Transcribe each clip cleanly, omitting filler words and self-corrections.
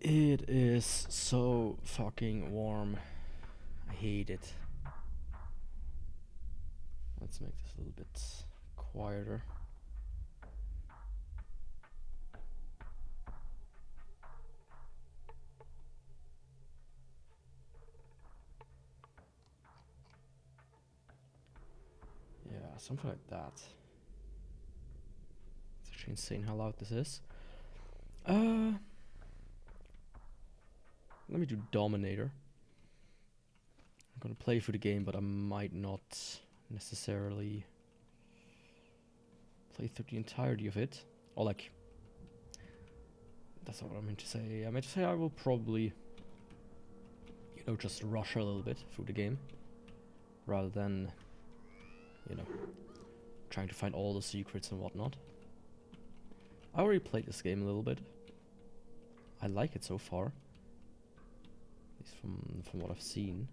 It is so fucking warm. I hate it. Let's make this a little bit quieter. Yeah, something like that. It's actually insane how loud this is. Let me do Dominator. I'm gonna play through the game, but I might not necessarily play through the entirety of it. Or like, that's not what I meant to say. I meant to say I will probably, just rush a little bit through the game. Rather than, trying to find all the secrets and whatnot. I already played this game a little bit. I like it so far. At least from what I've seen.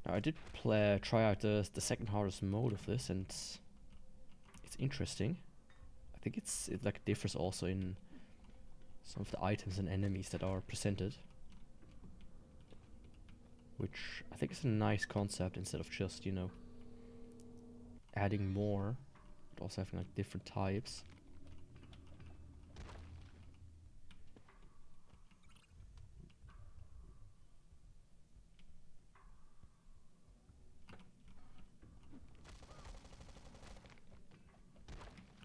Now I did try out the second hardest mode of this, and it's interesting. I think it like differs also in some of the items and enemies that are presented, which I think is a nice concept instead of just adding more, but also having like different types.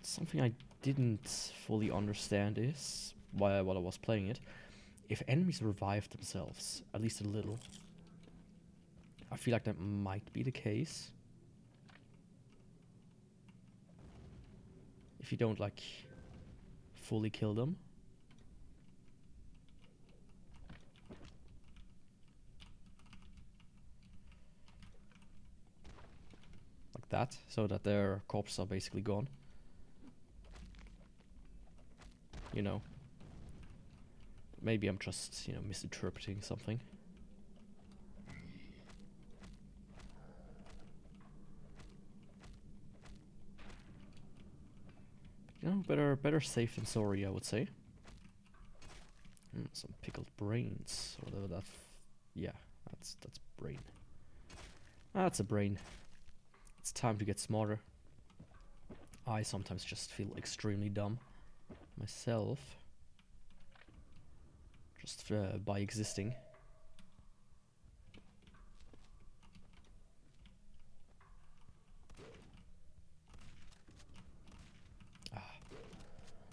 Something I didn't fully understand is, while I was playing it, if enemies revive themselves, at least a little. I feel like that might be the case. If you don't like fully kill them. Like that, so that their corpses are basically gone. Maybe I'm just, misinterpreting something. Better safe than sorry, I would say. Some pickled brains, whatever that. Yeah, that's brain. That's a brain. It's time to get smarter. I sometimes just feel extremely dumb myself, just by existing.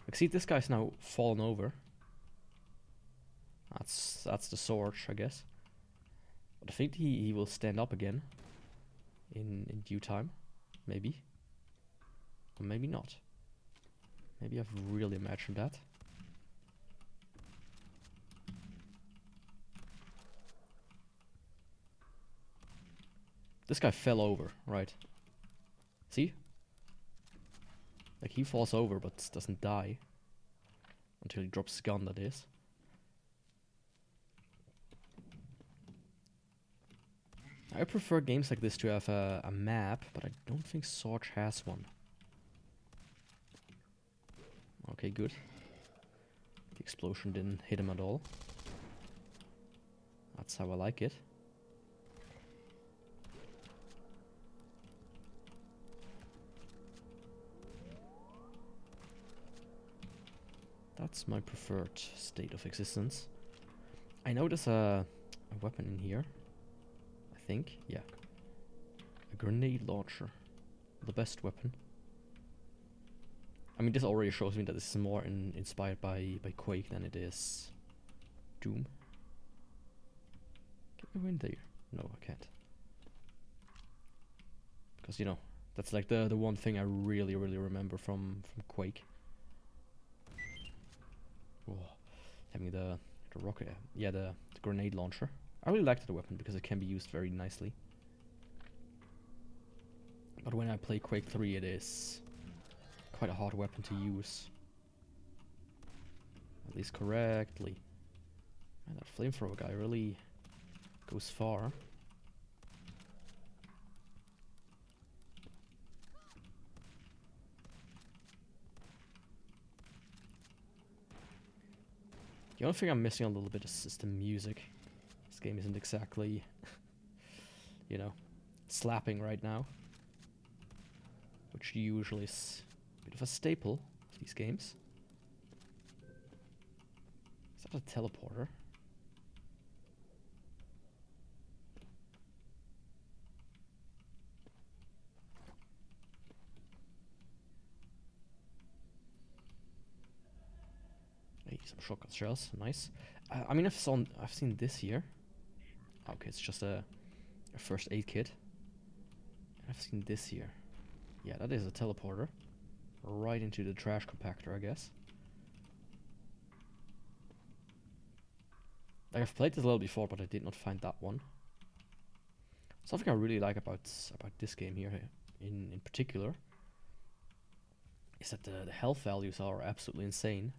Like, see, this guy's now fallen over. That's the Zortch, I guess. But I think he will stand up again in due time, maybe, or maybe not. Maybe I've really imagined that. This guy fell over, right? See? Like, he falls over but doesn't die. Until he drops his gun, that is. I prefer games like this to have a map, but I don't think Zortch has one. Okay, good. The explosion didn't hit him at all. That's how I like it. That's my preferred state of existence. I know there's a weapon in here. I think, yeah. A grenade launcher. The best weapon. I mean, this already shows me that this is more inspired by Quake than it is Doom. Can I go in there? No, I can't. Because, that's like the one thing I really remember from Quake. Oh, having the rocket, yeah, the grenade launcher. I really liked the weapon because it can be used very nicely. But when I play Quake 3, it is quite a hard weapon to use. At least correctly. Man, that flamethrower guy really goes far. The only thing I'm missing a little bit is the music. This game isn't exactly, you know, slapping right now. Which usually is a bit of a staple of these games. Is that a teleporter? Hey, some shotgun shells, nice. I mean, I've seen this here. Okay, it's just a first aid kit. I've seen this here. Yeah, that is a teleporter. Right into the trash compactor, I guess. Like, I've played this level before, but I did not find that one. Something I really like about this game here, in particular, is that the health values are absolutely insane.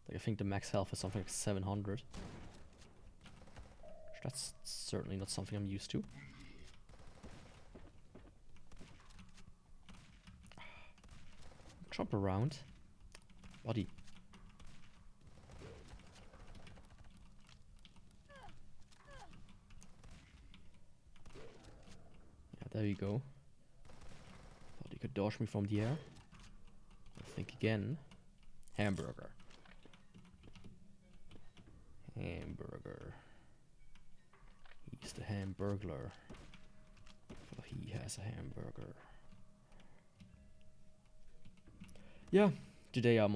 Like, I think the max health is something like 700. That's certainly not something I'm used to. Jump around. Buddy. Yeah, there you go. Thought you could dodge me from the air. I'll think again. Hamburger. Hamburger. He's the hamburglar. For he has a hamburger. Yeah, today I've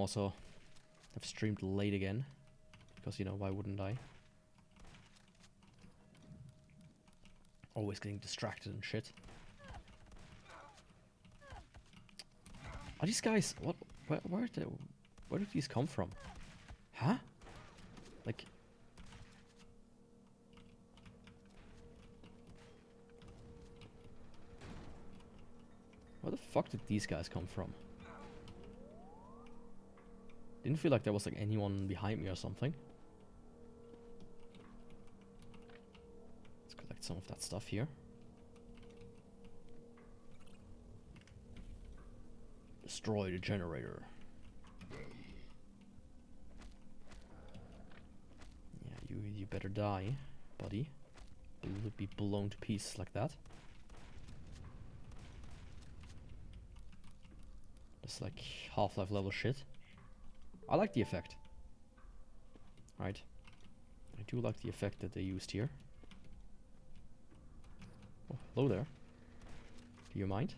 streamed late again. Because, you know, why wouldn't I? Always getting distracted and shit. Are these guys... What? Where did these come from? Huh? Like... Where the fuck did these guys come from? Didn't feel like there was like anyone behind me or something. Let's collect some of that stuff here. Destroy the generator. Yeah, you better die, buddy. You would be blown to pieces like that. It's like Half-Life level shit. I like the effect. Right. I do like the effect that they used here. Oh, hello there. Do you mind?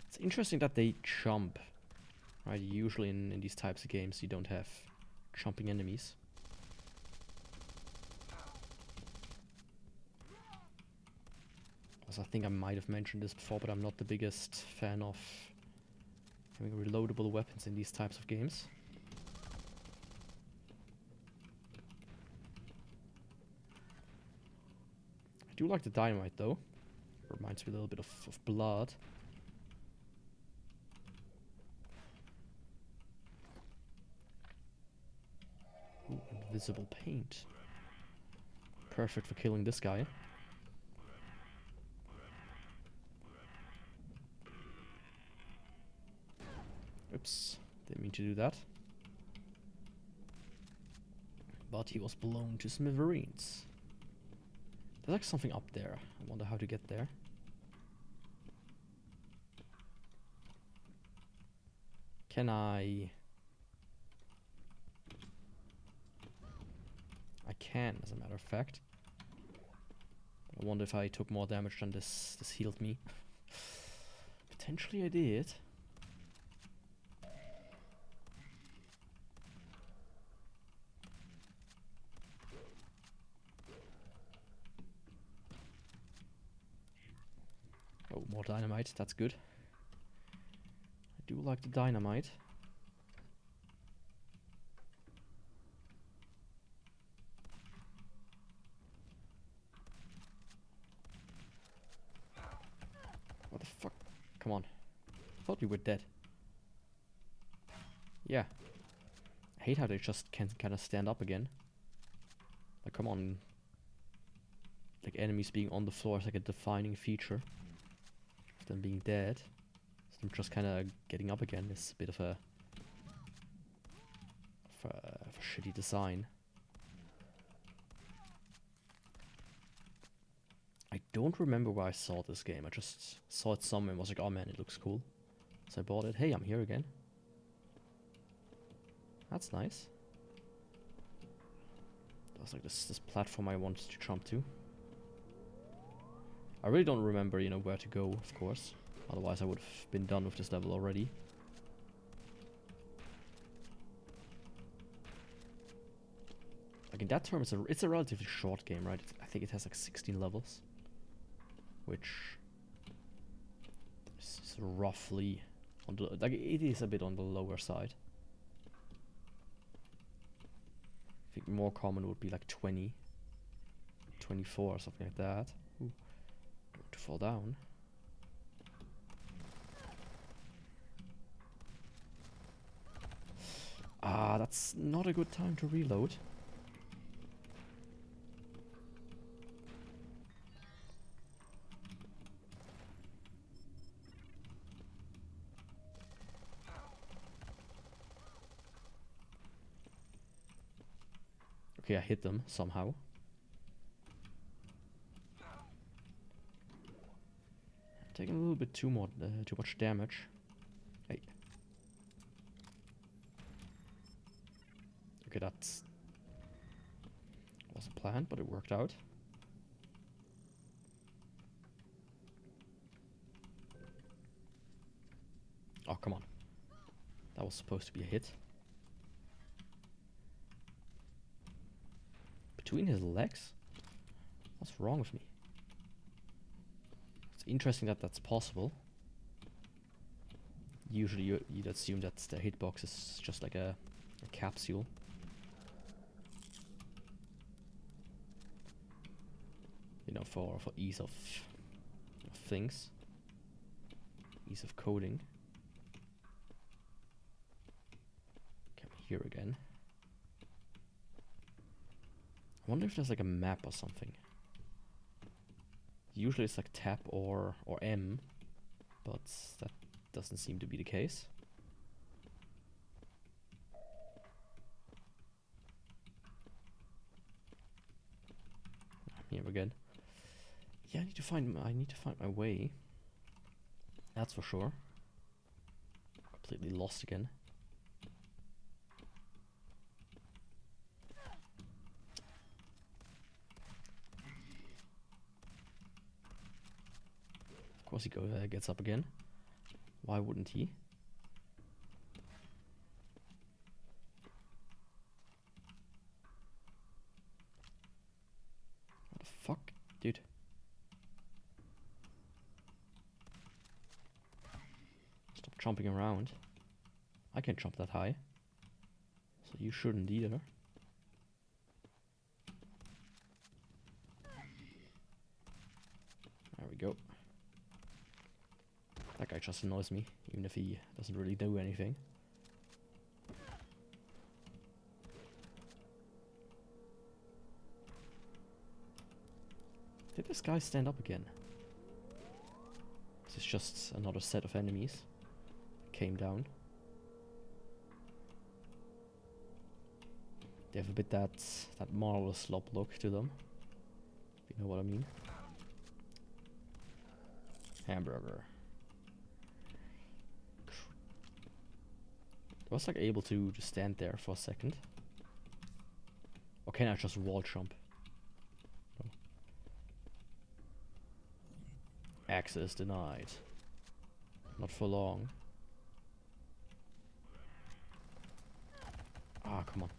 It's interesting that they jump. Right, usually in these types of games you don't have jumping enemies. I think I might have mentioned this before, but I'm not the biggest fan of having reloadable weapons in these types of games. I do like the dynamite though. Reminds me a little bit of blood. Ooh, invisible paint. Perfect for killing this guy. Oops, didn't mean to do that. But he was blown to smithereens. There's like something up there. I wonder how to get there. Can I can, as a matter of fact. I wonder if I took more damage than this healed me. Potentially I did. Oh, more dynamite, that's good. I do like the dynamite. What the fuck? Come on. I thought we were dead. Yeah. I hate how they just can kind of stand up again. Like, come on. like enemies being on the floor is like a defining feature of them being dead. So them just kind of getting up again is a bit of a shitty design. I don't remember where I saw this game. I just saw it somewhere and was like, oh man, it looks cool. So I bought it. Hey, I'm here again. That's nice. That was like this platform I wanted to jump to. I really don't remember, you know, where to go, of course. Otherwise I would have been done with this level already. Like in that term, it's a relatively short game, right? I think it has like 16 levels. Which is roughly on the, like, it is a bit on the lower side. I think more common would be like 20, 24 or something like that. Ooh, don't fall down. Ah, that's not a good time to reload. Okay, I hit them somehow. Taking a little bit too much damage. Hey. Okay, that wasn't planned, but it worked out. Oh, come on. That was supposed to be a hit. Between his legs? What's wrong with me? It's interesting that that's possible. Usually you'd assume that the hitbox is just like a capsule. You know, for ease of things. Ease of coding. Come here again. I wonder if there's like a map or something. Usually it's like tap or M, but that doesn't seem to be the case. Here again. Yeah, I need to find my way. That's for sure. Completely lost again. Of course he gets up again. Why wouldn't he? What the fuck, dude? Stop jumping around. I can't jump that high. So you shouldn't either. There we go. That guy just annoys me, even if he doesn't really do anything. Did this guy stand up again? Is this just another set of enemies? Came down. They have a bit that marvelous slop look to them. If you know what I mean. Hamburger. I was like able to just stand there for a second. Or can I just wall jump? No. Access denied. Not for long. Ah, come on.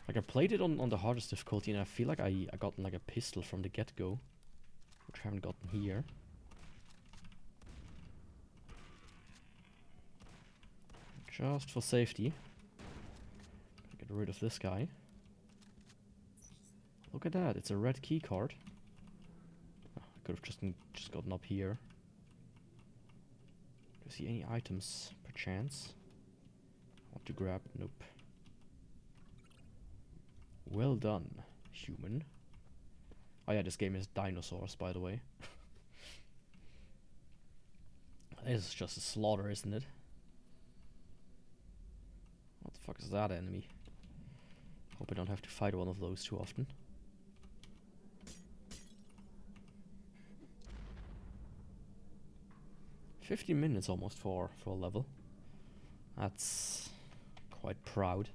Like I played it on the hardest difficulty and I feel like I got like a pistol from the get-go. Which I haven't gotten here. Just for safety. Get rid of this guy. Look at that, it's a red key card. Oh, I could have just gotten up here. you see any items, perchance? Want to grab? Nope. Well done, human. Oh yeah, this game is dinosaurs, by the way. This is just a slaughter, isn't it? What the fuck is that enemy? Hope I don't have to fight one of those too often. $50 minutes almost for a level. That's quite proud.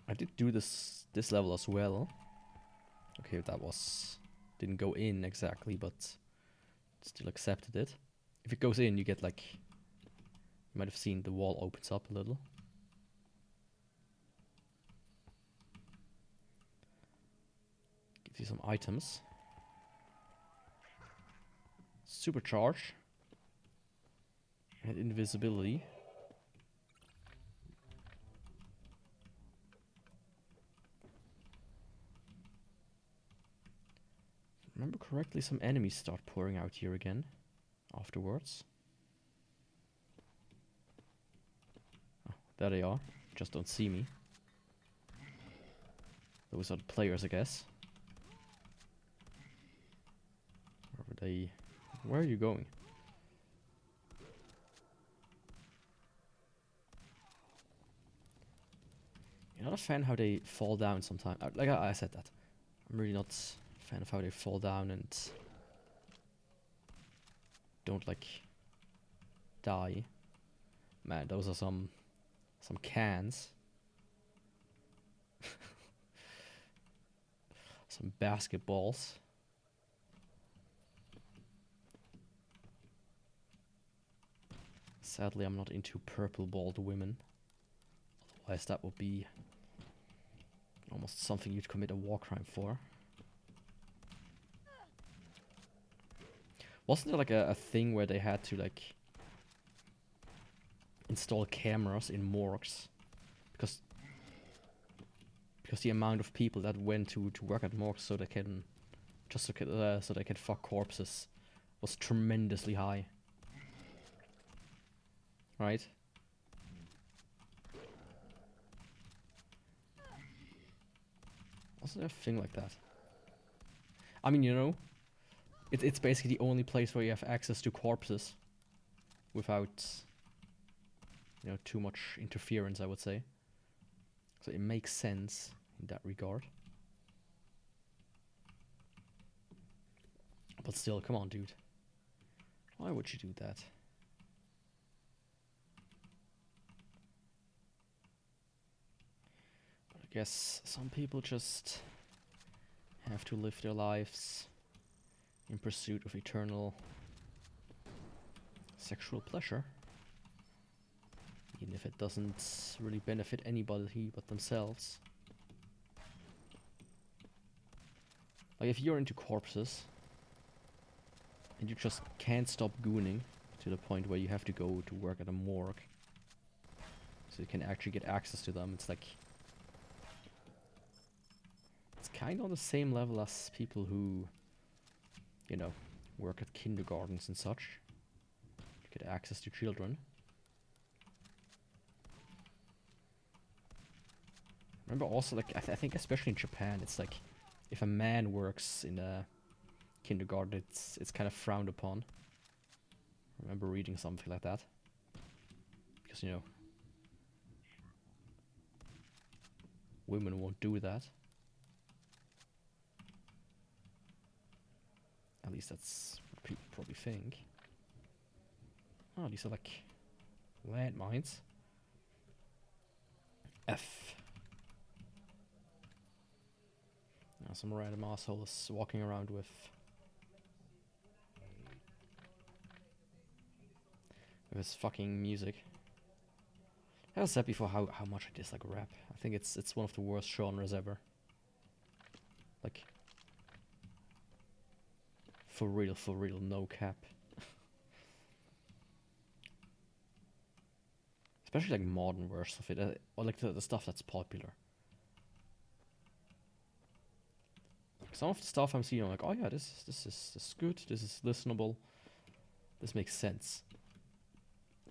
I did do this level as well. Okay, that didn't go in exactly, but still accepted it. If it goes in, you get like, you might have seen the wall opens up a little. Gives you some items. Supercharge. And invisibility. Remember correctly, some enemies start pouring out here again afterwards. Oh, there they are. Just don't see me. Those are the players, I guess. Where are you going? You're not a fan how they fall down sometimes. Like I said that. I'm really not a fan of how they fall down and don't like die. Man, those are some cans. Some basketballs. Sadly, I'm not into purple-balled women. Otherwise, that would be almost something you'd commit a war crime for. Wasn't there like a thing where they had to like install cameras in morgues because the amount of people that went to work at morgues so they can so they can fuck corpses was tremendously high, right? Wasn't there a thing like that? I mean, you know, it's basically the only place where you have access to corpses without, you know, too much interference, I would say. So it makes sense in that regard. But still, come on, dude. Why would you do that? But I guess some people just have to live their lives in pursuit of eternal sexual pleasure. Even if it doesn't really benefit anybody but themselves. Like if you're into corpses and you just can't stop gooning to the point where you have to go to work at a morgue so you can actually get access to them, it's like it's kind of on the same level as people who, you know, work at kindergartens and such to get access to children. Remember also, like, I think especially in Japan, it's like, if a man works in a kindergarten, it's kind of frowned upon. I remember reading something like that. Because, you know, women won't do that. At least that's what people probably think. Oh, these are like landmines. F. Now some random asshole is walking around with his fucking music. I said before how much I dislike rap. I think it's one of the worst genres ever. Like, for real, no cap. Especially like modern versions of it, or like the stuff that's popular. Some of the stuff I'm seeing, I'm like, oh yeah, this is good, this is listenable, this makes sense.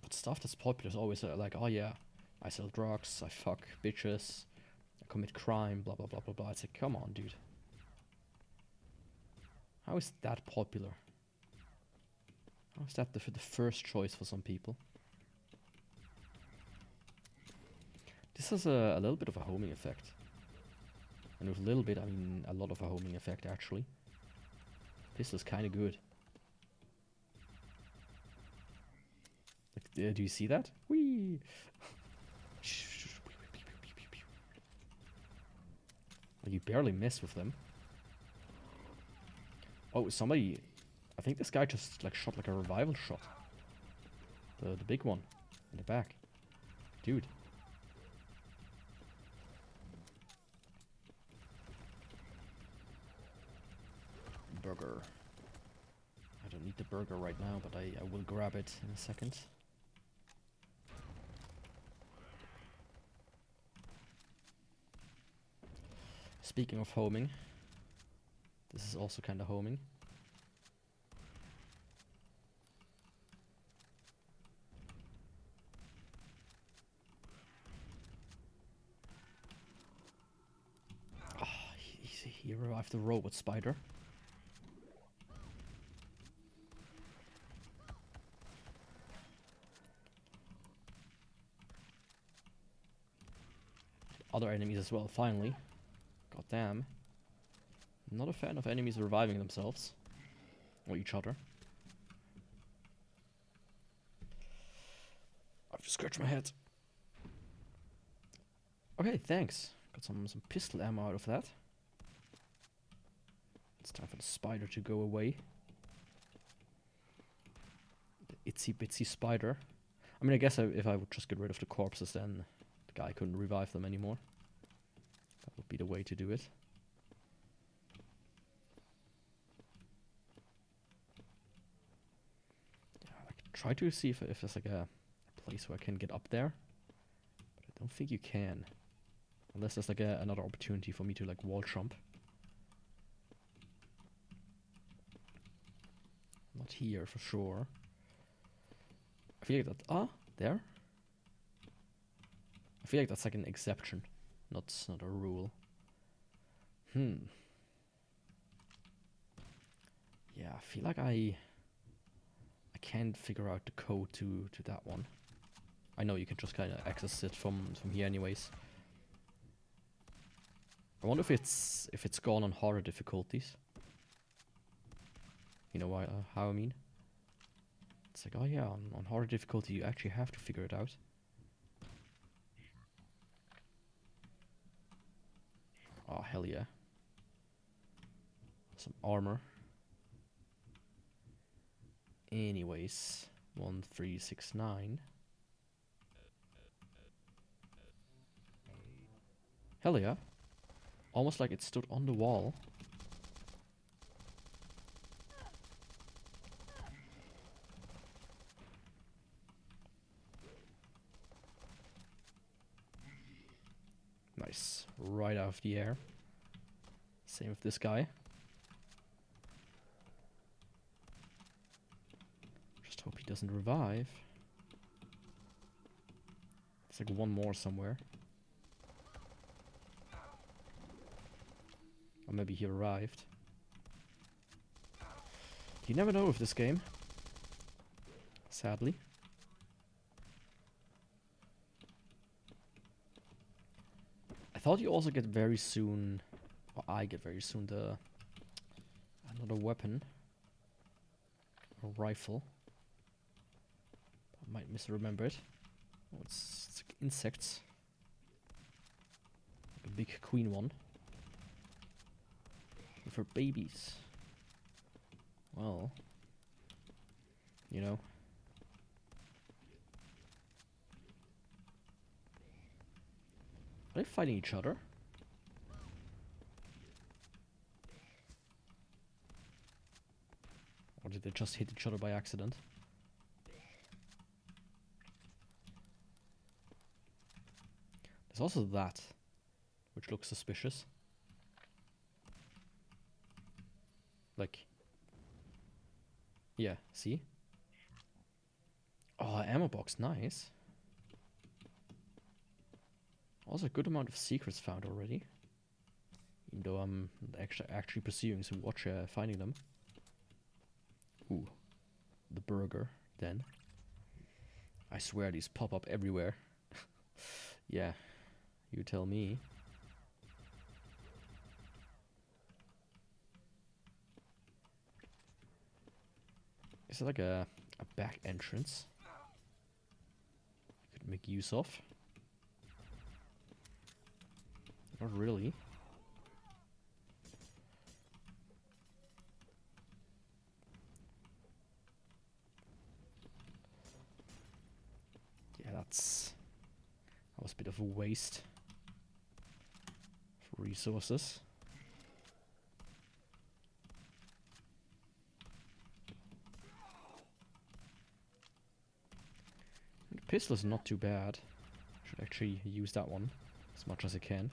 But stuff that's popular is always like, oh yeah, I sell drugs, I fuck bitches, I commit crime, blah blah blah blah blah. It's like, come on, dude. How is that popular? How is that the first choice for some people? This has a little bit of a homing effect. And with a little bit, I mean a lot of a homing effect, actually. This is kind of good. Like, do you see that? Whee! You barely miss with them. Oh, somebody... I think this guy just like shot like a revival shot. The big one in the back. Dude. Burger. I don't need the burger right now, but I will grab it in a second. Speaking of homing, this is also kind of homing. He revived the robot spider. Other enemies as well, finally. God damn. Not a fan of enemies reviving themselves. Or each other. I've just scratched my head. Okay, thanks. Got some pistol ammo out of that. It's time for the spider to go away. The itsy bitsy spider. I mean, I guess if I would just get rid of the corpses, then the guy couldn't revive them anymore. That would be the way to do it. Yeah, I could try to see if there's like a place where I can get up there. But I don't think you can. Unless there's like another opportunity for me to like wall jump. Not here for sure. I feel like that. There. I feel like that's like an exception, not a rule. Yeah, I feel like I can't figure out the code to that one. I know you can just kind of access it from here, anyways. I wonder if it's gone on harder difficulties. You know how I mean? It's like, oh yeah, on harder difficulty you actually have to figure it out. Oh, hell yeah. Some armor. Anyways, 1369. Hell yeah. Almost like it stood on the wall. Nice. Right out of the air. Same with this guy. Just hope he doesn't revive. There's like one more somewhere. Or maybe he arrived. You never know with this game. Sadly. I thought you also get very soon, or I get very soon, another weapon. A rifle. I might misremember it. Oh, it's like insects. Like a big queen one. With her babies. Well, you know. Are they fighting each other? Or did they just hit each other by accident? There's also that, which looks suspicious. Like, yeah, see? Oh, ammo box, nice. Also a good amount of secrets found already. Even though I'm actually pursuing some watch finding them. Ooh, the burger, then. I swear these pop up everywhere. Yeah, you tell me. Is it like a back entrance? You could make use of. Not really. Yeah, that was a bit of a waste of resources. The pistol is not too bad. Should actually use that one as much as I can.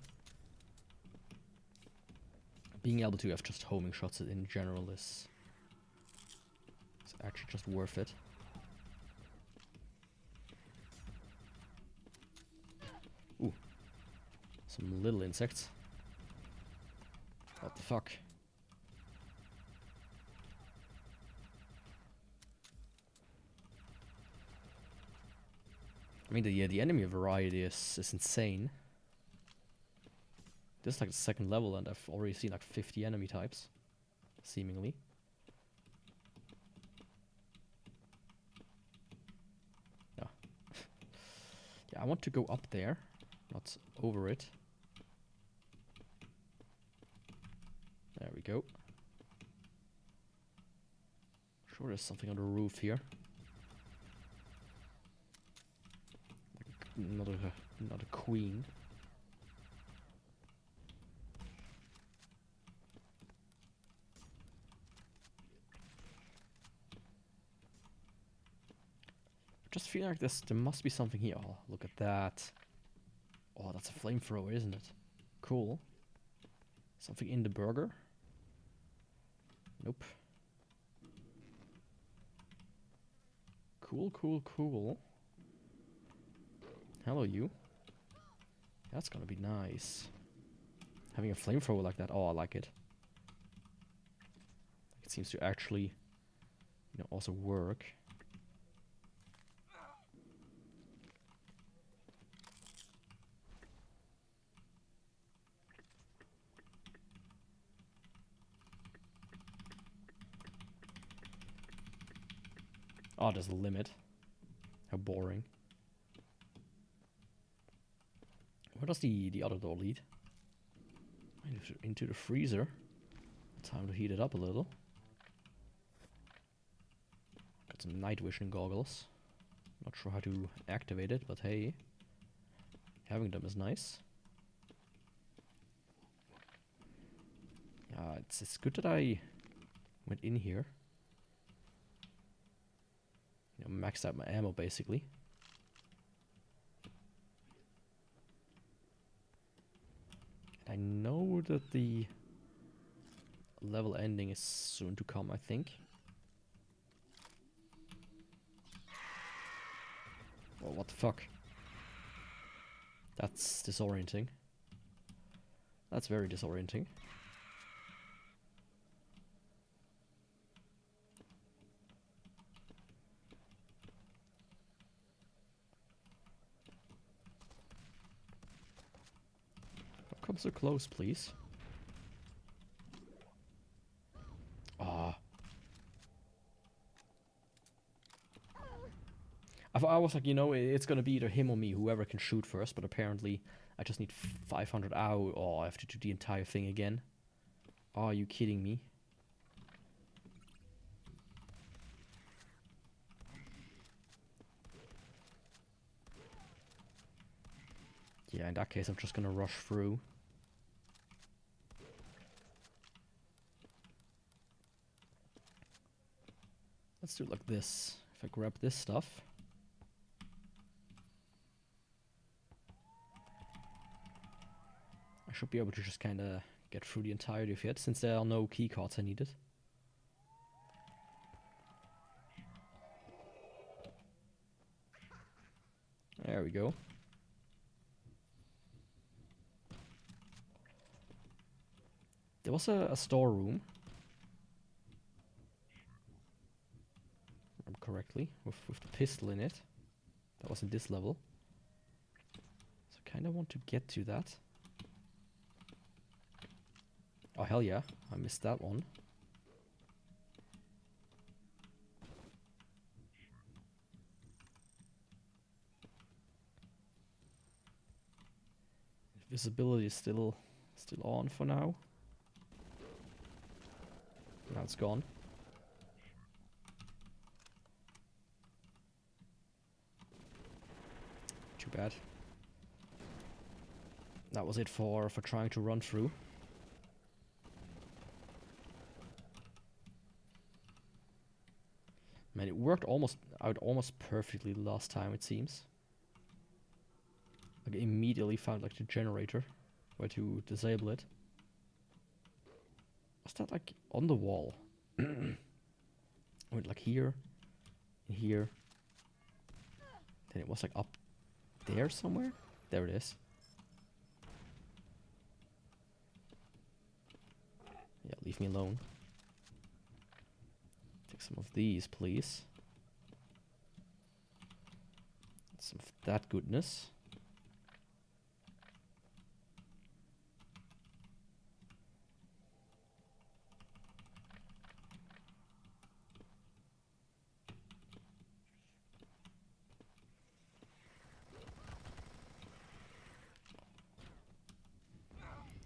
Being able to have just homing shots in general is actually just worth it. Ooh. Some little insects. What the fuck? I mean, the enemy variety is insane. This is like the second level and I've already seen like 50 enemy types. Seemingly. Yeah. Yeah, I want to go up there, not over it. There we go. Sure, there's something on the roof here. Like another queen. Just feel like there must be something here. Oh, look at that. Oh, that's a flamethrower, isn't it? Cool. Something in the burger? Nope. Cool, cool, cool. Hello, you. That's gonna be nice. Having a flamethrower like that. Oh, I like it. It seems to actually, also work. Oh, there's a limit. How boring. Where does the other door lead? Into the freezer. Time to heat it up a little. Got some night vision goggles. Not sure how to activate it, but hey. Having them is nice. Yeah, it's good that I went in here. Maxed out my ammo basically. And I know that the level ending is soon to come, I think. Oh, what the fuck? That's disorienting. That's very disorienting. Come so close, please. Ah. I was like, it's gonna be either him or me, whoever can shoot first, but apparently I just need 500 AU. Oh, I have to do the entire thing again. Oh, are you kidding me? Yeah, in that case, I'm just gonna rush through. Let's do it like this. If I grab this stuff. I should be able to just kind of get through the entirety of it, since there are no key cards I needed. There we go. There was a storeroom. If I remember correctly, with the pistol in it. That was in this level. So I kind of want to get to that. Oh hell yeah, I missed that one. Visibility is still on for now. Now it's gone. Too bad. That was it for trying to run through. Man, it worked out almost perfectly the last time, it seems. Like, I immediately found like the generator where to disable it. Was that like on the wall? Went like here, and here. Then it was like up there somewhere. There it is. Yeah, leave me alone. Take some of these, please. Some of that goodness.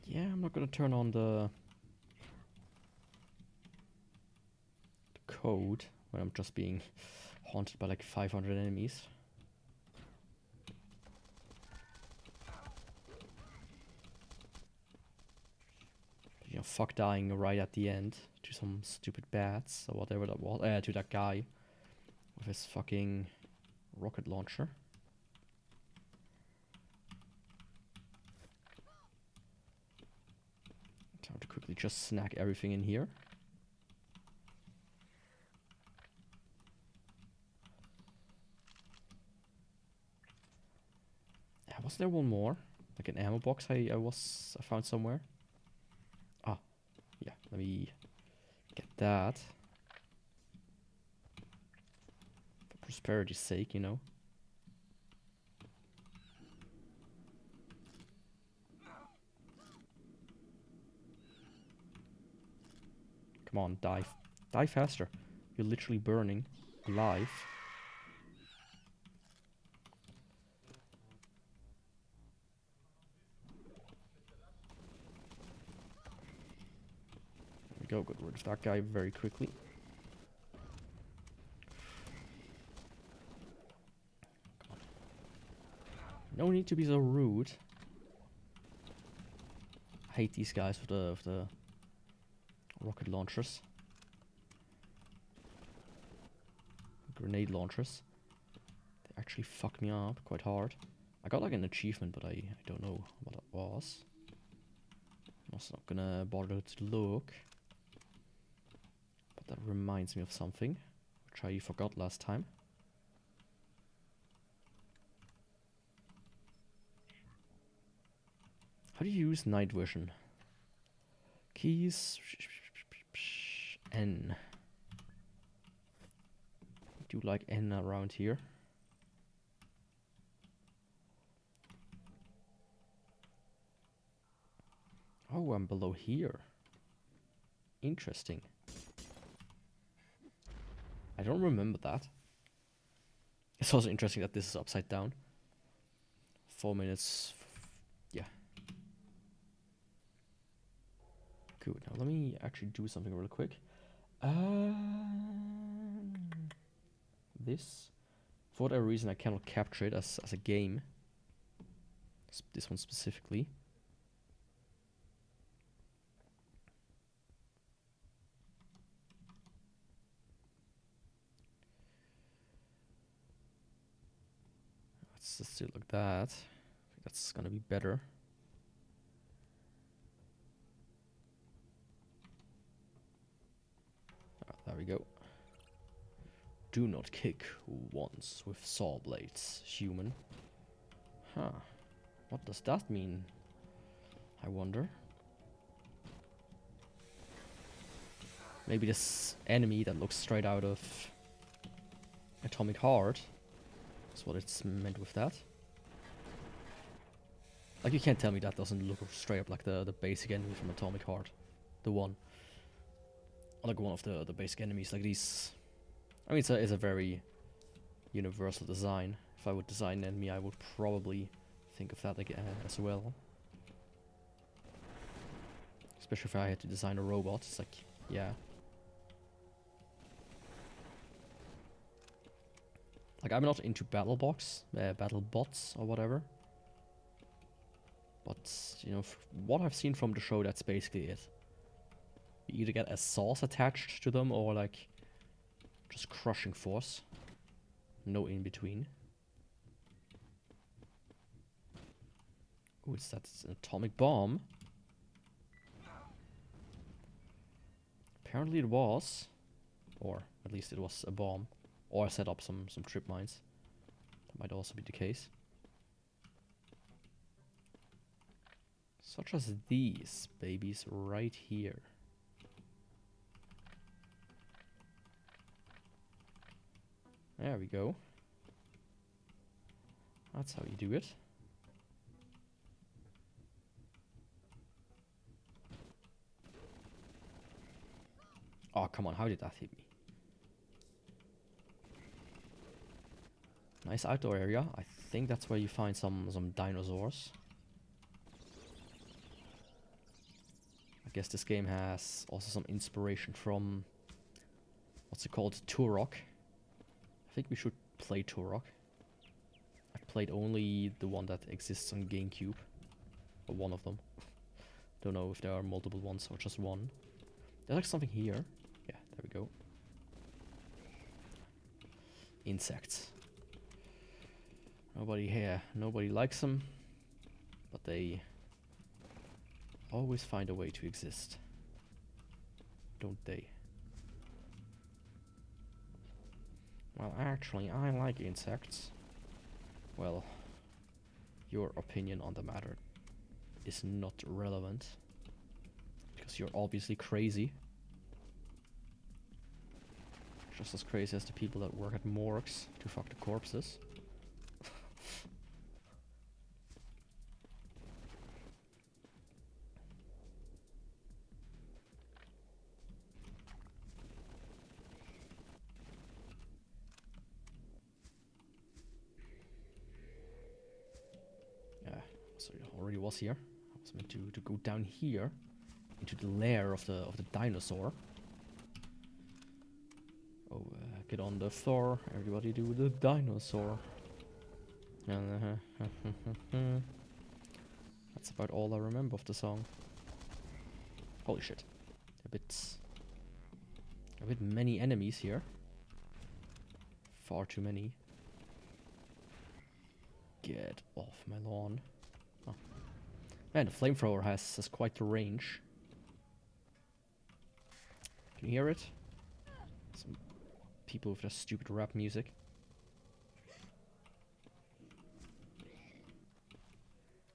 Yeah, I'm not gonna turn on the code when I'm just being haunted by like 500 enemies. You know, fuck dying right at the end to some stupid bats or whatever that was. To that guy with his fucking rocket launcher. Time to quickly just snack everything in here. Was there one more? Like an ammo box I found somewhere? Ah, yeah, let me get that. For prosperity's sake, you know. Come on, die. Die faster. You're literally burning alive. There we go, get rid of that guy very quickly. Come on. No need to be so rude. I hate these guys with the rocket launchers. Grenade launchers. They actually fuck me up quite hard. I got like an achievement, but I don't know what it was. I'm also not gonna bother to look. But that reminds me of something, which I forgot last time. How do you use night vision? Keys. N. Do like N around here. Oh, I'm below here. Interesting. I don't remember that. It's also interesting that this is upside down. 4 minutes. Yeah. Good. Now let me actually do something real quick. This. For whatever reason, I cannot capture it as a game. This one specifically. Let's do it like that. I think that's gonna be better. There we go. Do not kick once with saw blades, human. Huh. What does that mean? I wonder. Maybe this enemy that looks straight out of Atomic Heart is what it's meant with that. Like, you can't tell me that doesn't look straight up like the basic enemy from Atomic Heart. The one. Like one of the basic enemies, like these. I mean, it's a very universal design. If I would design an enemy, I would probably think of that again as well. Especially if I had to design a robot, it's like, yeah. Like, I'm not into battle bots or whatever. But, you know, what I've seen from the show, that's basically it. You either get a sauce attached to them or, like, just crushing force. No in between. Ooh, it's an atomic bomb. Apparently it was. Or at least it was a bomb. Or I set up some trip mines. That might also be the case. Such as these babies right here. There we go. That's how you do it. Oh, come on, how did that hit me? Nice outdoor area. I think that's where you find some dinosaurs. I guess this game has also some inspiration from, what's it called, Turok. I think we should play Turok. I've played only the one that exists on GameCube. Or one of them. Don't know if there are multiple ones or just one. There's like something here. Yeah, there we go. Insects. Nobody here. Nobody likes them. But they always find a way to exist. Don't they? Well, actually, I like insects. Well, your opinion on the matter is not relevant. Because you're obviously crazy. Just as crazy as the people that work at morgues to fuck the corpses. So it already was here. I was meant to go down here into the lair of the dinosaur. Oh, get on the floor, everybody do the dinosaur. That's about all I remember of the song. Holy shit. A bit many enemies here. Far too many. Get off my lawn. Oh. Man, the flamethrower has quite the range. Can you hear it? Some people with their stupid rap music.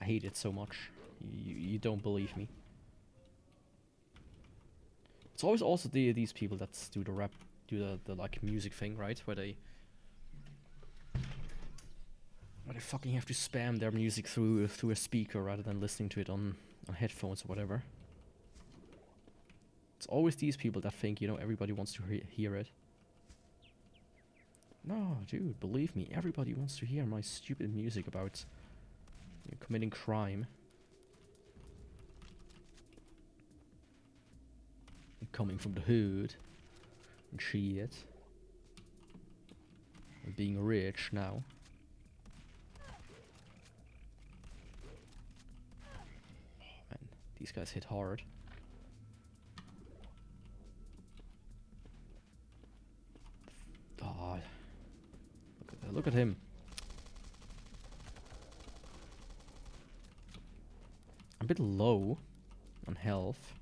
I hate it so much. You don't believe me. It's always also these people that do the rap, do the like music thing, right? Where they fucking have to spam their music through a speaker rather than listening to it on headphones or whatever. It's always these people that think, you know, everybody wants to hear it. No, dude, believe me, everybody wants to hear my stupid music about, you know, committing crime. And coming from the hood. And shit. And being rich now. Oh man, these guys hit hard. Oh, look at him. bit low on health.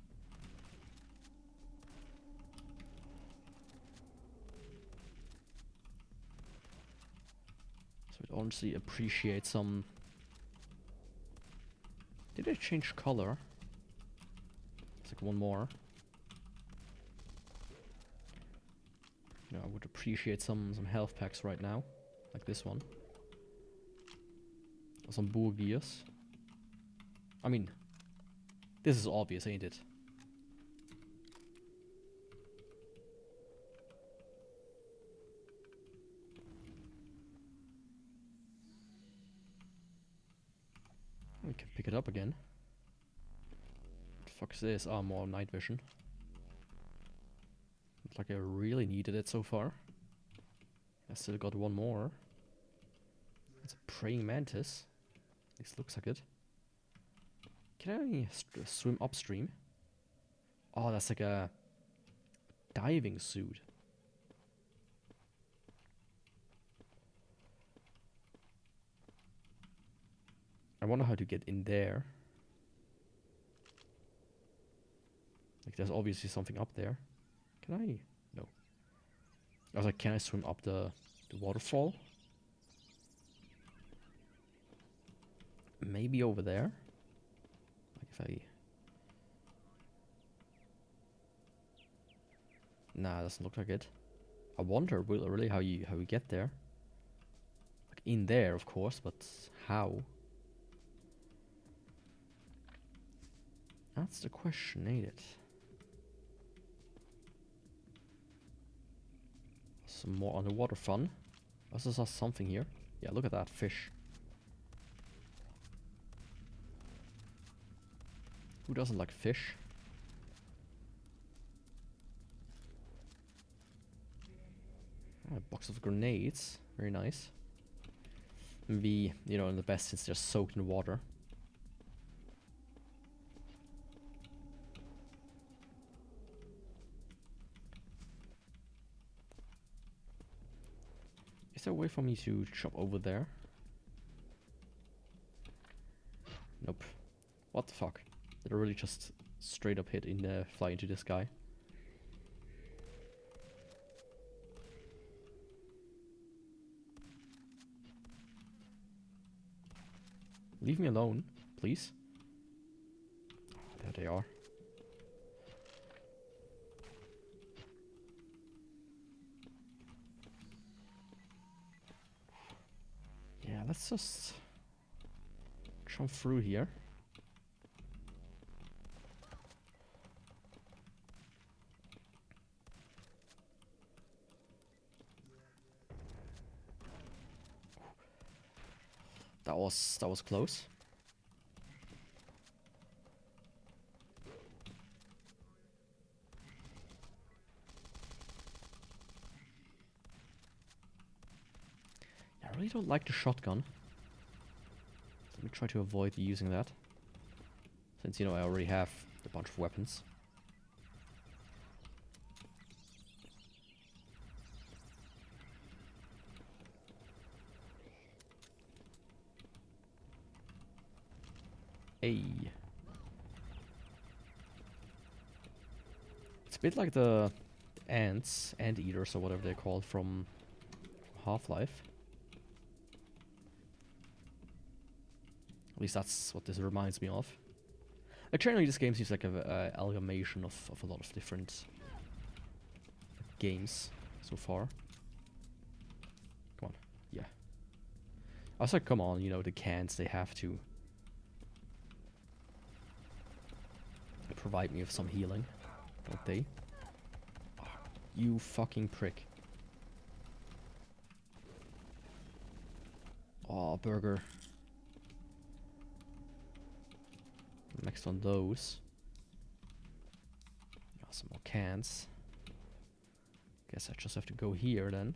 So I'd honestly appreciate some... Did I change color? It's like one more. You know, I would appreciate some health packs right now. Like this one. Or some boar gears. I mean, this is obvious, ain't it? We can pick it up again. What the fuck is this? Ah, more night vision. Looks like I really needed it so far. I still got one more. It's a praying mantis. At least looks like it. Can I swim upstream? Oh, that's like a diving suit. I wonder how to get in there. Like, there's obviously something up there. Can I? No. I was like, can I swim up the waterfall? Maybe over there? Like if I... Nah, doesn't look like it. I wonder really how you get there. Like in there, of course, but how? That's the question, ain't it? Some more underwater fun. I also saw something here. Yeah, look at that fish. Who doesn't like fish? Oh, a box of grenades. Very nice. Maybe, you know, in the best since they're soaked in water. Is there a way for me to chop over there? Nope. What the fuck? Did I really just straight up hit in the fly into this guy? Leave me alone, please. There they are. Yeah, let's just jump through here. That was close. I really don't like the shotgun. Let me try to avoid using that. Since, you know, I already have a bunch of weapons. Hey. It's a bit like the ants, anteaters or whatever they're called from Half-Life. At least that's what this reminds me of. Like, generally this game seems like a amalgamation of a lot of different games so far. Come on, yeah. I was like, come on, you know, the cans, they have to provide me with some healing, don't they? Oh, you fucking prick. Oh, burger. Next on those. Got some more cans. Guess I just have to go here then.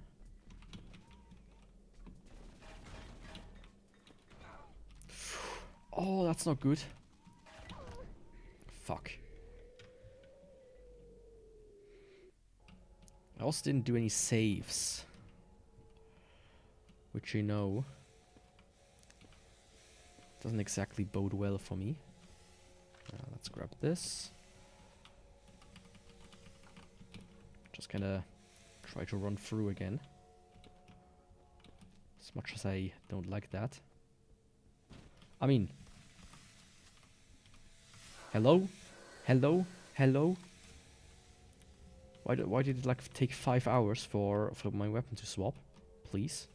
Oh, that's not good. Fuck. I also didn't do any saves. Which, you know, doesn't exactly bode well for me. Let's grab this. Just gonna try to run through again. As much as I don't like that. I mean... Hello? Hello? Hello? Why did it like take 5 hours for my weapon to swap? Please?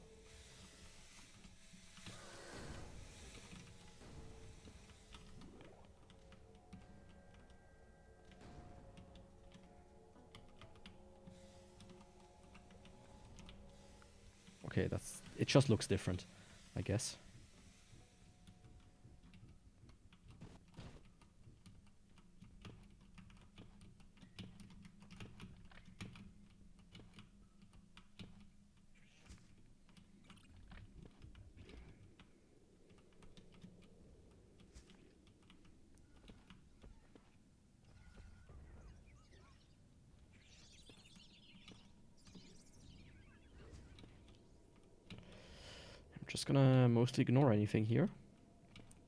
Okay, it just looks different, I guess. Just gonna mostly ignore anything here.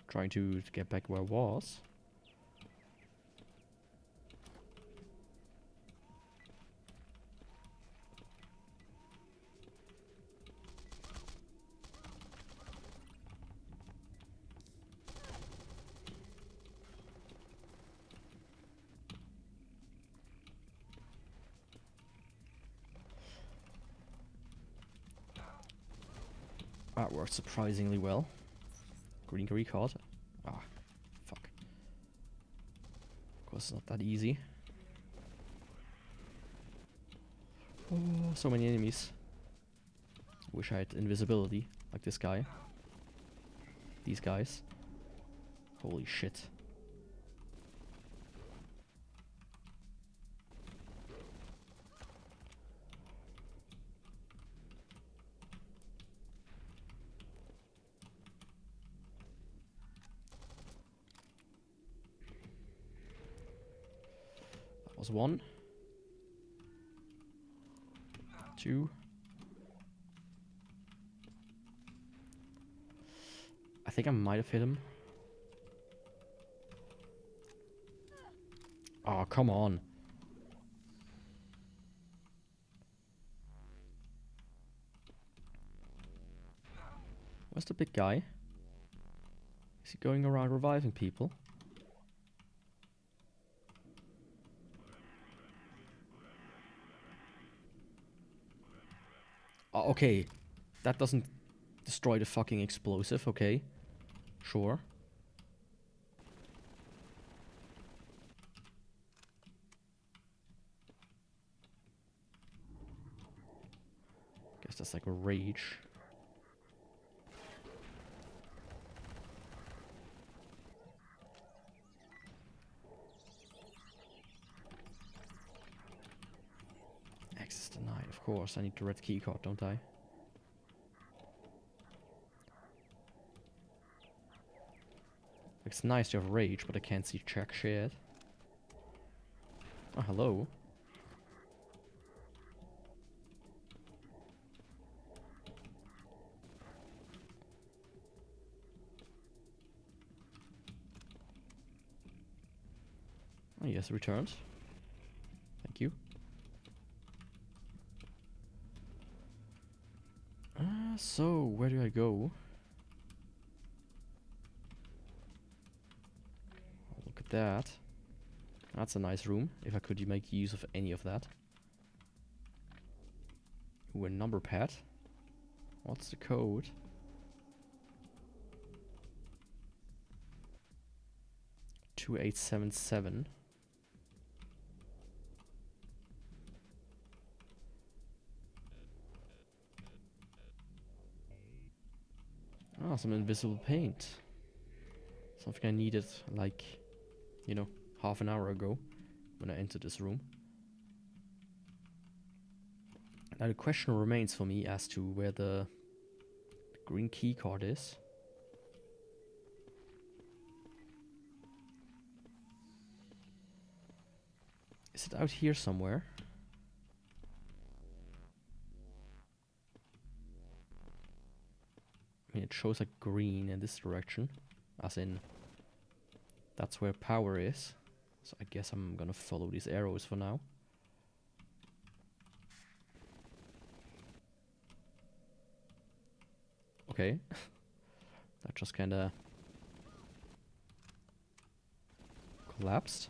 Trying to get back where I was. That worked surprisingly well. Green key card. Ah, fuck. Of course, it's not that easy. Oh, so many enemies. Wish I had invisibility, like this guy. These guys. Holy shit. That was 1. 2. I think I might have hit him. Oh, come on. Where's the big guy? Is he going around reviving people? Oh, okay. That doesn't destroy the fucking explosive, okay. Sure. Guess that's like a rage. Access denied, of course. I need the red keycard, don't I? It's nice to have rage, but I can't see jack shit. Oh, hello. Oh, yes, returned. Thank you. So, where do I go? Oh, look at that. That's a nice room, if I could make use of any of that. Ooh, a number pad. What's the code? "2877. Ah, some invisible paint. Something I needed, like, you know, half an hour ago when I entered this room. Now the question remains for me as to where the green key card is. Is it out here somewhere? I mean, it shows like green in this direction, as in That's where power is. So I guess I'm gonna follow these arrows for now. Okay. That just kinda collapsed.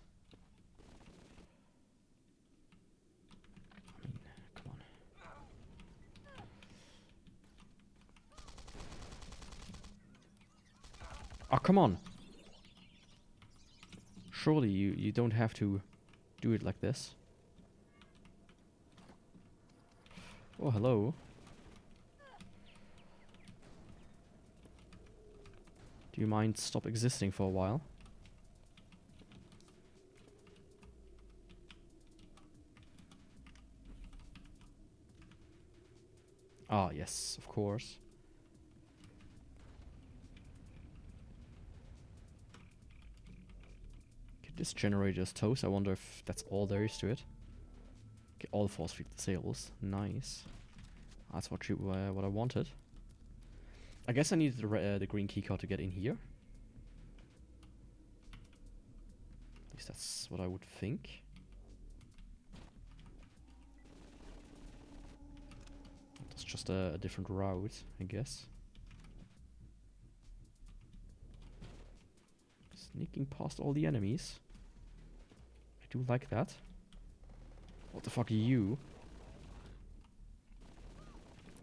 I mean, come on. Oh, come on! Surely you don't have to do it like this. Oh, hello. Do you mind stop existing for a while? Ah, yes, of course. Okay, this generator is toast. I wonder if that's all there is to it. Okay, all force feed disables. Nice. That's what I wanted. I guess I needed the green keycard to get in here. At least that's what I would think. That's just a different route, I guess. Sneaking past all the enemies. I do like that. What the fuck are you?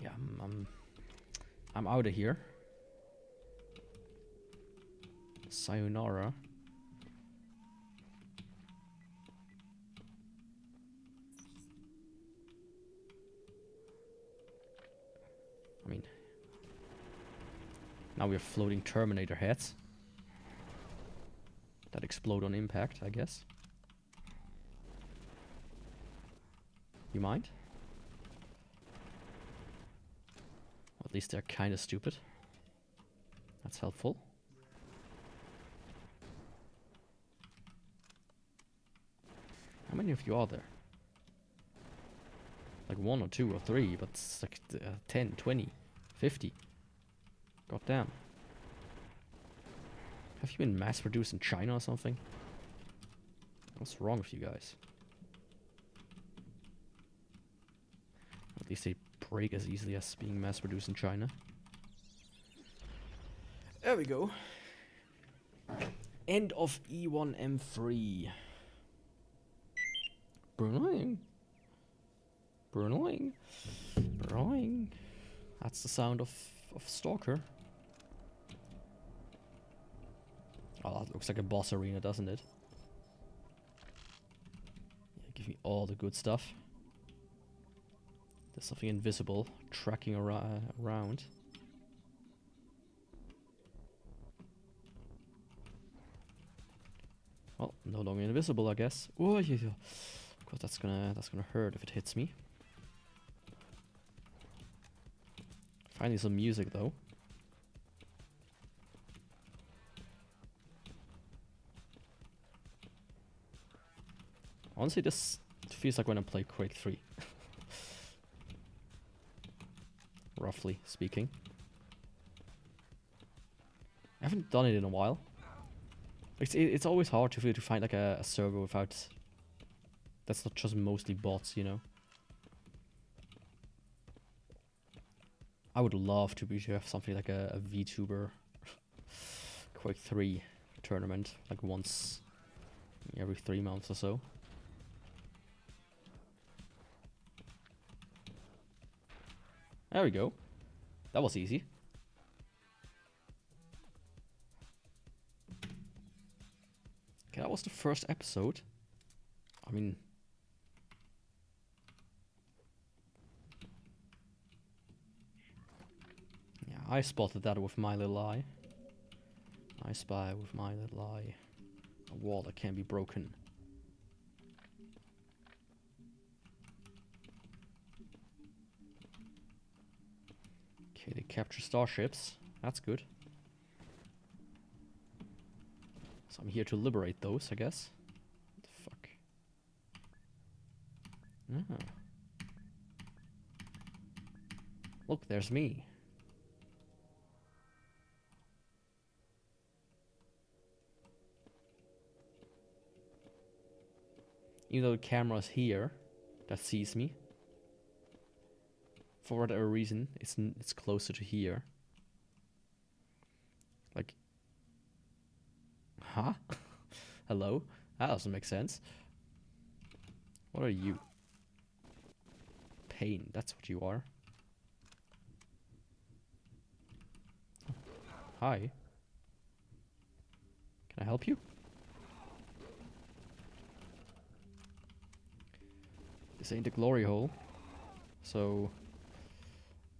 Yeah, I'm out of here. Sayonara. I mean, now we're floating Terminator heads that explode on impact, I guess. You mind? Well, at least they're kind of stupid. That's helpful. How many of you are there? Like 1 or 2 or 3, but it's like 10, 20, 50. God damn. Have you been mass produced in China or something? What's wrong with you guys? At least they break as easily as being mass produced in China. There we go. End of E1M3. Burning. Burning. Burning. That's the sound of Stalker. Oh, that looks like a boss arena, doesn't it? Yeah, give me all the good stuff. There's something invisible tracking around. Well, no longer invisible, I guess. Oh yeah, yeah. Of course, that's gonna hurt if it hits me. Finally, some music though. Honestly, this feels like when I play Quake 3. Roughly speaking. I haven't done it in a while. It's always hard to find like a server without... That's not just mostly bots, you know. I would love to have something like a VTuber Quake 3 tournament, like once every 3 months or so. There we go. That was easy. Okay, that was the first episode. I mean... Yeah, I spotted that with my little eye. I spy with my little eye. A wall that can be broken. Okay, they capture starships. That's good. So I'm here to liberate those, I guess. What the fuck? Ah. Look, there's me. Even though the camera's here, that sees me. For whatever reason, it's closer to here. Like, huh? Hello? That doesn't make sense. What are you? Pain, that's what you are. Hi. Can I help you? This ain't the glory hole. So,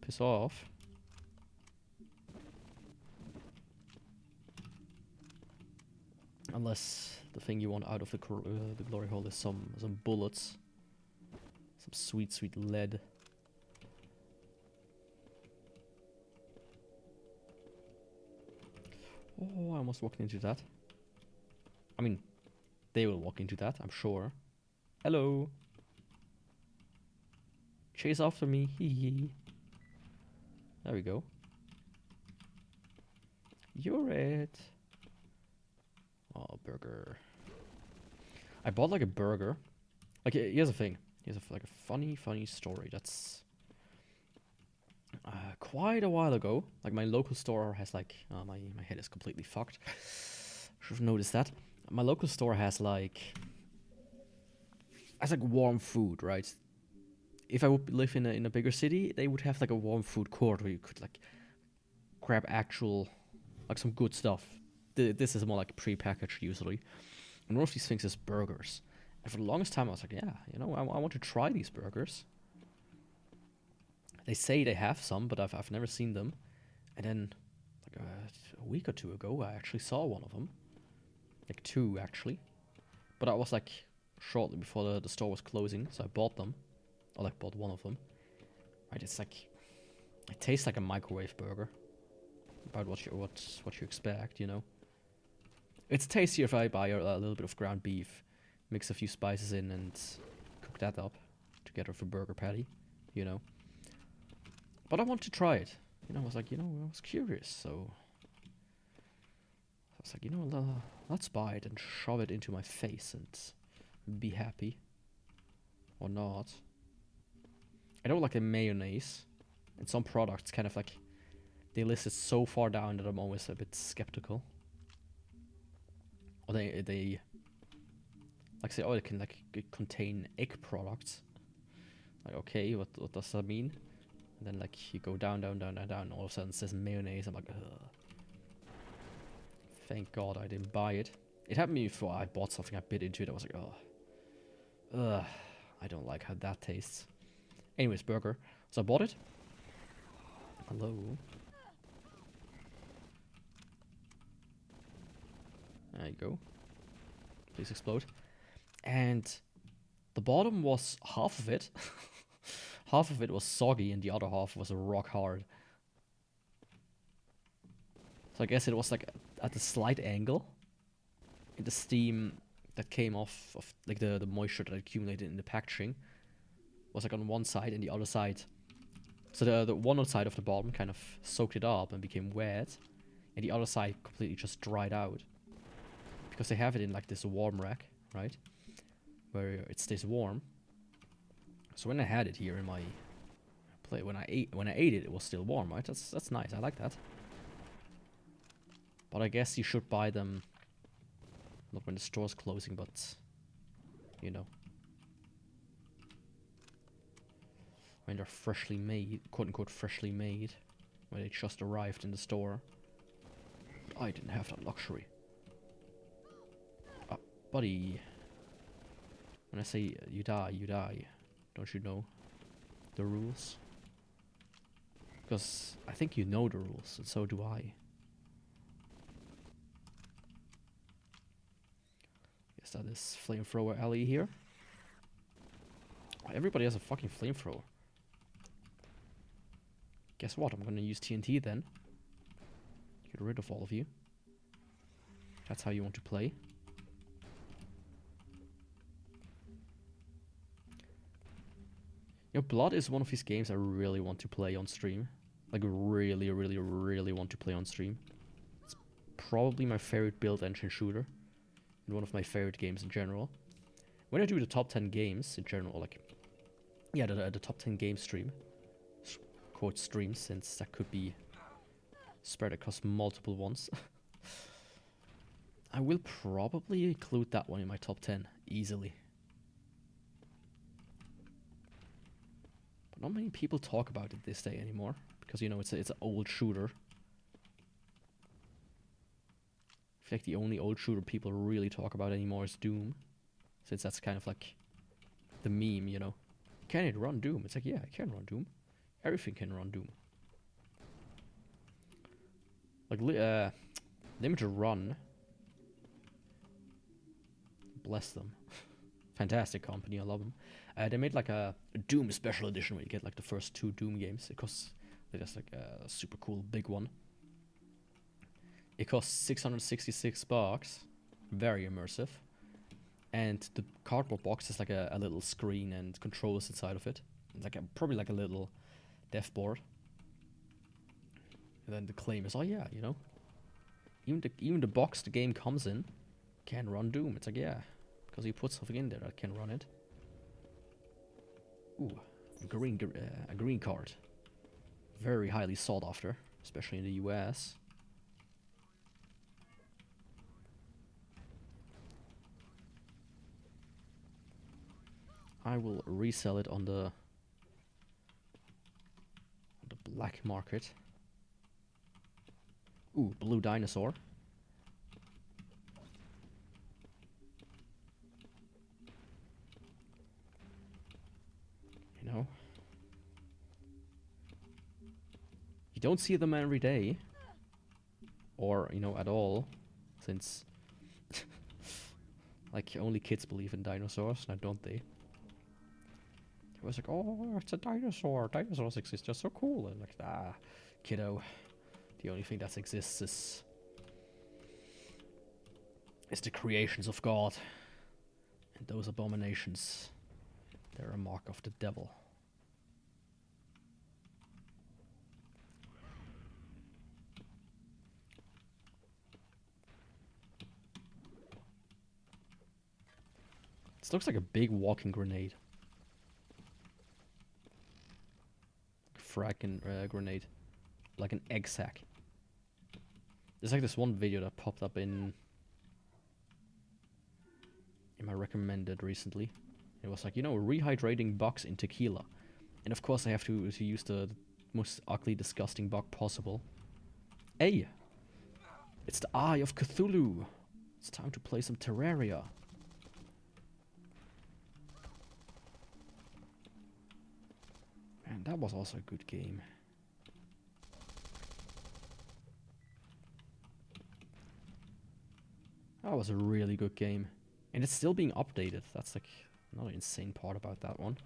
piss off. Unless the thing you want out of the glory hole is some bullets. Some sweet, sweet lead. Oh, I almost walked into that. I mean, they will walk into that, I'm sure. Hello. Chase after me. Hee hee. There we go. You're it. Oh, burger. I bought like a burger. Like, here's the thing. Here's like a funny story. That's quite a while ago. Like, my local store has like, my head is completely fucked. Should have noticed that. My local store has like warm food, right? If I would live in a bigger city, they would have like a warm food court where you could like grab actual, like, some good stuff. This is more like pre-packaged usually. And one of these things is burgers. And for the longest time I was like, yeah, you know, I want to try these burgers. They say they have some, but I've never seen them. And then like a week or two ago, I actually saw one of them. Like 2 actually. But I was like shortly before the store was closing, so I bought them. Or like bought one of them. Right, it's like, it tastes like a microwave burger. About what you expect, you know. It's tastier if I buy a little bit of ground beef, mix a few spices in, and cook that up together with a burger patty, you know. But I want to try it. You know, I was like, you know, I was curious, so I was like, you know, let's buy it and shove it into my face and be happy. Or not. I don't like the mayonnaise. And some products kind of like, they list it so far down that I'm always a bit skeptical. Or they like say, oh, it can like contain egg products. Like, okay, what does that mean? And then like you go down, all of a sudden it says mayonnaise. I'm like, ugh. Thank God I didn't buy it. It happened to me before I bought something, I bit into it, I was like, oh. Ugh, I don't like how that tastes. Anyways, burger. So I bought it. Hello. There you go. Please explode. And the bottom was half of it. Half of it was soggy and the other half was rock hard. So I guess it was like at a slight angle. And the steam that came off of like the moisture that accumulated in the packaging was like on one side and the other side. So the one side of the bottom kind of soaked it up and became wet. And the other side completely just dried out. Because they have it in like this warm rack, right? Where it stays warm. So when I had it here in my plate, when I ate it, it was still warm, right? That's nice. I like that. But I guess you should buy them not when the store's closing, but you know, when they're freshly made, quote unquote freshly made, when they just arrived in the store. I didn't have that luxury. Buddy, when I say you die, you die. Don't you know the rules? Because I think you know the rules, and so do I. Guess that is flamethrower alley here. Everybody has a fucking flamethrower. Guess what? I'm gonna use TNT then. Get rid of all of you. That's how you want to play. You know, Blood is one of these games I really want to play on stream. Like, really, really, really want to play on stream. It's probably my favorite build engine shooter. And one of my favorite games in general. when I do the top 10 games in general, like, yeah, the top 10 game stream, quote stream, since that could be spread across multiple ones. I will probably include that one in my top 10 easily. But not many people talk about it this day anymore, because, you know, it's an old shooter. I feel like the only old shooter people really talk about anymore is Doom, since that's kind of like the meme, you know. Can it run Doom? It's like, yeah, it can run Doom. Everything can run Doom. Like, Limited Run, bless them. Fantastic company, I love them. They made like a Doom special edition where you get like the first 2 Doom games. It costs, just like a super cool big one. It costs $666, very immersive. And the cardboard box has like a little screen and controllers inside of it. It's like probably like a little dev board. And then the claim is, oh yeah, you know, even the box the game comes in can run Doom. It's like, yeah, because you put something in there that can run it. Ooh, a green card. Very highly sought after, especially in the US. I will resell it on the black market. Ooh, blue dinosaur. You know, you don't see them every day, or, you know, at all, since like only kids believe in dinosaurs, now don't they? It was like, oh, it's a dinosaur. Dinosaurs exist. They're so cool. And like, ah, kiddo. The only thing that exists is the creations of God. And those abominations, they're a mark of the devil. This looks like a big walking grenade. Fracking grenade, like an egg sack. There's like this one video that popped up in my recommended recently. It was like, you know, rehydrating bugs in tequila, and of course I have to use the most ugly, disgusting bug possible. Hey, it's the Eye of Cthulhu. It's time to play some Terraria. Man, that was also a good game. That was a really good game. And it's still being updated. That's like another insane part about that one.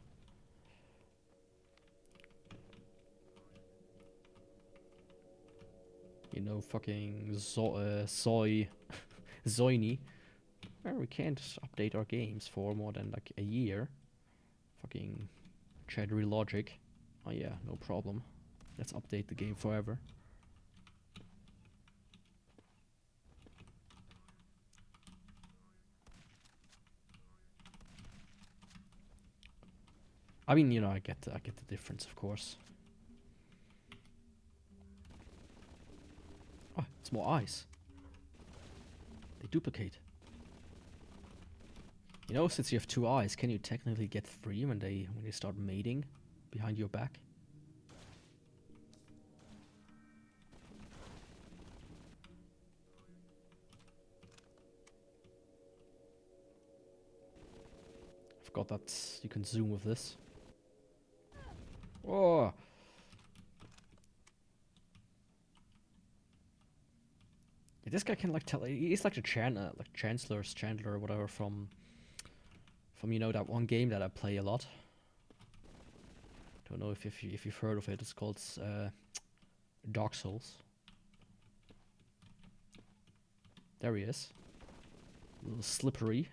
You know, fucking Zoini. Well, we can't update our games for more than like a year. Fucking Chadry logic. Oh yeah, no problem. Let's update the game forever. I mean, you know, I get the difference, of course. Oh, it's more eyes. They duplicate. You know, since you have 2 eyes, can you technically get 3 when they start mating behind your back? I forgot that you can zoom with this. Oh! Yeah, this guy can like tell. He's like the Chandler or whatever from you know that one game that I play a lot. Don't know if you've heard of it. It's called Dark Souls. There he is. A little slippery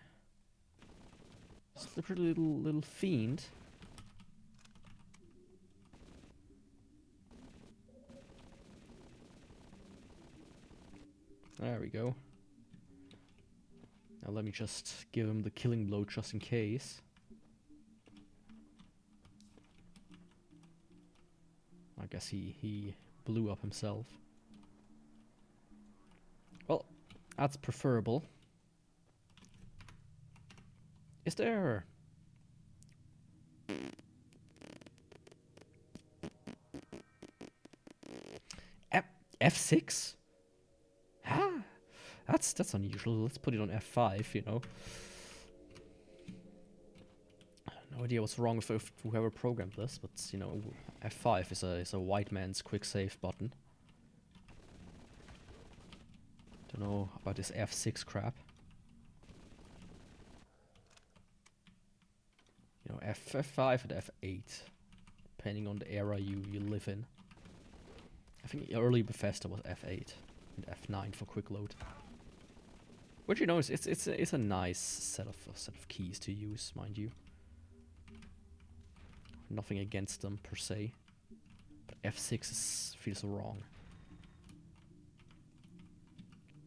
little fiend. There we go. Now let me just give him the killing blow just in case. I guess he blew up himself. Well, that's preferable. Is there... F6? Ah, that's unusual. Let's put it on F5, you know. No idea what's wrong with whoever programmed this, but you know, F5 is a white man's quick save button. Don't know about this F6 crap. You know, F5 and F8, depending on the era you live in. I think early Bethesda was F8 and F9 for quick load. Which, you know, it's a nice set of keys to use, mind you. Nothing against them per se, but F6 feels wrong.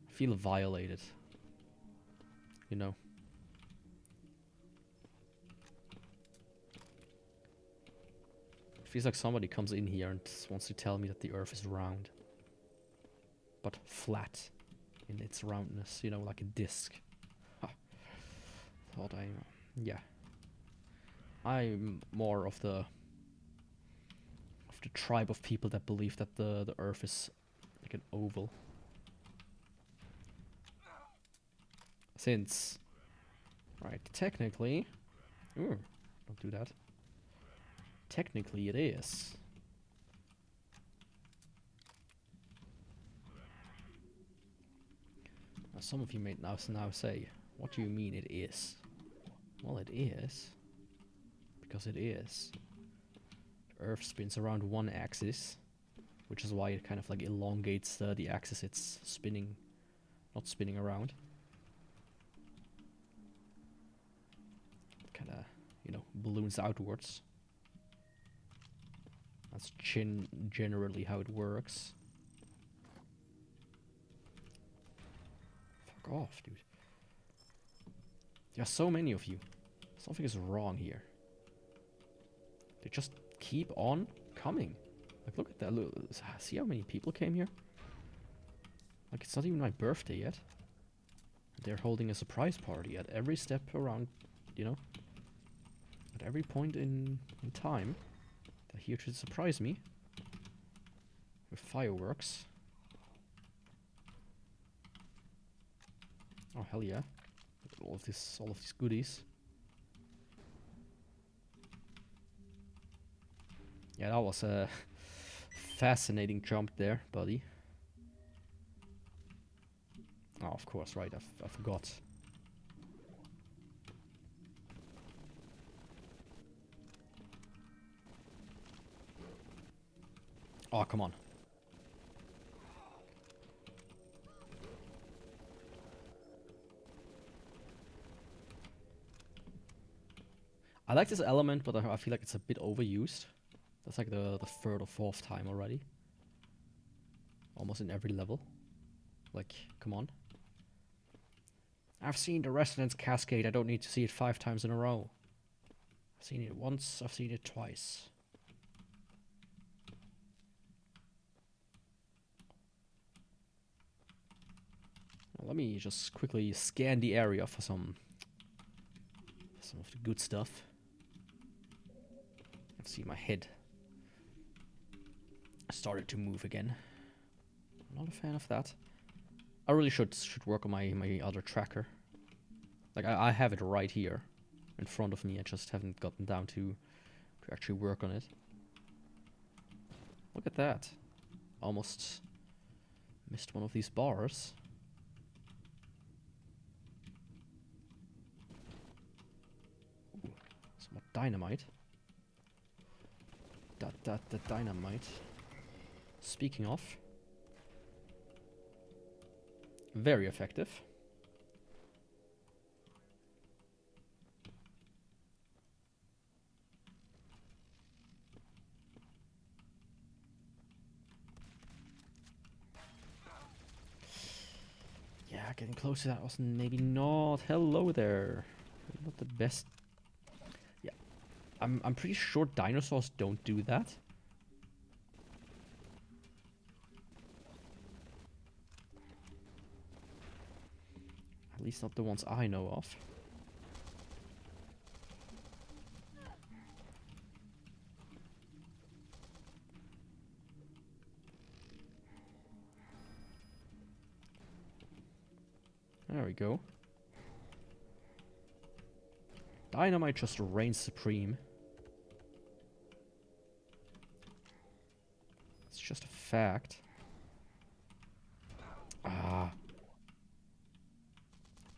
I feel violated, you know. It feels like somebody comes in here and wants to tell me that the Earth is round, but flat in its roundness, you know, like a disc. Huh. Thought yeah. I'm more of the tribe of people that believe that the Earth is like an oval. Since, right, technically, ooh, don't do that. Technically, it is. Now, some of you may now say, "What do you mean it is?" Well, it is. Because it is. The Earth spins around one axis, which is why it kind of like elongates the axis it's spinning, not spinning around. Kind of, you know, balloons outwards. That's generally how it works. Fuck off, dude. There are so many of you. Something is wrong here. They just keep on coming. Like, look at that. Look, see how many people came here? Like, it's not even my birthday yet. They're holding a surprise party at every step around, you know? At every point in time. They're here to surprise me. With fireworks. Oh, hell yeah. All of these goodies. Yeah, that was a fascinating jump there, buddy. Oh, of course, right, I forgot. Oh, come on. I like this element, but I feel like it's a bit overused. That's like the third or fourth time already. Almost in every level. Like, come on. I've seen the Resonance Cascade, I don't need to see it 5 times in a row. I've seen it once, I've seen it twice. Now, let me just quickly scan the area for some of the good stuff. Let's see, my head started to move again. I'm not a fan of that. I really should work on my other tracker. Like, I have it right here in front of me. I just haven't gotten down to actually work on it. Look at that. Almost missed one of these bars. Ooh, some more dynamite. The dynamite. Speaking of, very effective. Yeah, getting close to that was maybe not. Hello there. Not the best. Yeah, I'm pretty sure dinosaurs don't do that. At least not the ones I know of. There we go. Dynamite just reigns supreme. It's just a fact. Ah.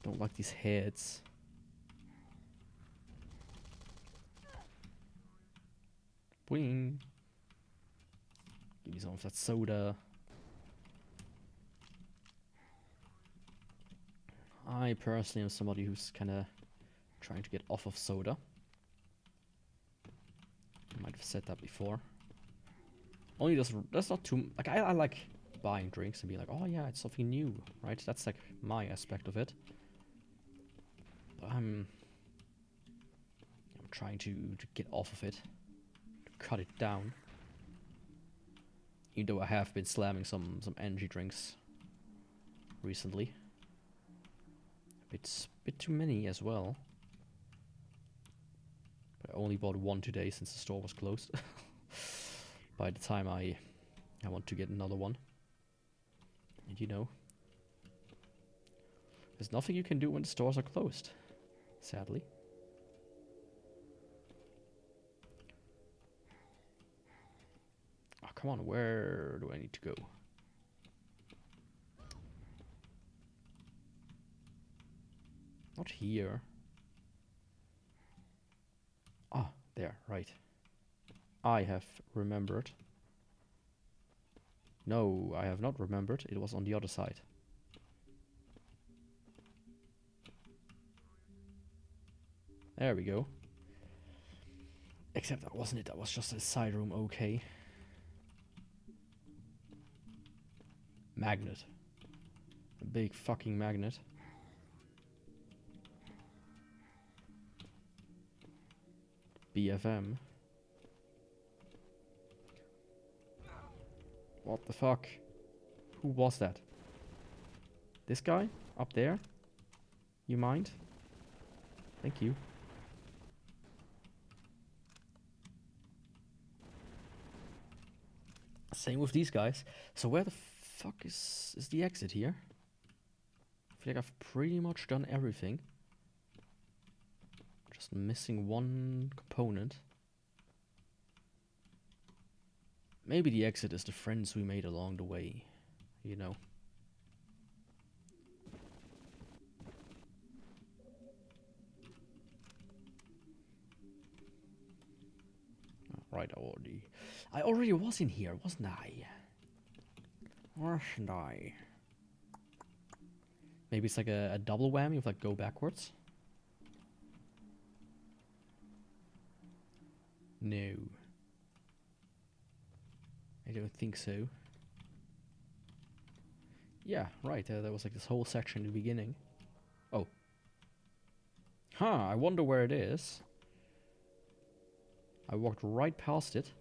Don't like these heads. Wing. Give me some of that soda. I personally am somebody who's kind of trying to get off of soda. I might have said that before. Only that's not too... Like, I like buying drinks and being like, oh yeah, it's something new, right? That's like my aspect of it. But I'm trying to get off of it. To cut it down. Even though I have been slamming some energy drinks recently. It's a bit too many as well. But I only bought one today since the store was closed. By the time I want to get another one. And you know, there's nothing you can do when the stores are closed, sadly. Oh, come on, where do I need to go? Not here. Ah, there, right. I have remembered. No, I have not remembered. It was on the other side. There we go. Except that wasn't it. That was just a side room. Okay. Magnet. A big fucking magnet. BFM. What the fuck? Who was that? This guy? Up there? You mind? Thank you. Same with these guys. So where the fuck is the exit here? I feel like I've pretty much done everything. Just missing one component. Maybe the exit is the friends we made along the way, you know. Right, I already was in here, wasn't I? Wasn't I? Maybe it's like a double whammy of like go backwards. No. I don't think so. Yeah, right, there was like this whole section in the beginning. Oh. Huh, I wonder where it is. I walked right past it.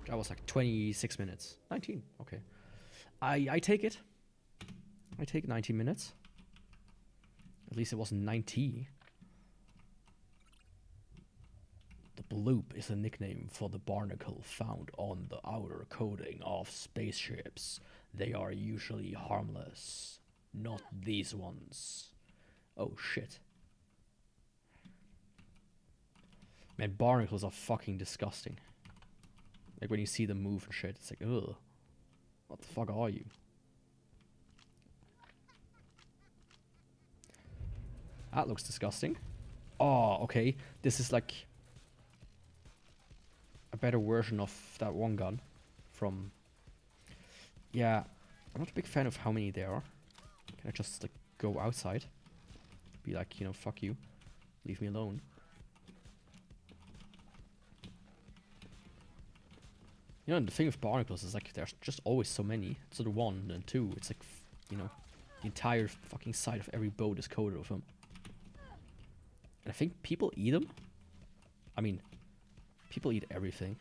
That was like 26 minutes. 19, okay. I take it. I take 90 minutes. At least it wasn't 90. The bloop is a nickname for the barnacle found on the outer coating of spaceships. They are usually harmless. Not these ones. Oh shit. Man, barnacles are fucking disgusting. Like when you see them move and shit, it's like, ugh. What the fuck are you? That looks disgusting. Oh, okay. This is like a better version of that one gun from... Yeah, I'm not a big fan of how many there are. Can I just like go outside? Be like, you know, fuck you. Leave me alone. You know, and the thing with barnacles is like there's just always so many. So the one and two, it's like you know, the entire fucking side of every boat is coated with them. And I think people eat them. I mean, people eat everything.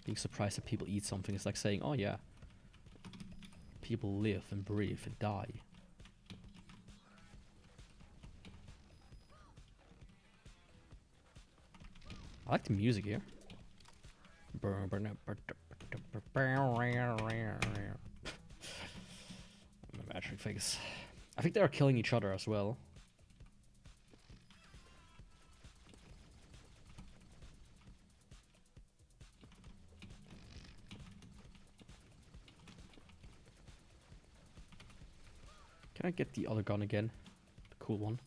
Being surprised that people eat something is like saying, oh yeah, people live and breathe and die. I like the music here. Magic things. I think they are killing each other as well. Can I get the other gun again? The cool one.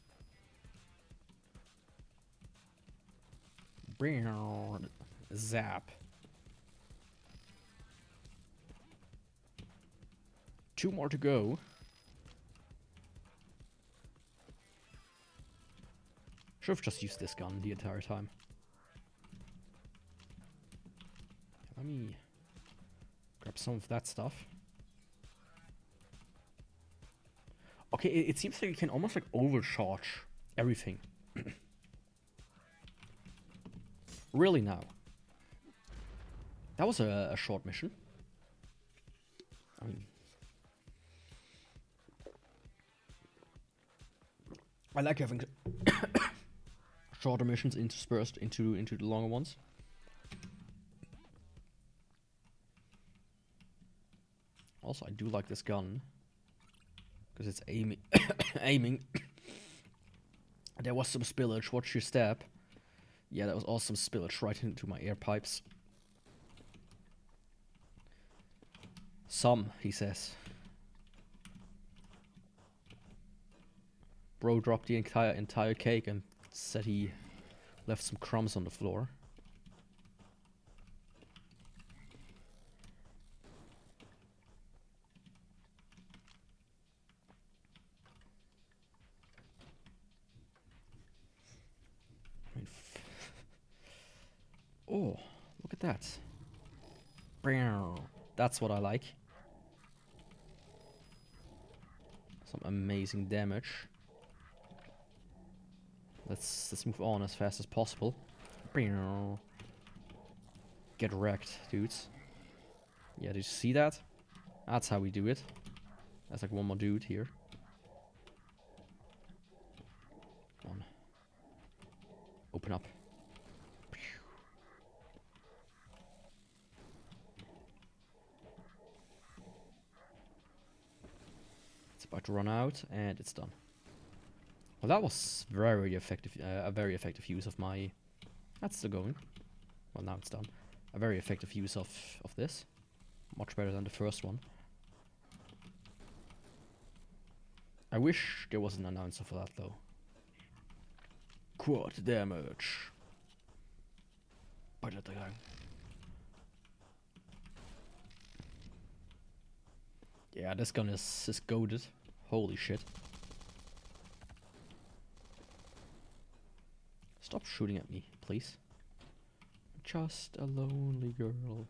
Zap. 2 more to go. Should have just used this gun the entire time. Let me grab some of that stuff. Okay, it seems like you can almost like overcharge everything. Really now? That was a short mission. I mean, I like having shorter missions interspersed into the longer ones. Also, I do like this gun because it's aiming. aiming. There was some spillage. Watch your step. Yeah, that was awesome spillage right into my air pipes. Some, he says. Bro dropped the entire cake and said he left some crumbs on the floor. I mean, oh, look at that. That's what I like. Some amazing damage. Let's move on as fast as possible. Get wrecked, dudes. Yeah, did you see that? That's how we do it. There's like one more dude here. Come on. Open up. It's about to run out, and it's done. Well, that was very effective. A very effective use of my. That's still going. Well, now it's done. A very effective use of this. Much better than the first one. I wish there was an announcer for that though. Quad damage. Yeah, this gun is goated. Holy shit. Stop shooting at me, please. Just a lonely girl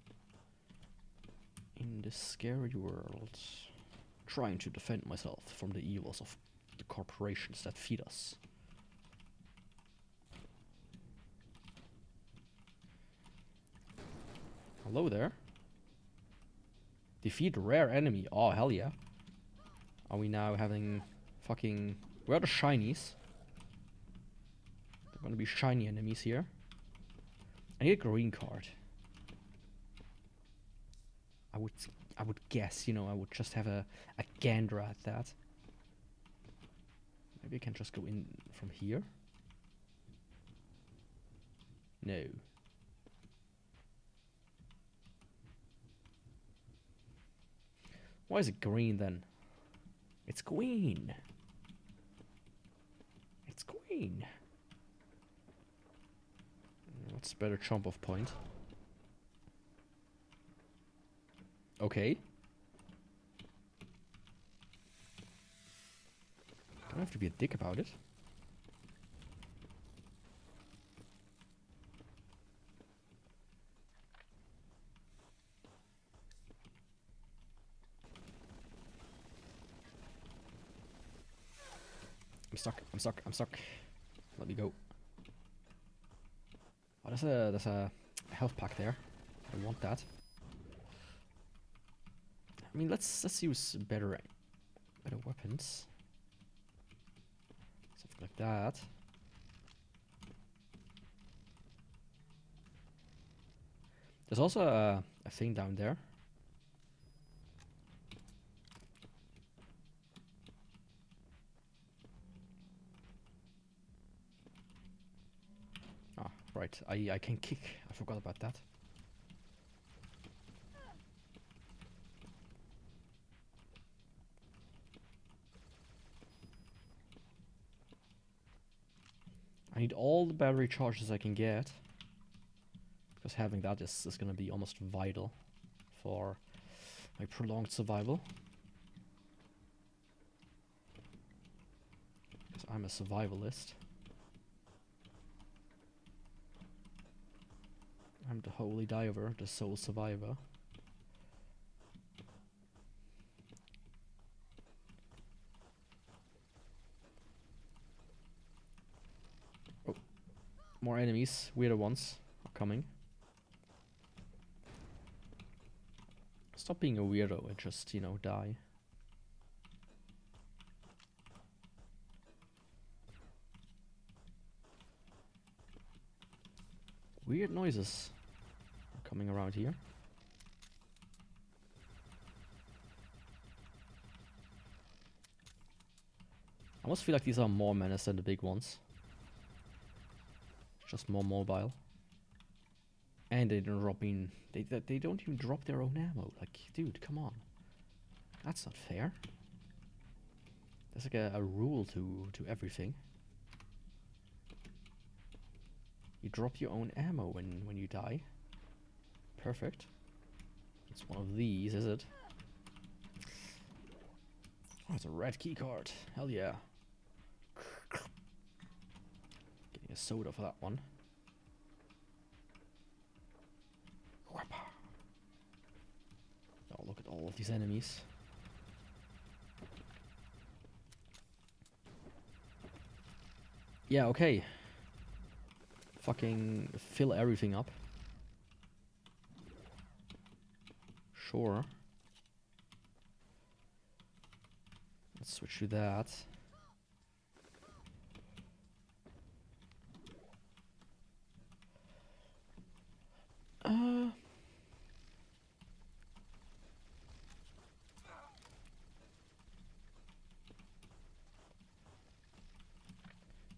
in this scary world, trying to defend myself from the evils of the corporations that feed us. Hello there. Defeat rare enemy. Oh, hell yeah. Are we now having fucking... Where are the shinies? There are gonna be shiny enemies here. I need a green card. I would guess, you know, I would just have a gander at that. Maybe I can just go in from here. No. Why is it green then? It's green. It's green. What's a better jump off point? Okay. Don't have to be a dick about it. I'm stuck. I'm stuck. I'm stuck. Let me go. Oh, there's a health pack there. I want that. I mean, let's use better weapons. Something like that. There's also a thing down there. Ah, right. I can kick. I forgot about that. I need all the battery charges I can get, because having that is going to be almost vital for my prolonged survival. Because I'm a survivalist. I'm the holy diver, the sole survivor. Oh, more enemies, weirder ones are coming. Stop being a weirdo and just, you know, die. Weird noises are coming around here. I almost feel like these are more menace than the big ones. Just more mobile. And they don't drop in. They don't even drop their own ammo. Like, dude, come on. That's not fair. There's like a rule to everything. You drop your own ammo when you die. Perfect. It's one of these, is it? Oh, it's a red key card. Hell yeah. Getting a soda for that one. Oh, look at all of these enemies. Yeah, okay. Fucking fill everything up. Sure. Let's switch to that.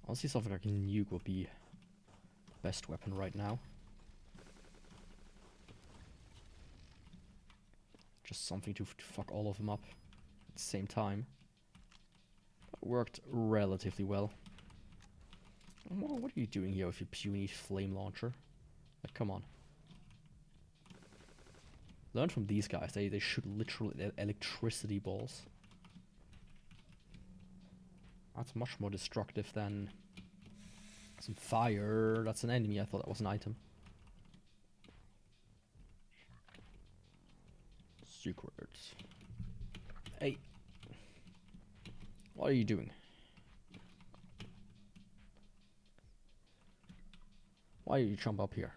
Honestly, something like a nuke would be best weapon right now. Just something to fuck all of them up at the same time. That worked relatively well. What are you doing here with your puny flame launcher? Like, come on. Learn from these guys. They shoot literal electricity balls. That's much more destructive than some fire. That's an enemy. I thought that was an item. Secrets. Hey. What are you doing? Why do you jump up here?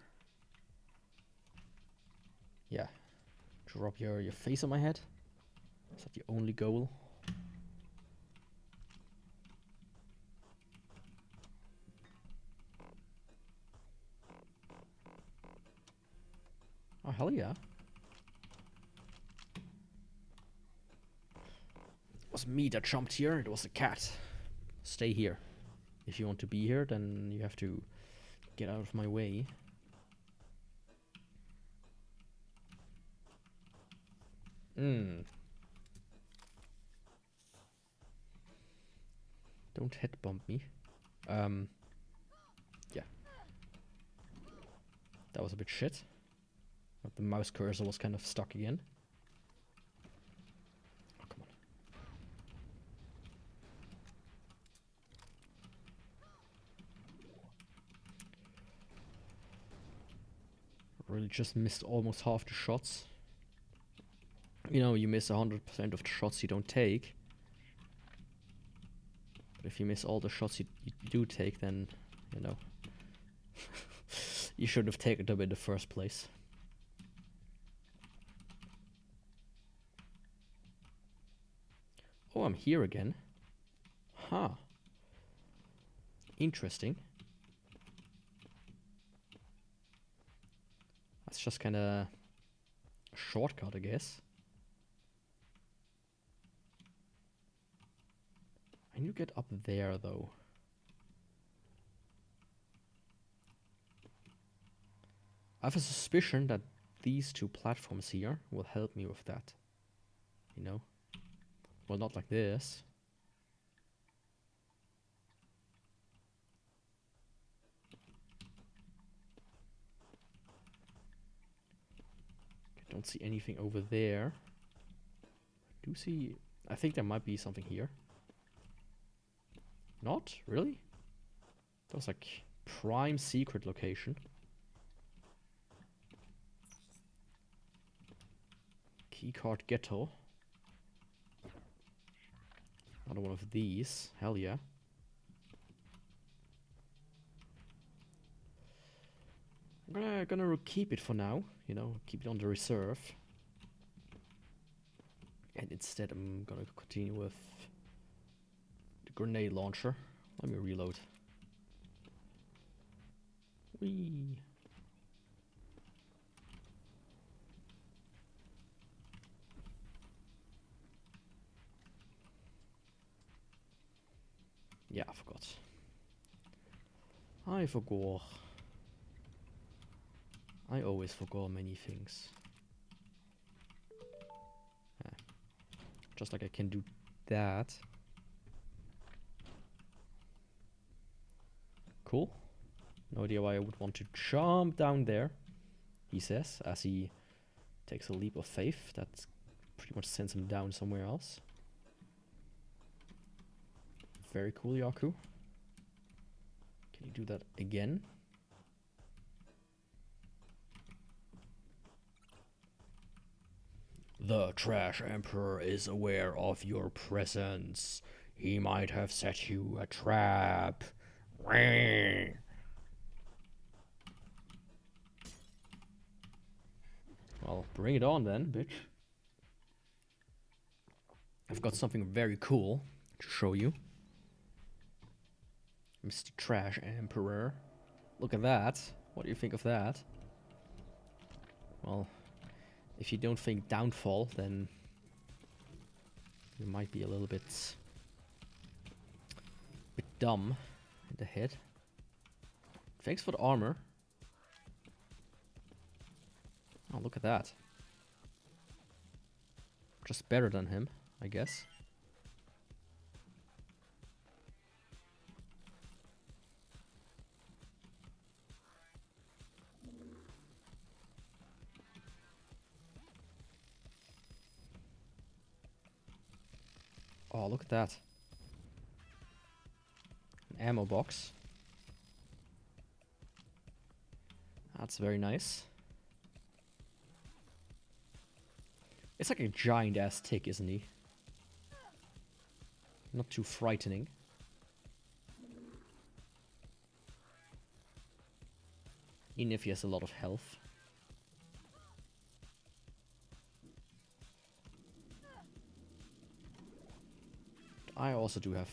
Yeah. Drop your face on my head? Is that your only goal? Oh, hell yeah. It was me that jumped here, it was a cat. Stay here. If you want to be here, then you have to get out of my way. Don't head bump me. Yeah. That was a bit shit. But the mouse cursor was kind of stuck again. Oh, come on. Really just missed almost half the shots. You know, you miss 100% of the shots you don't take. if you miss all the shots you do take, then, you know, you should have taken them in the first place. Oh, I'm here again. Huh. Interesting. That's just kind of a shortcut, I guess. I need to get up there, though. I have a suspicion that these two platforms here will help me with that. You know? Well, not like this. I don't see anything over there. I do see... I think there might be something here. Not? Really? That was like prime secret location. Keycard ghetto. Another one of these. Hell yeah. I'm gonna keep it for now. You know, keep it on the reserve. And instead I'm gonna continue with the grenade launcher. Let me reload. Whee! Yeah, I forgot. I forgot. I always forgot many things. Yeah. Just like I can do that. Cool. No idea why I would want to jump down there, he says, as he takes a leap of faith that pretty much sends him down somewhere else. Very cool, Yaku. Can you do that again? The Trash Emperor is aware of your presence. He might have set you a trap. Well, bring it on then, bitch. I've got something very cool to show you. Mr. Trash Emperor. Look at that. What do you think of that? Well, if you don't think downfall, then you might be a little bit dumb in the head. Thanks for the armor. Oh, look at that. Just better than him, I guess. Oh, look at that. An ammo box. That's very nice. It's like a giant ass tick, isn't he? Not too frightening. Even if he has a lot of health. I also do have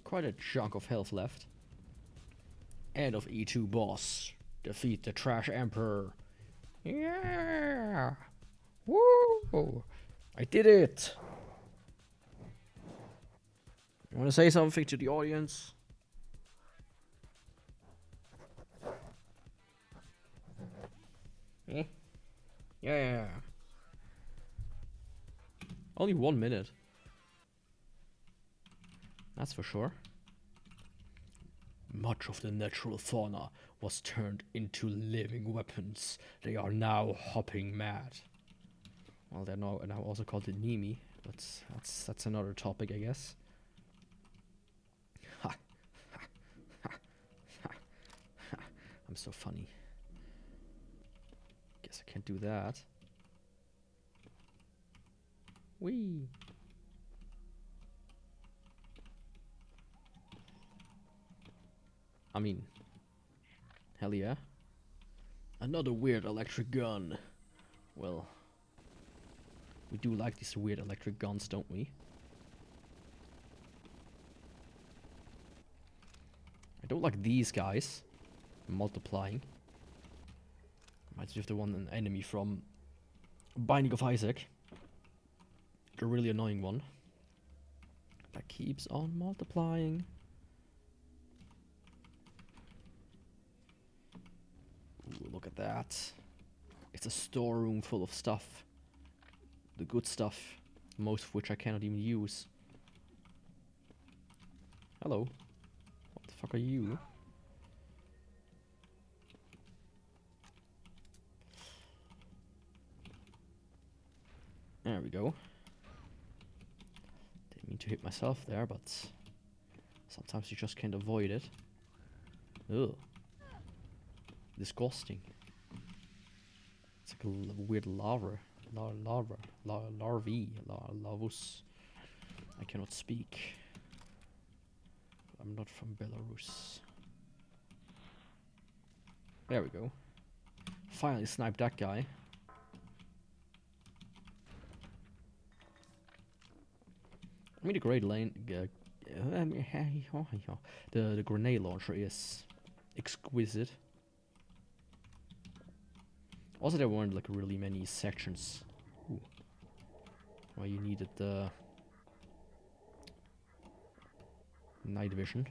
quite a chunk of health left. End of E2 boss. Defeat the Trash Emperor. Yeah! Woo! I did it! You wanna say something to the audience? Eh? Yeah. Only 1 minute. That's for sure. Much of the natural fauna was turned into living weapons. They are now hopping mad. Well, they're now also called the Nimi, but that's another topic, I guess. Ha. I'm so funny. Guess I can't do that. Whee! I mean, hell yeah. Another weird electric gun. Well, we do like these weird electric guns, don't we? I don't like these guys multiplying. Reminds me of the one an enemy from Binding of Isaac. The really annoying one. That keeps on multiplying. Ooh, look at that. It's a storeroom full of stuff. The good stuff. Most of which I cannot even use. Hello. What the fuck are you? There we go. Didn't mean to hit myself there, but sometimes you just can't avoid it. Ugh. Disgusting. It's like a weird larva. Lavus. I cannot speak. I'm not from Belarus. There we go. Finally sniped that guy. I mean, the great lane. The grenade launcher is exquisite. Also, there weren't like really many sections. Ooh. Where you needed the night vision.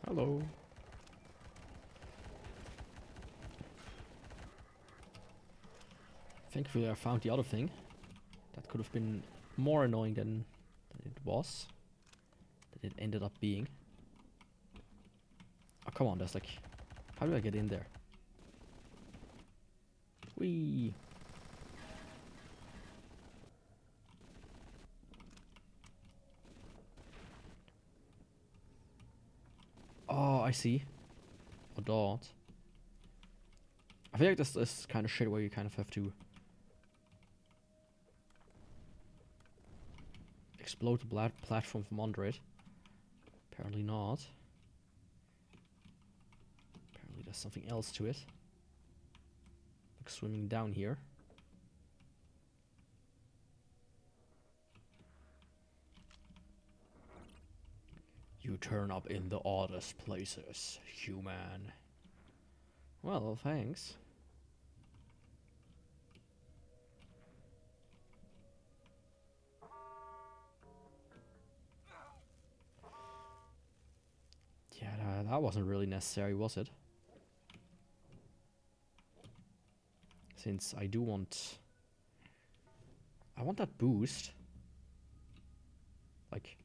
Hello. Thankfully I found the other thing. That could have been more annoying than it was. That it ended up being. Oh come on, there's like... How do I get in there? Whee! Oh, I see. A dot. I feel like this kind of shit where you kind of have to explode the platform from under it. Apparently not. Apparently there's something else to it. Like swimming down here. You turn up in the oddest places, human. Well, thanks. Yeah, that wasn't really necessary, was it? Since I do want... I want that boost. Like,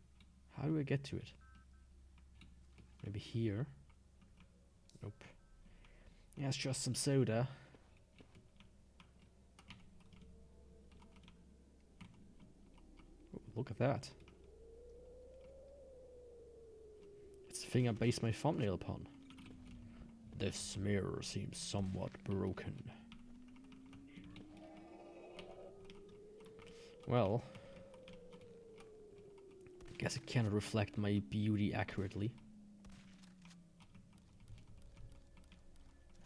how do I get to it? Maybe here? Nope. Yeah, it's just some soda. Ooh, look at that. It's the thing I based my thumbnail upon. This mirror seems somewhat broken. Well, I guess it cannot reflect my beauty accurately.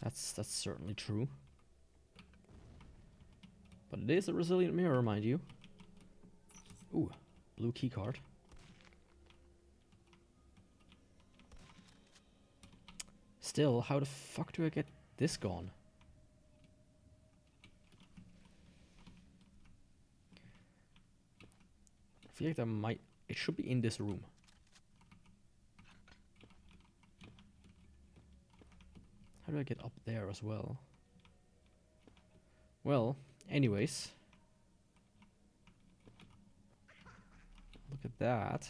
That's certainly true. But it is a resilient mirror, mind you. Ooh, blue keycard. Still, how the fuck do I get this gone? I feel like that might... It should be in this room. How do I get up there as well? Well, anyways. Look at that.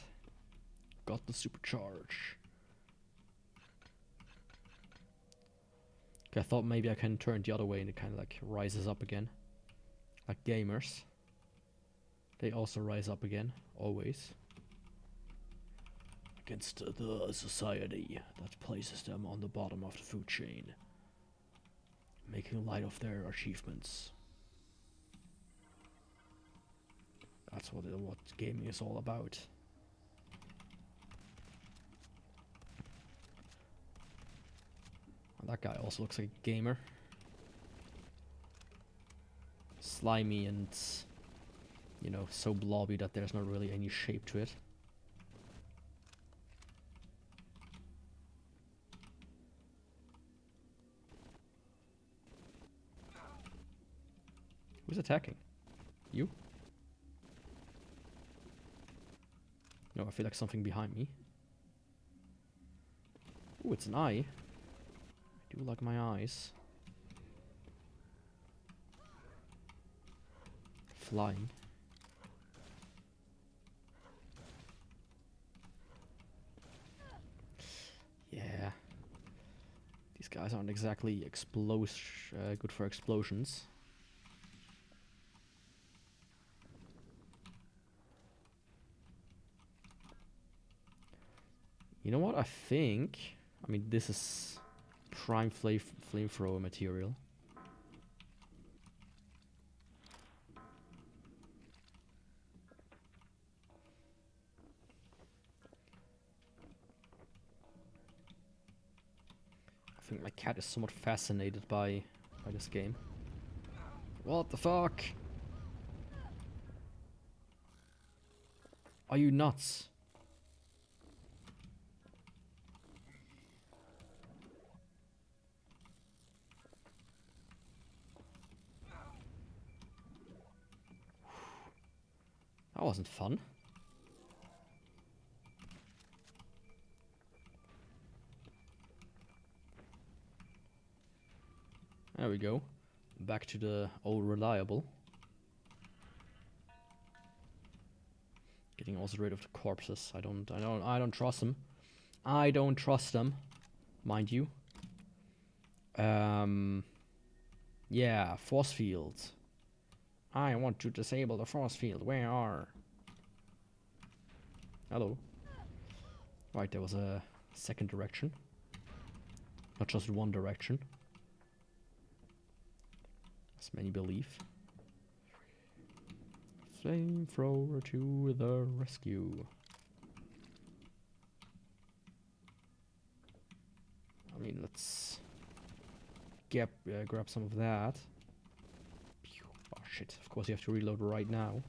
Got the supercharge. Okay, I thought maybe I can turn the other way and it kind of like rises up again. Like gamers. They also rise up again, always. against the society that places them on the bottom of the food chain, making light of their achievements. That's what gaming is all about. And that guy also looks like a gamer. Slimy and, you know, so blobby that there's not really any shape to it. Who's attacking? You? No, I feel like something behind me. Ooh, it's an eye. I do like my eyes. Flying. Yeah. These guys aren't exactly good for explosions. You know what? I mean, this is prime flamethrower material. I think my cat is somewhat fascinated by this game. What the fuck? Are you nuts? That wasn't fun. There we go. Back to the old reliable. Getting also rid of the corpses. I don't trust them. I don't trust them, mind you. Yeah, force field. I want to disable the force field. Where are? Hello. Right, there was a second direction. Not just one direction. As many believe. Flamethrower to the rescue. I mean, let's grab some of that. Oh shit, of course you have to reload right now.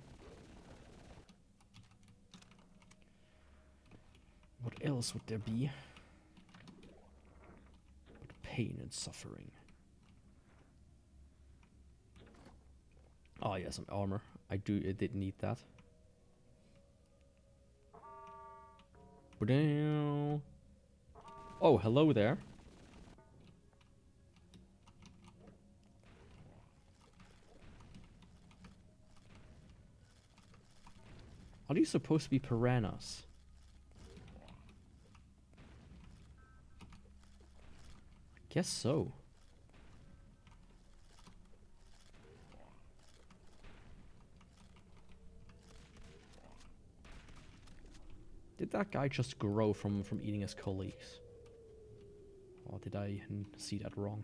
What else would there be? But pain and suffering. Oh yeah, some armor. I did need that. Oh, hello there. Are these supposed to be piranhas? I guess so. Did that guy just grow from eating his colleagues? Or did I see that wrong?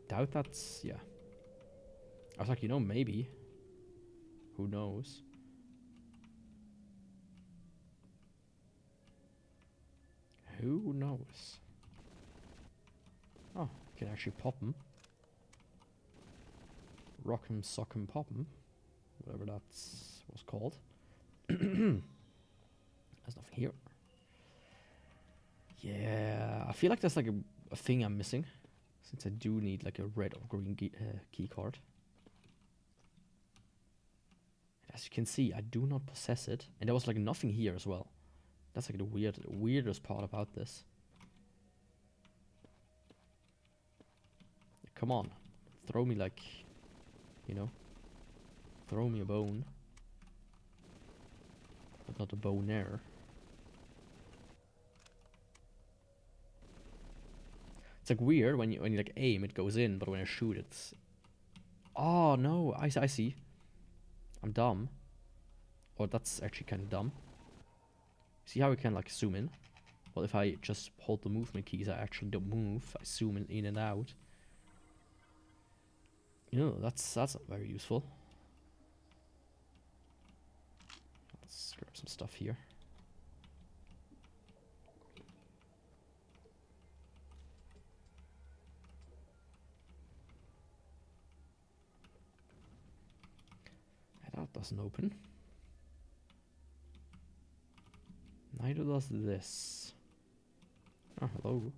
Doubt that's... yeah. I was like, you know, maybe. Who knows? Who knows? Oh, you can actually pop them. Rock 'em, sock 'em, pop 'em. Whatever that's was called. There's nothing here. Yeah, I feel like there's like a thing I'm missing. Since I do need like a red or green key card. As you can see, I do not possess it. And there was like nothing here as well. That's like the weirdest part about this. Come on. Throw me like, you know. Throw me a bone. But not a boner. It's like weird when you like aim, it goes in, but when I shoot, it's... Oh no, I see. I'm dumb. Or that's actually kind of dumb. See how we can like zoom in? Well, if I just hold the movement keys, I actually don't move. I zoom in and out. You know, that's not very useful. Let's grab some stuff here. And that doesn't open. Neither does this. Oh, hello.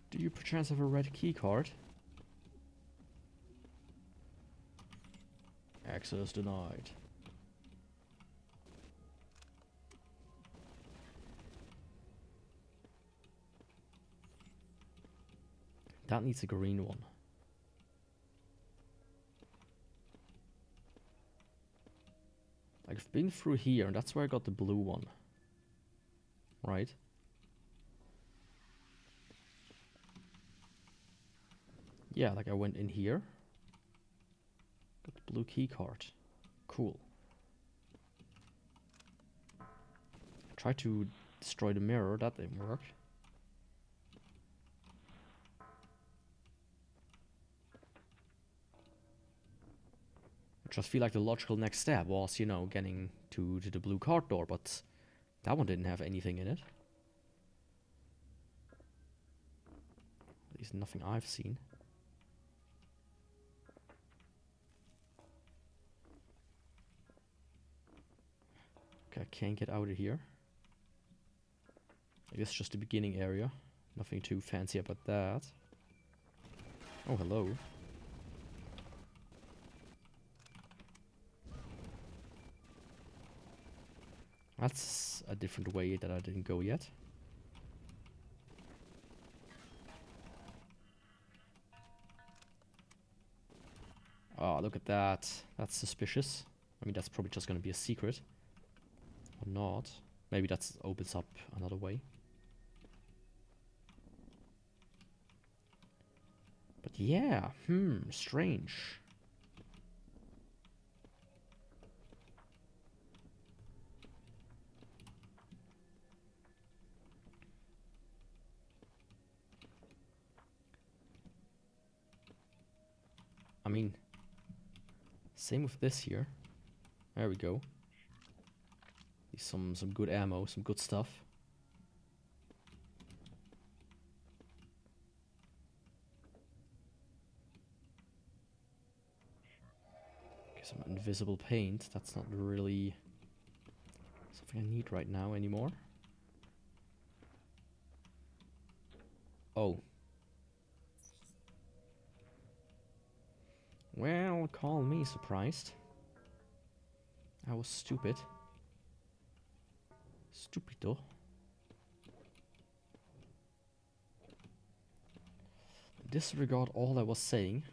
Do you perchance have a red key card? Access denied. That needs a green one. Like, I've been through here, and that's where I got the blue one. Right? Yeah, like I went in here. Got the blue key card. Cool. I tried to destroy the mirror, that didn't work. I just feel like the logical next step was, you know, getting to the blue card door, but that one didn't have anything in it. At least nothing I've seen. Okay, I can't get out of here. I guess just the beginning area. Nothing too fancy about that. Oh, hello. That's a different way that I didn't go yet. Oh, look at that. That's suspicious. I mean, that's probably just gonna be a secret. Or not. Maybe that opens up another way. But yeah, strange. I mean, same with this here. There we go. Some good ammo, some good stuff. Okay, some invisible paint. That's not really something I need right now anymore. Oh. Well, call me surprised. I was stupid. Stupido. Disregard all I was saying.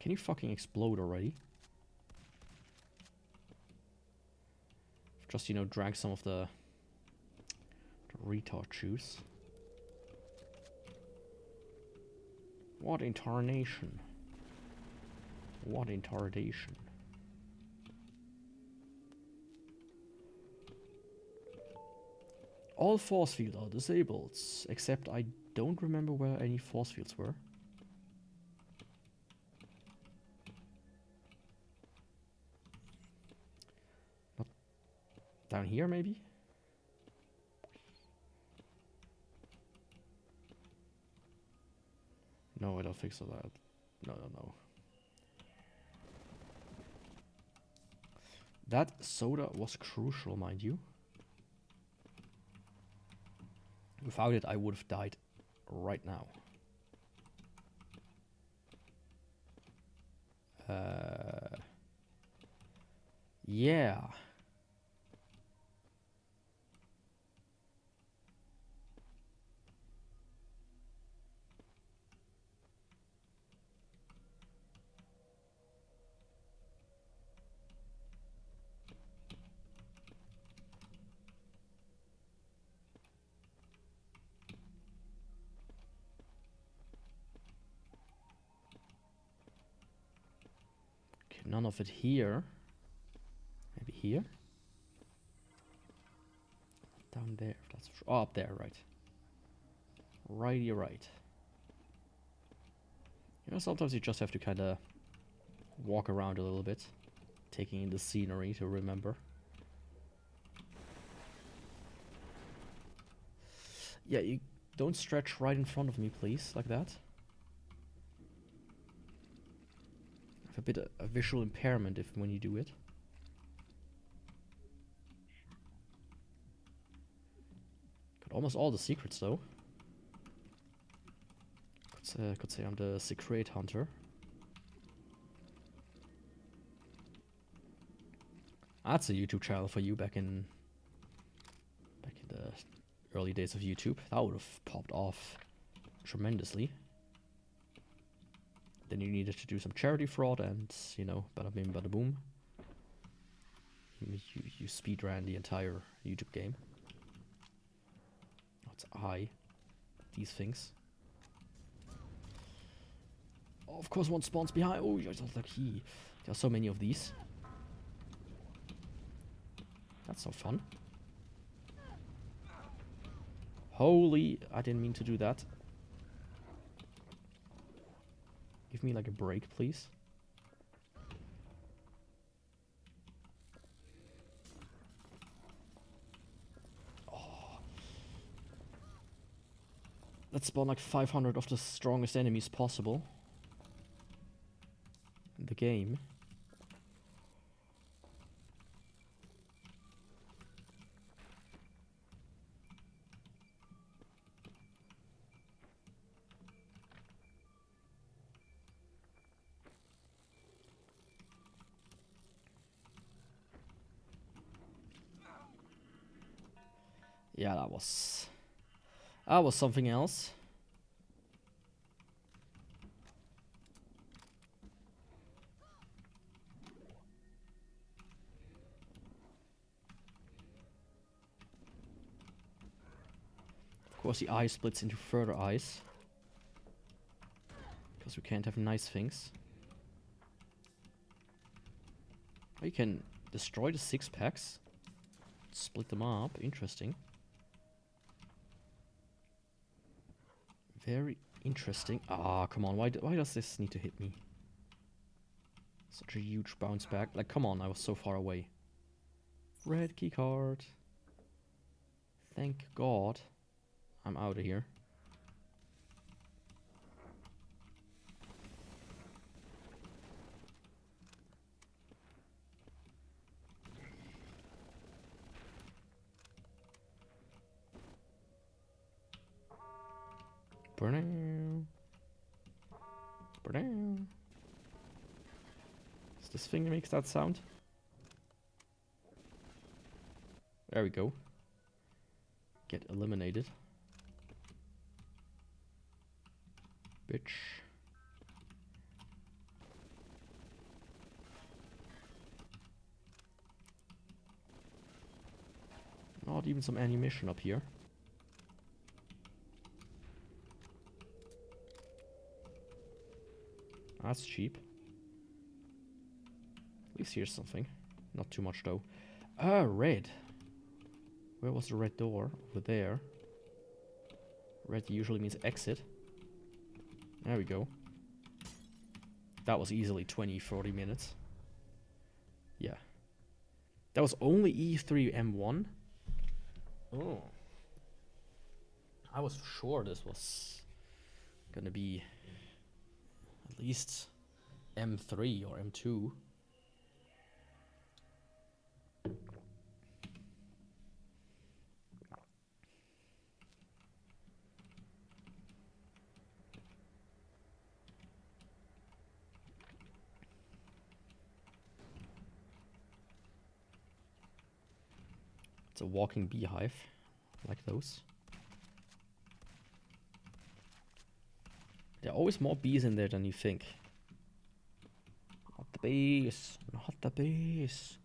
Can you fucking explode already? Just, you know, drag some of the retard juice. What in tarnation? What in tardation? All force fields are disabled, except I don't remember where any force fields were. Not down here, maybe? No, I don't think so. No. That soda was crucial, mind you. Without it, I would have died right now. Yeah. none of it here. Maybe here? Down there. That's oh, up there, right. Righty right. You know, sometimes you just have to kind of walk around a little bit, taking in the scenery to remember. Yeah, you don't stretch right in front of me, please, like that. I have a bit of a visual impairment when you do it. Got almost all the secrets though. Could say I'm the secret hunter. That's a YouTube channel for you back in the early days of YouTube. That would have popped off tremendously. Then you needed to do some charity fraud and, you know, bada bing bada boom. You speedran the entire YouTube game. That's these things. Oh, of course one spawns behind. Oh, you're so lucky. There are so many of these. That's no fun. Holy, I didn't mean to do that. Give me like a break, please. Oh. Let's spawn like 500 of the strongest enemies possible in the game. Yeah, that was something else. Of course, the eye splits into further eyes, because we can't have nice things. Oh, you can destroy the 6-packs, split them up. Interesting. Very interesting. Ah, come on. Why does this need to hit me? Such a huge bounce back. Like, come on. I was so far away. Red key card. Thank God. I'm out of here. Burn. Is this thing that makes that sound? There we go. Get eliminated. Bitch. Not even some animation up here. That's cheap. At least here's something. Not too much though. Red. Where was the red door? Over there. Red usually means exit. There we go. That was easily 20-40 minutes. Yeah. That was only E3M1? Oh. I was sure this was gonna be at least M3 or M2. It's a walking beehive, like those. There are always more bees in there than you think. Not the bees, not the bees.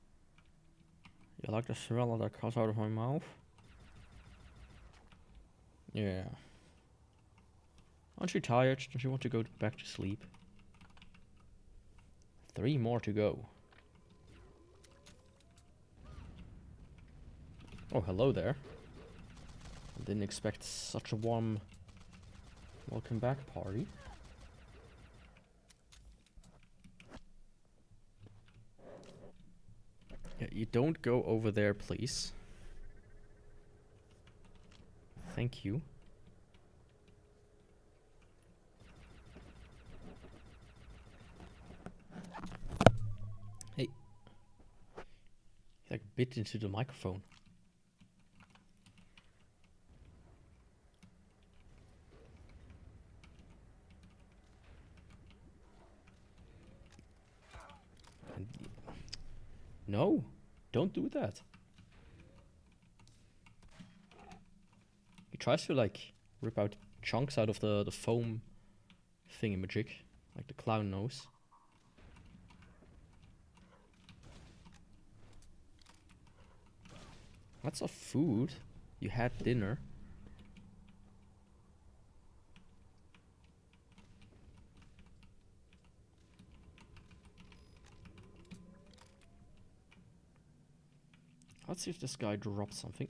You like the smell that comes out of my mouth? Yeah. Aren't you tired? Don't you want to go back to sleep? 3 more to go. Oh, hello there. I didn't expect such a warm welcome back party. Yeah, you don't go over there, please. Thank you. Hey. He like bit into the microphone. And no, don't do that. He tries to like rip out chunks out of the foam thingamajig, like the clown nose. That's a food. You had dinner. Let's see if this guy drops something.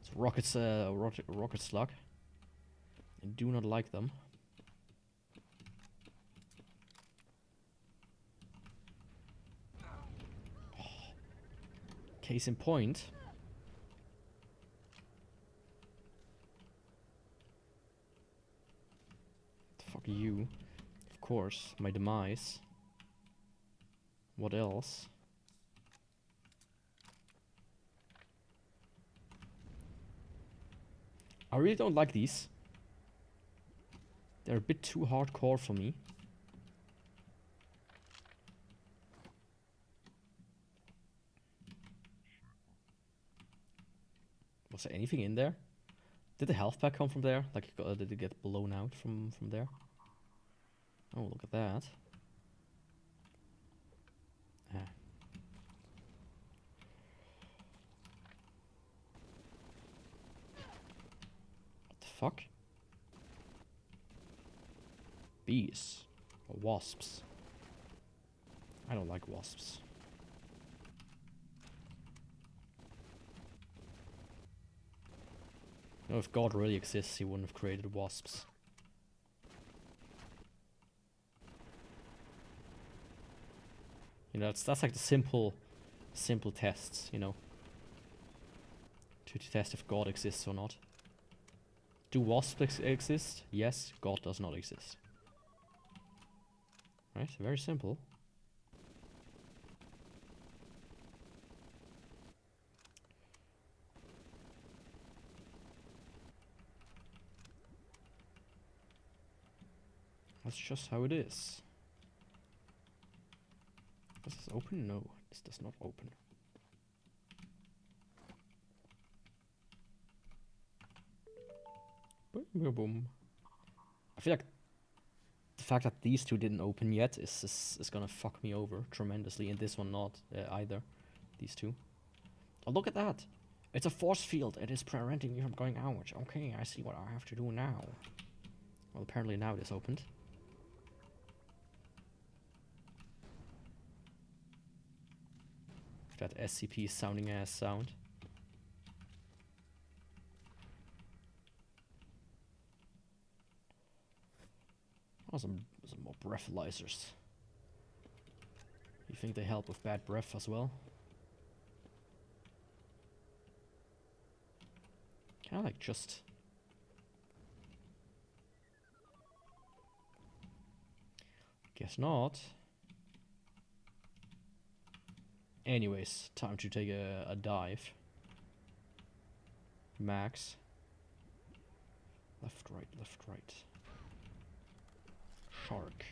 It's rocket slug. I do not like them. Oh. Case in point. Fuck you. Of course, my demise. What else? I really don't like these. They're a bit too hardcore for me. Was there anything in there? Did the health pack come from there? Like, did it get blown out from there? Oh, look at that. Ah. What the fuck? Bees. Or wasps. I don't like wasps. You know, if God really exists, he wouldn't have created wasps. You know, that's like the simple tests, you know. To test if God exists or not. Do wasps exist? Yes, God does not exist. Right, very simple. That's just how it is. Does this open? No, this does not open. Boom, boom, boom. I feel like the fact that these two didn't open yet is gonna fuck me over tremendously, and this one not either. These two. Oh, look at that! It's a force field. It is preventing me from going out. Okay, I see what I have to do now. Well, apparently now it is opened. That SCP sounding ass sound. Oh, some more breathalyzers. You think they help with bad breath as well? Can I like just... Guess not. Anyways, time to take a dive. Max. Left, right, left, right. Shark.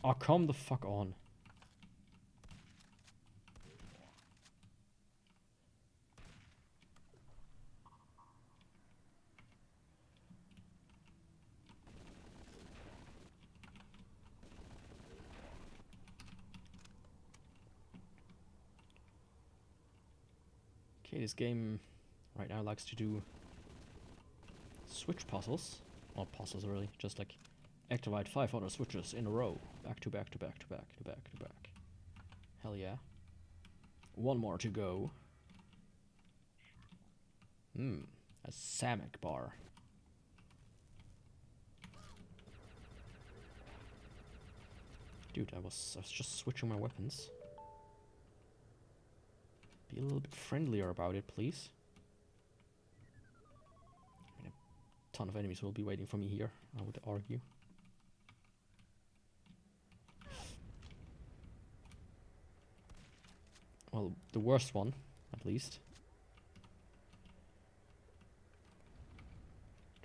Oh, come the fuck on. Okay, this game right now likes to do switch puzzles. Not puzzles really, just like Activate 500 switches in a row. Back to back to back to back to back to back. Hell yeah. One more to go. A Samek bar. Dude, I was just switching my weapons. Be a little bit friendlier about it, please. I mean, a ton of enemies will be waiting for me here, I would argue. Well, the worst one, at least.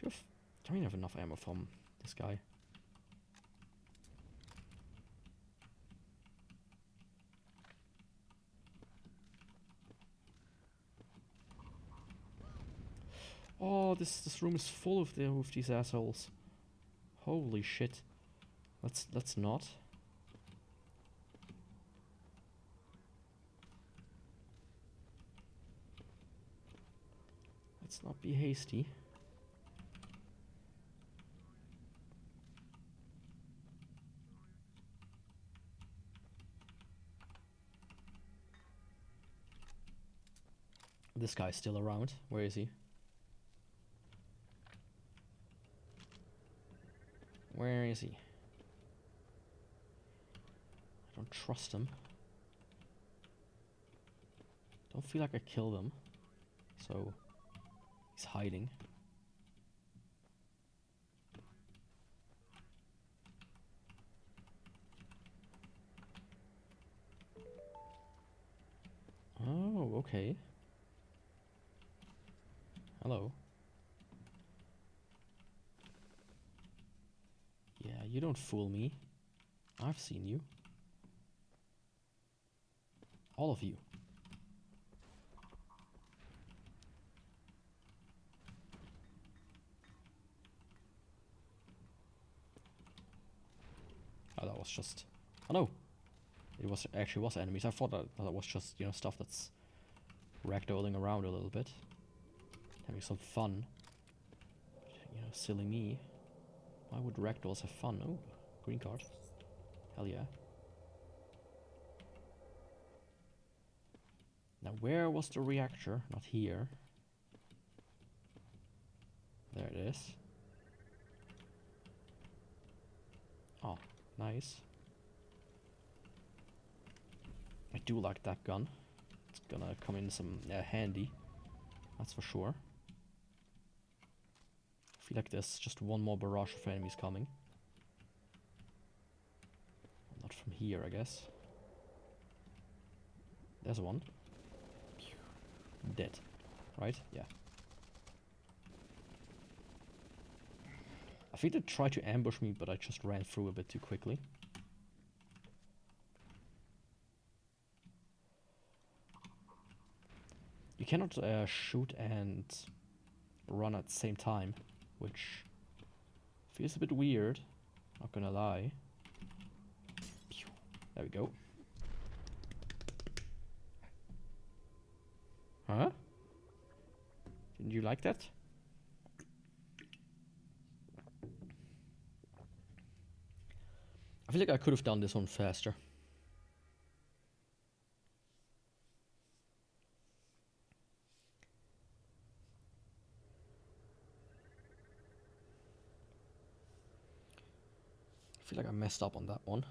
Do I have enough ammo from this guy? Oh, this room is full of these assholes. Holy shit. Let's not. Let's not be hasty. This guy's still around. Where is he? Where is he? I don't trust him. Don't feel like I killed him. So he's hiding. Oh, okay. Hello. Yeah, you don't fool me. I've seen you. All of you. Oh, that was just... Oh no! It was actually was enemies. I thought that was just, you know, stuff that's ragdolling around a little bit. Having some fun. You know, silly me. Why would ragdolls have fun? Oh, green card. Hell yeah. Now where was the reactor? Not here. There it is. Oh, nice. I do like that gun. It's gonna come in some handy. That's for sure. I feel like there's just one more barrage of enemies coming. Not from here, I guess. There's one. Dead. Right? Yeah. I think they tried to ambush me, but I just ran through a bit too quickly. You cannot shoot and run at the same time, which feels a bit weird, not gonna lie. There we go. Huh? Didn't you like that? I feel like I could have done this one faster. I feel like I messed up on that one.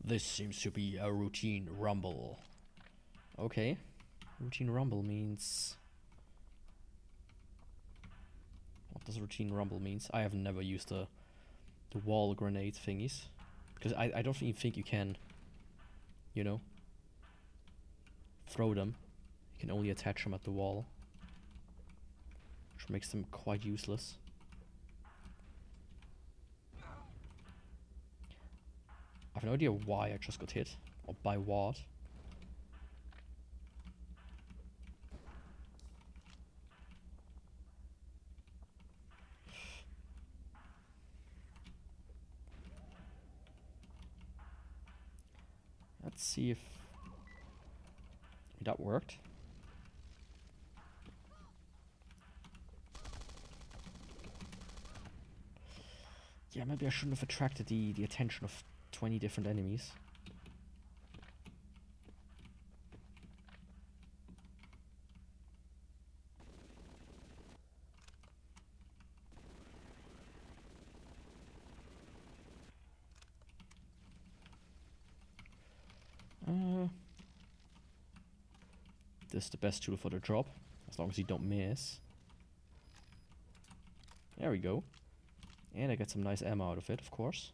This seems to be a routine rumble. Okay. Routine rumble means... What does routine rumble means? I have never used the wall grenade thingies. Because I don't even think you can, you know, throw them. You can only attach them at the wall. Which makes them quite useless. have no idea why I just got hit. Or by what. Let's see if that worked. Yeah, maybe I shouldn't have attracted the attention of 20 different enemies. This is the best tool for the job, as long as you don't miss. There we go. And I get some nice ammo out of it, of course.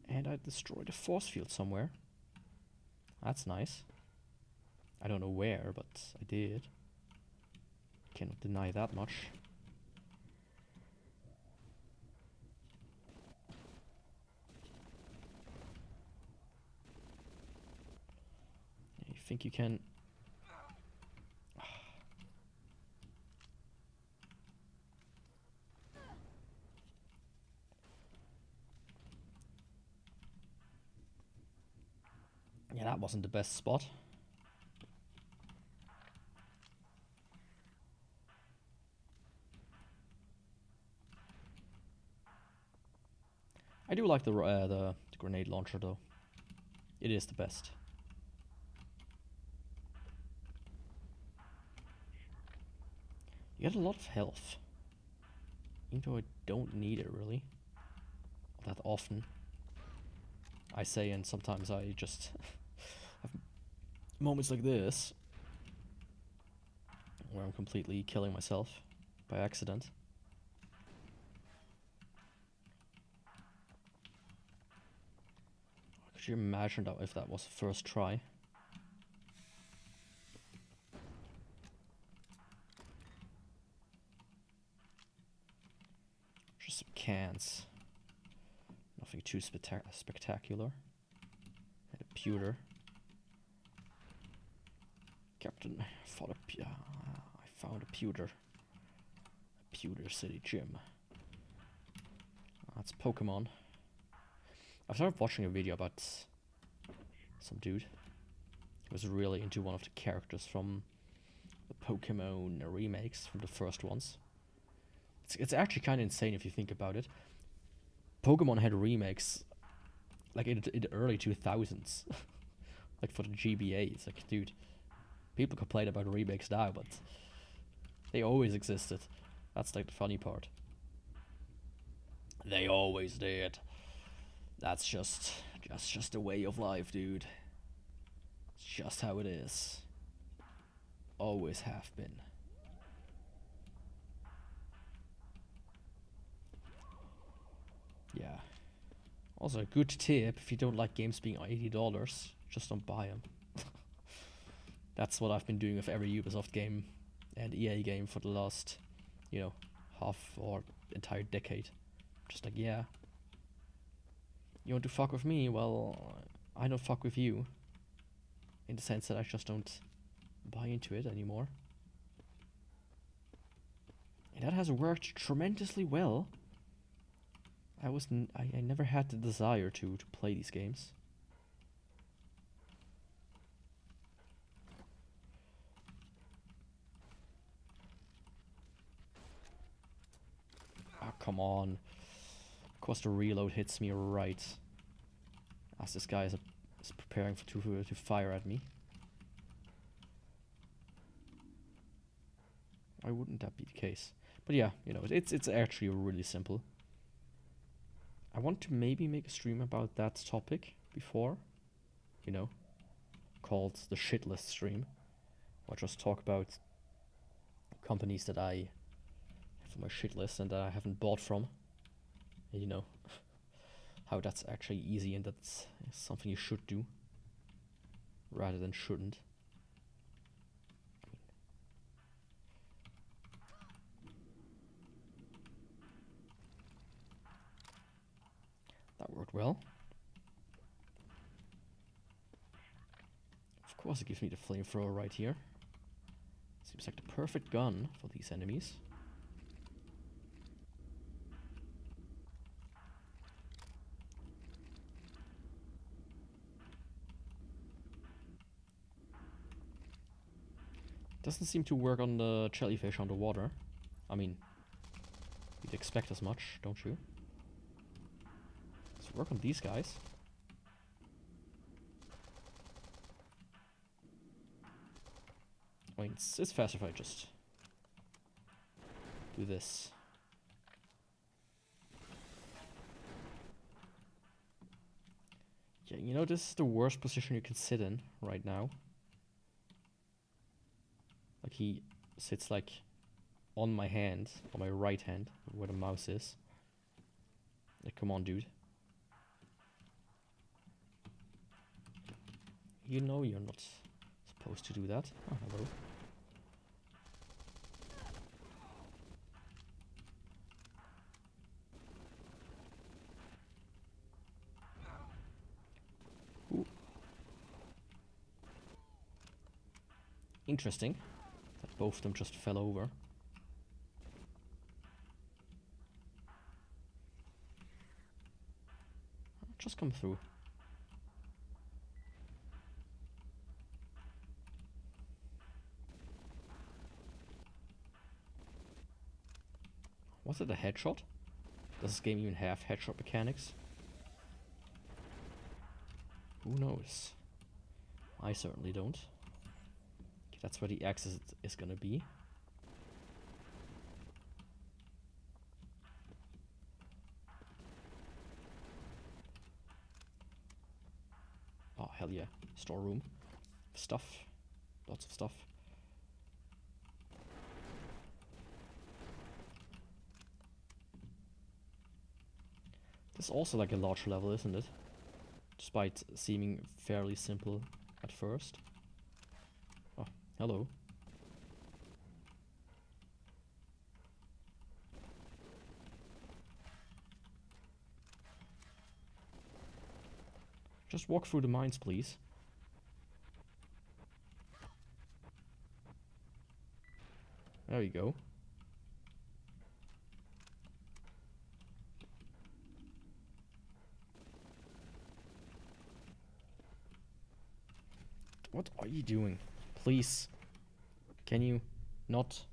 And I destroyed a force field somewhere. That's nice. I don't know where, but I did. Cannot deny that much. You think you can... Yeah, that wasn't the best spot. I do like the grenade launcher though. It is the best. You get a lot of health. Even though I don't need it really. That often. I say, and sometimes I just have moments like this where I'm completely killing myself by accident. Could you imagine that if that was the first try? Just some cans. Nothing too spectacular. And a pewter. Captain, I found a pewter. A pewter city gym. That's Pokemon. I started watching a video about some dude who was really into one of the characters from the Pokemon remakes, from the first ones. It's actually kind of insane if you think about it. Pokemon had remakes like in the early 2000s. Like for the GBA. It's like, dude, people complain about remakes now, but they always existed. That's like the funny part. They always did. That's just a way of life, dude. It's just how it is. Always have been. Yeah. Also, a good tip, if you don't like games being $80, just don't buy them. That's what I've been doing with every Ubisoft game and EA game for the last, half or entire decade. Just like, yeah. You want to fuck with me? Well, I don't fuck with you. In the sense that I just don't buy into it anymore. And that has worked tremendously well. I never had the desire to play these games. Oh, come on. Of course the reload hits me right as this guy is preparing to fire at me. Why wouldn't that be the case? But yeah, it's actually really simple. I want to maybe make a stream about that topic before, called the shit list stream. Or just talk about companies that I have on my shit list and that I haven't bought from. And how that's actually easy and that's something you should do. rather than shouldn't. That worked well. Of course it gives me the flamethrower right here. Seems like the perfect gun for these enemies. Doesn't seem to work on the jellyfish underwater. I mean, you'd expect as much, don't you? Let's work on these guys. I mean, it's faster if I just do this. Yeah, you know, this is the worst position you can sit in right now. Like, he sits like on my hand, on my right hand, where the mouse is. Like, come on, dude. You know you're not supposed to do that. Oh, hello. Ooh. Interesting that both of them just fell over. Just come through. Was it a headshot? Does this game even have headshot mechanics? Who knows? I certainly don't. Okay, that's where the exit is gonna be. Oh, hell yeah. Storeroom. Stuff. Lots of stuff. This is also like a large level, isn't it? Despite seeming fairly simple at first. Oh, hello. Just walk through the mines, please. There you go. What are you doing? Please. Can you not?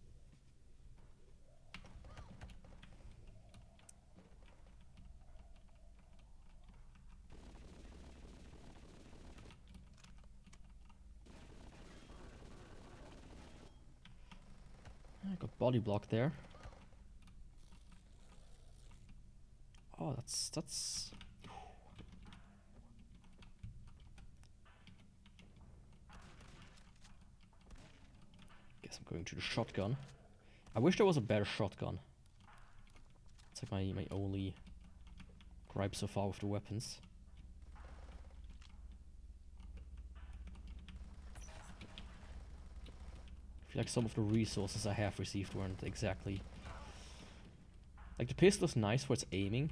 I got body block there. Oh, that's guess I'm going to the shotgun. I wish there was a better shotgun. It's like my only gripe so far with the weapons. I feel like some of the resources I have received weren't exactly... Like, the pistol is nice for its aiming,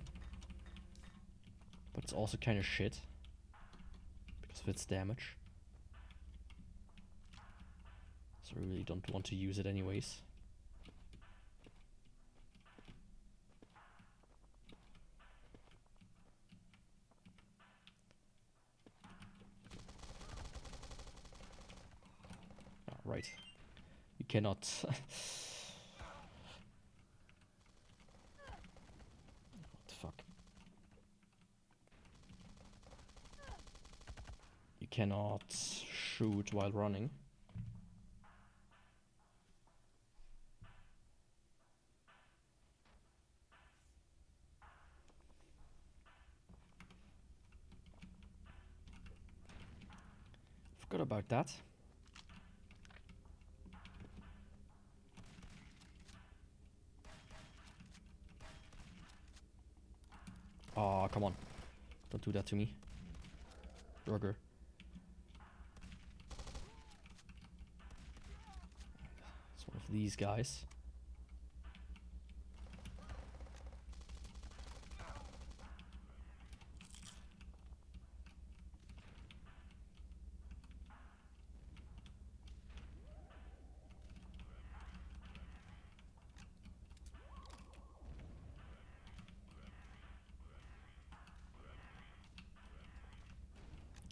but it's also kind of shit because of its damage. So I really don't want to use it anyways. Oh, right. You cannot... What the fuck? You cannot shoot while running. Forgot about that. Oh, come on. Don't do that to me. Burger. these guys.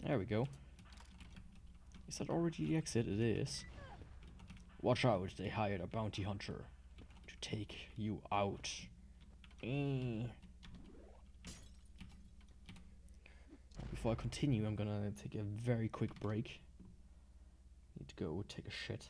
There we go. Is that already the exit? It is. Watch out, they hired a bounty hunter to take you out. Before I continue, I'm gonna take a very quick break. Need to go take a shit.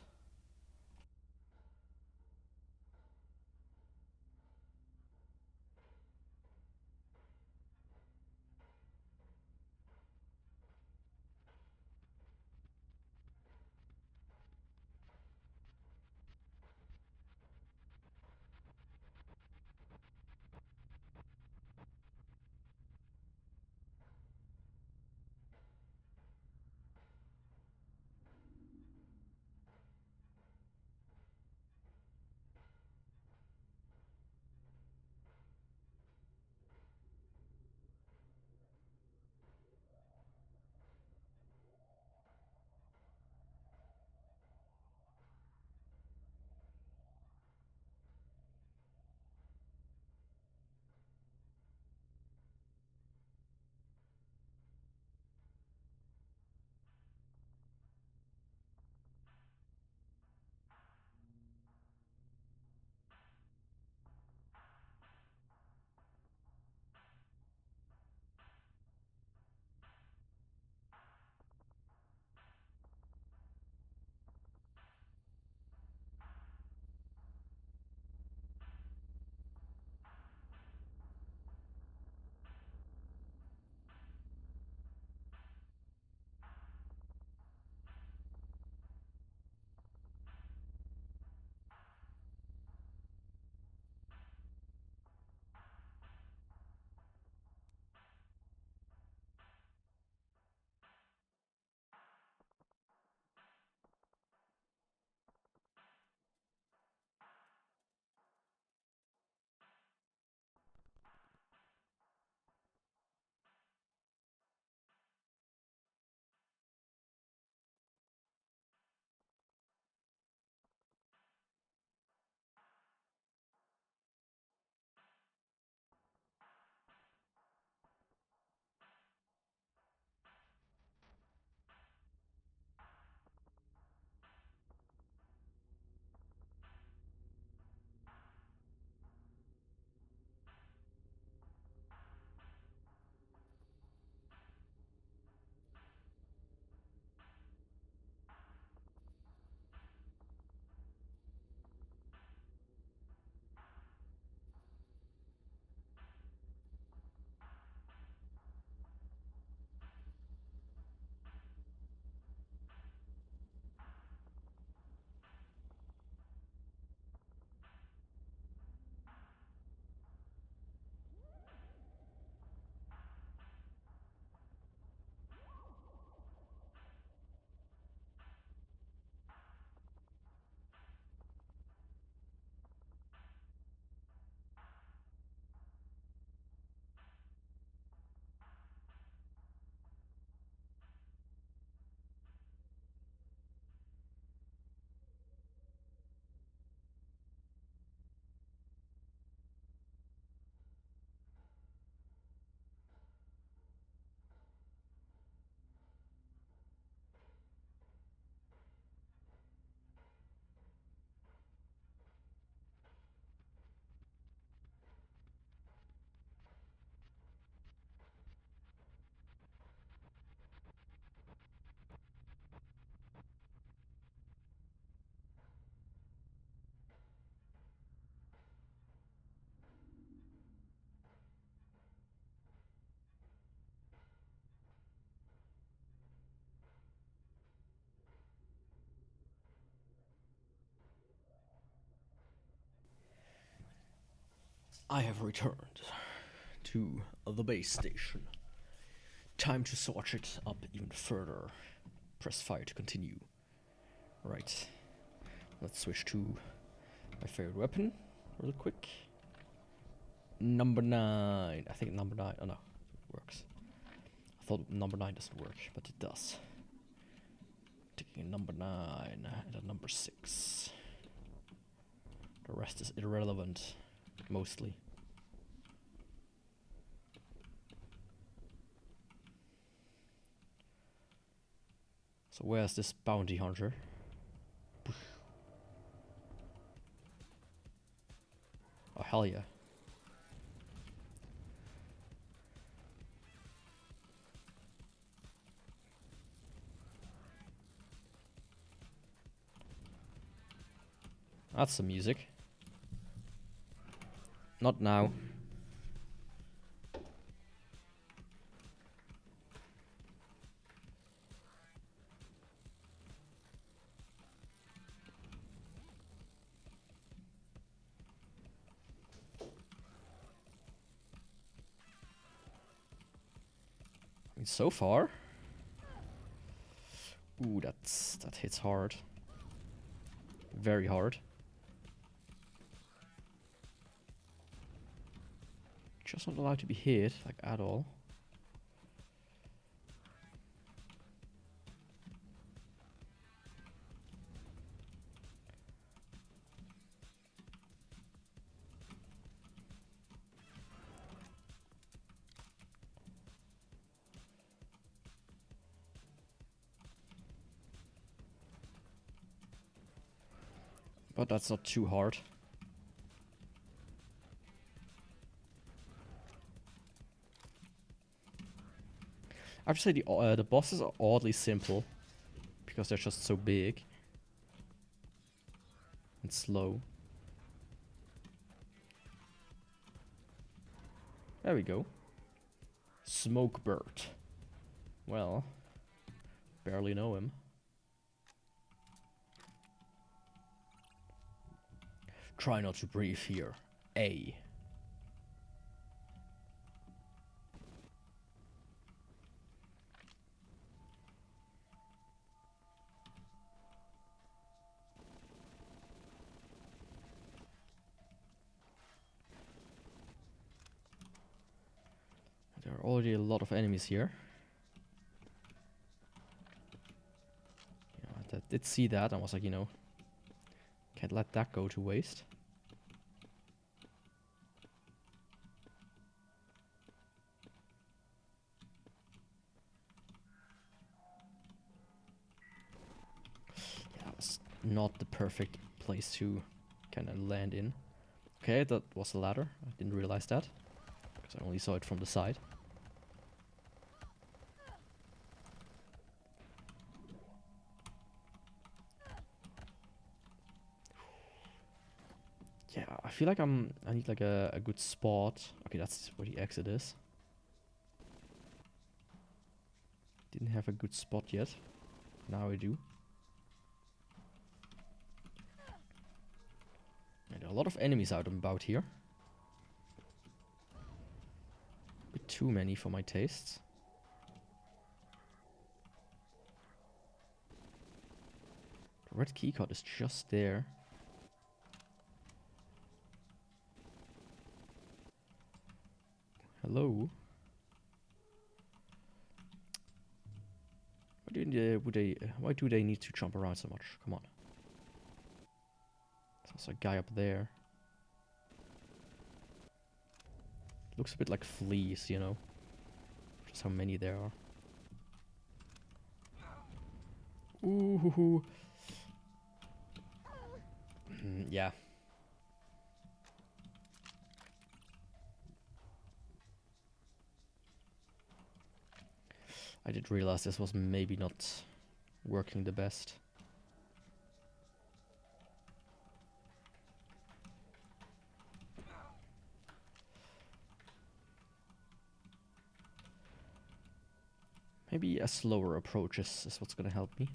I have returned to the base station. Time to Zortch it up even further. Press fire to continue. Right. Let's switch to My favorite weapon, real quick. Number 9. I think number 9. Oh no, it works. I thought number 9 doesn't work, but it does. Taking a number 9 and a number 6. The rest is irrelevant, mostly. So where's this bounty hunter? Oh hell yeah. That's some music. Not now. I mean, so far. Ooh, that hits hard. Very hard. Just not allowed to be hit, like, at all. But that's not too hard. I have to say the bosses are oddly simple because they're just so big and slow. There we go. Smoke bird. Well, barely know him. Try not to breathe here. A. There are already a lot of enemies here. Yeah, I did see that. I was like, you know, can't let that go to waste. Yeah, it's not the perfect place to kind of land in. Okay, that was the ladder. I didn't realize that because I only saw it from the side. Yeah, I feel like I need like a good spot. Okay, that's where the exit is. Didn't have a good spot yet. Now I do. And there are a lot of enemies out and about here. A bit too many for my tastes. The red keycard is just there. Hello? Why do they need to jump around so much? Come on. There's a guy up there. Looks a bit like fleas, you know? Just how many there are. Ooh, hoo, hoo. Yeah. I did realize this was maybe not working the best. Maybe a slower approach is what's gonna help me.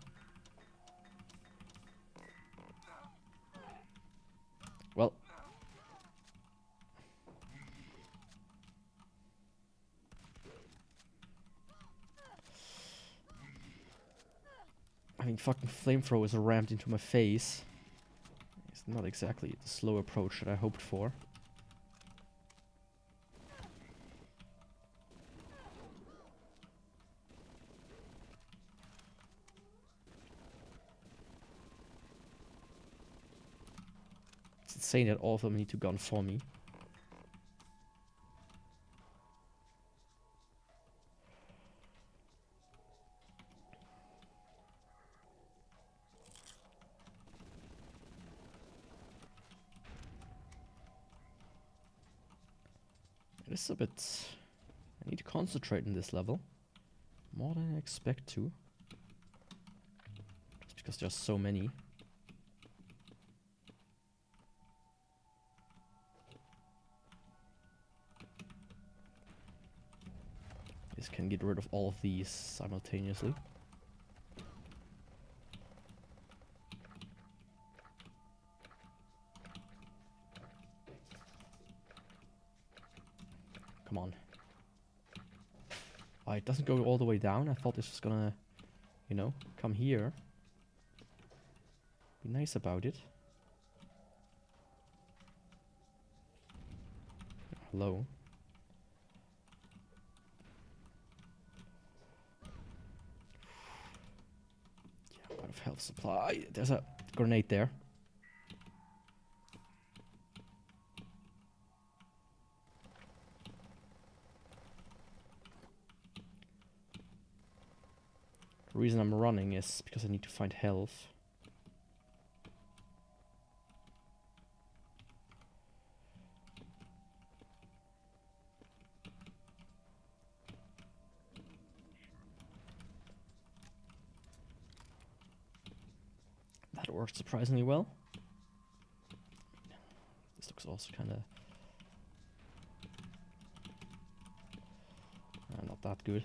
Well. I mean, fucking flamethrowers are rammed into my face. It's not exactly the slow approach that I hoped for. It's insane that all of them need to gun for me. It is a bit... I need to concentrate in this level. More than I expect to. Just because there's so many. This can get rid of all of these simultaneously. Come on. Oh, it doesn't go all the way down. I thought this was gonna, you know, come here. Be nice about it. Hello. Yeah, out of health supply. There's a grenade there. The reason I'm running is because I need to find health. That worked surprisingly well. This looks also kind of not that good.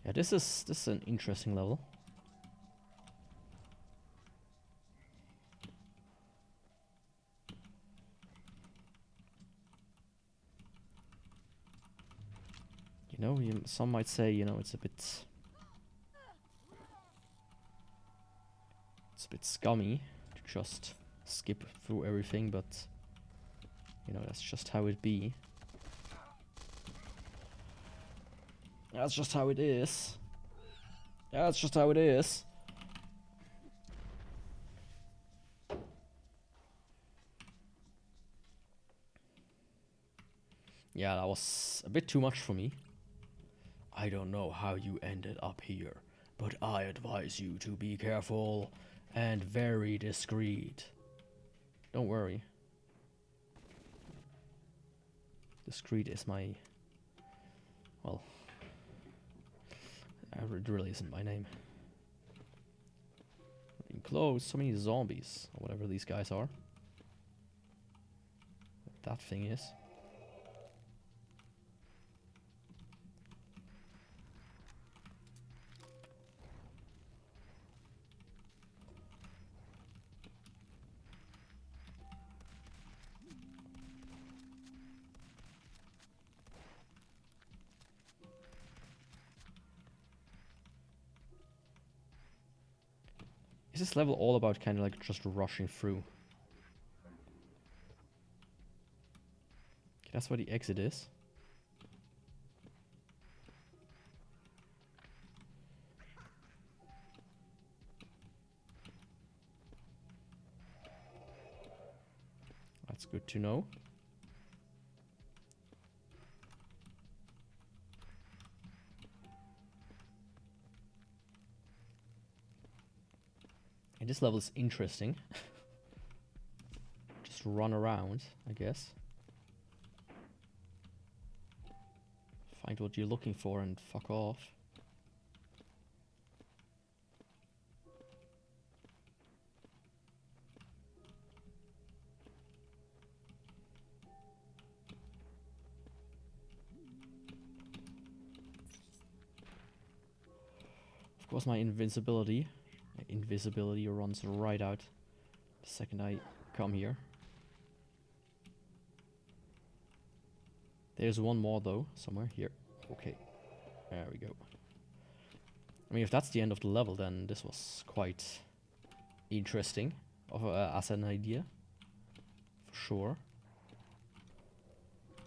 Yeah, this is an interesting level. You know, some might say, you know, it's a bit scummy to just skip through everything, but you know, that's just how it be. That's just how it is. That's just how it is. Yeah, that was a bit too much for me. I don't know how you ended up here, but I advise you to be careful and very discreet. Don't worry. Discreet is my... well... it really isn't my name. Getting close, so many zombies, or whatever these guys are. What that thing is. Is this level all about kind of like just rushing through? Okay, that's where the exit is. That's good to know. And this level is interesting. Just run around, I guess. Find what you're looking for and fuck off. Of course, my invisibility runs right out the second I come here. There's one more though, somewhere here. Okay, there we go. I mean, if that's the end of the level, then this was quite interesting as an idea. For sure.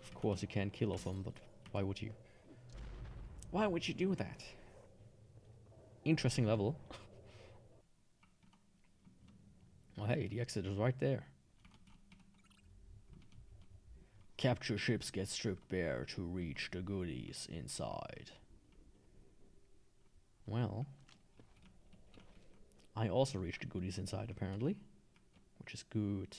Of course, you can't kill them, but why would you? Why would you do that? Interesting level. Well, hey, the exit is right there. Capture ships get stripped bare to reach the goodies inside. Well, I also reached the goodies inside, apparently, which is good.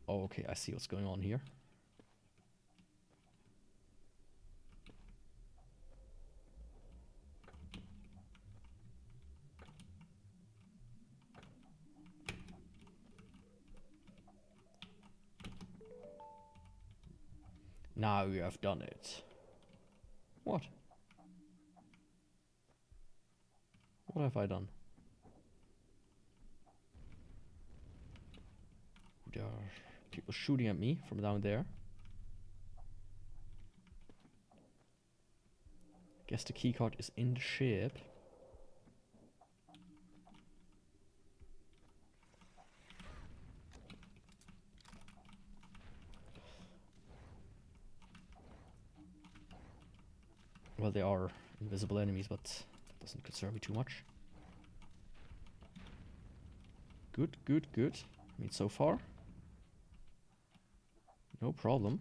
Oh, okay, I see what's going on here. Now you have done it. What? What have I done? There are people shooting at me from down there. Guess the keycard is in the ship. Well, they are invisible enemies, but that doesn't concern me too much. Good, good, good. I mean, so far, no problem.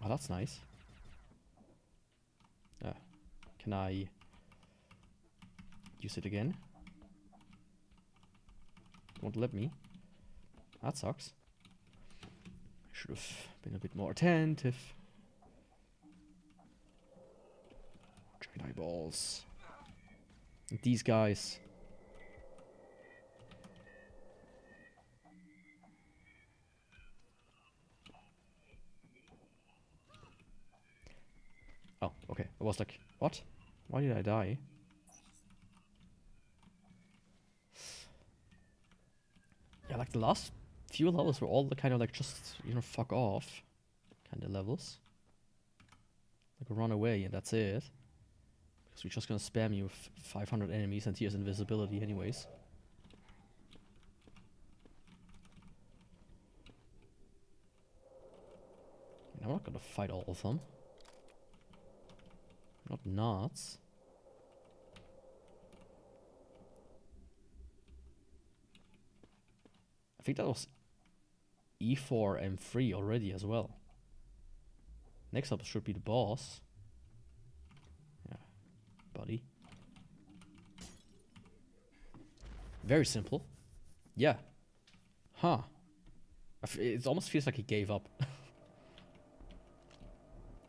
Oh, that's nice. Can I use it again? Won't let me. That sucks. I should have been a bit more attentive. Giant eyeballs. And these guys. Oh, okay. I was like, what? Why did I die? Yeah, like the last few levels were all the kind of like just, you know, fuck off kind of levels. Like run away and that's it. Because we're just gonna spam you with 500 enemies and here's invisibility anyways. I'm not gonna fight all of them. Not nuts. I think that was E4 M3 already as well. Next up should be the boss. Yeah, buddy. Very simple. Yeah. Huh. It almost feels like he gave up.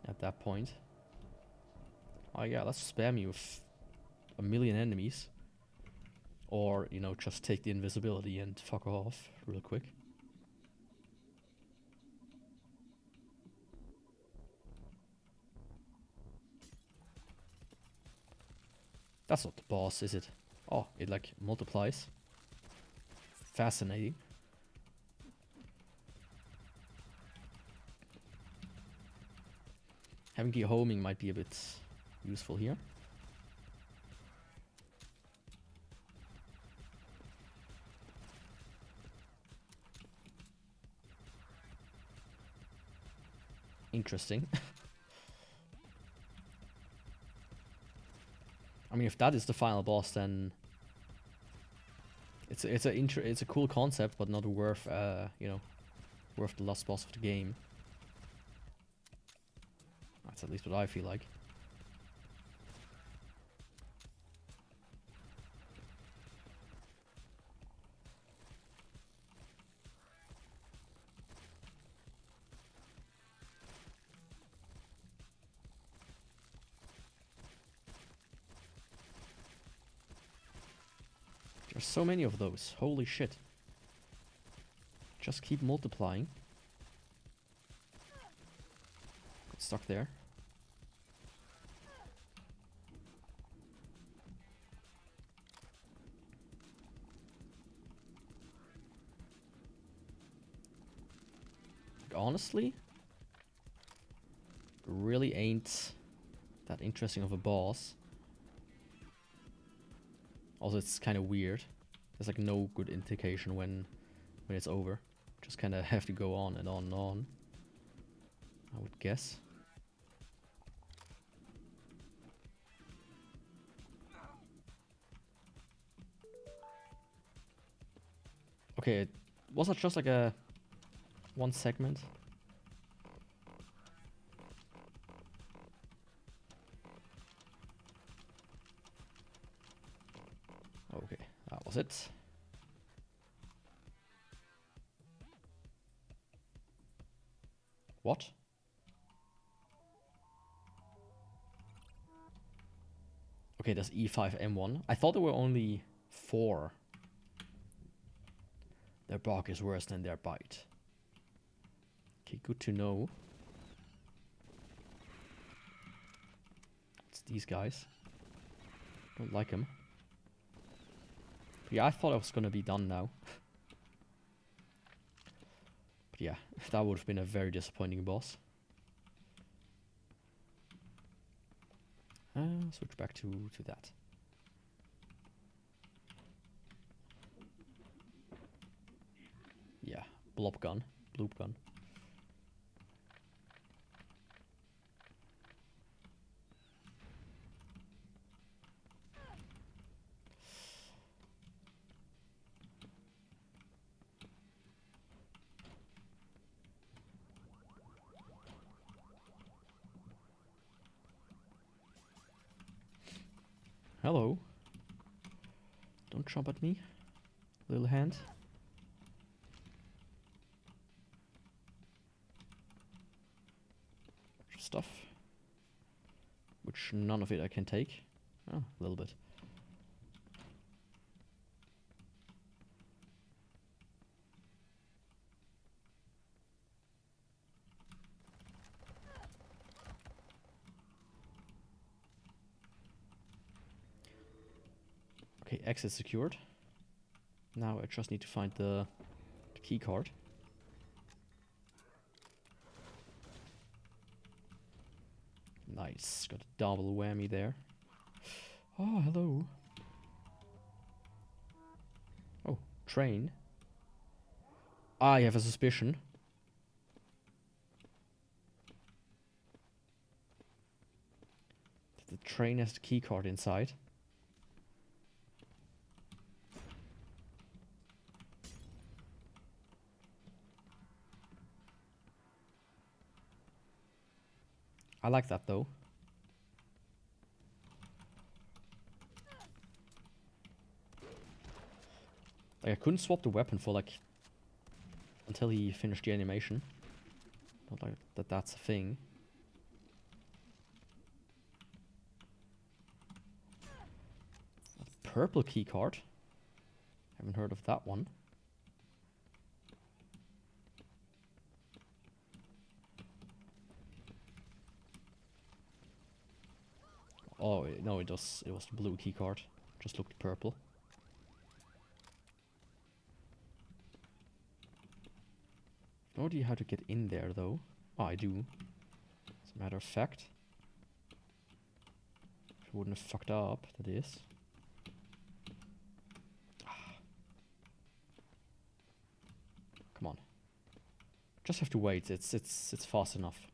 At that point. Oh yeah, let's spam you with a million enemies. Or, you know, just take the invisibility and fuck off real quick. That's not the boss, is it? Oh, it like multiplies. Fascinating. Having the homing might be a bit useful here. Interesting. I mean, if that is the final boss, then it's a cool concept, but not worth you know, worth the last boss of the game. That's at least what I feel like. There's so many of those. Holy shit. Just keep multiplying. Got stuck there. honestly, really ain't that interesting of a boss. Also, it's kind of weird. There's like no good indication when it's over. Just kind of have to go on and on and on, I would guess. Okay, was that just like a one segment? Okay, that was it. What? Okay, there's E5 M1. I thought there were only 4. Their bark is worse than their bite. Okay, good to know. It's these guys. Don't like them. But yeah, I thought I was gonna be done now. But yeah, that would have been a very disappointing boss. Switch back to that. Yeah, blob gun, bloop gun. Hello. Don't jump at me, little hand. Stuff. Which none of it I can take. Oh, a little bit. Okay, exit secured. Now I just need to find the key card. Nice, got a double whammy there. Oh, hello. Oh, train. I have a suspicion. The train has the key card inside. I like that though. Like I couldn't swap the weapon for like until he finished the animation. Not like that's a thing. A purple key card. Haven't heard of that one. Oh no, it was the blue key card. Just looked purple. No idea how to get in there though. Oh, I do. As a matter of fact. If I wouldn't have fucked up, that is. Come on. Just have to wait. It's fast enough.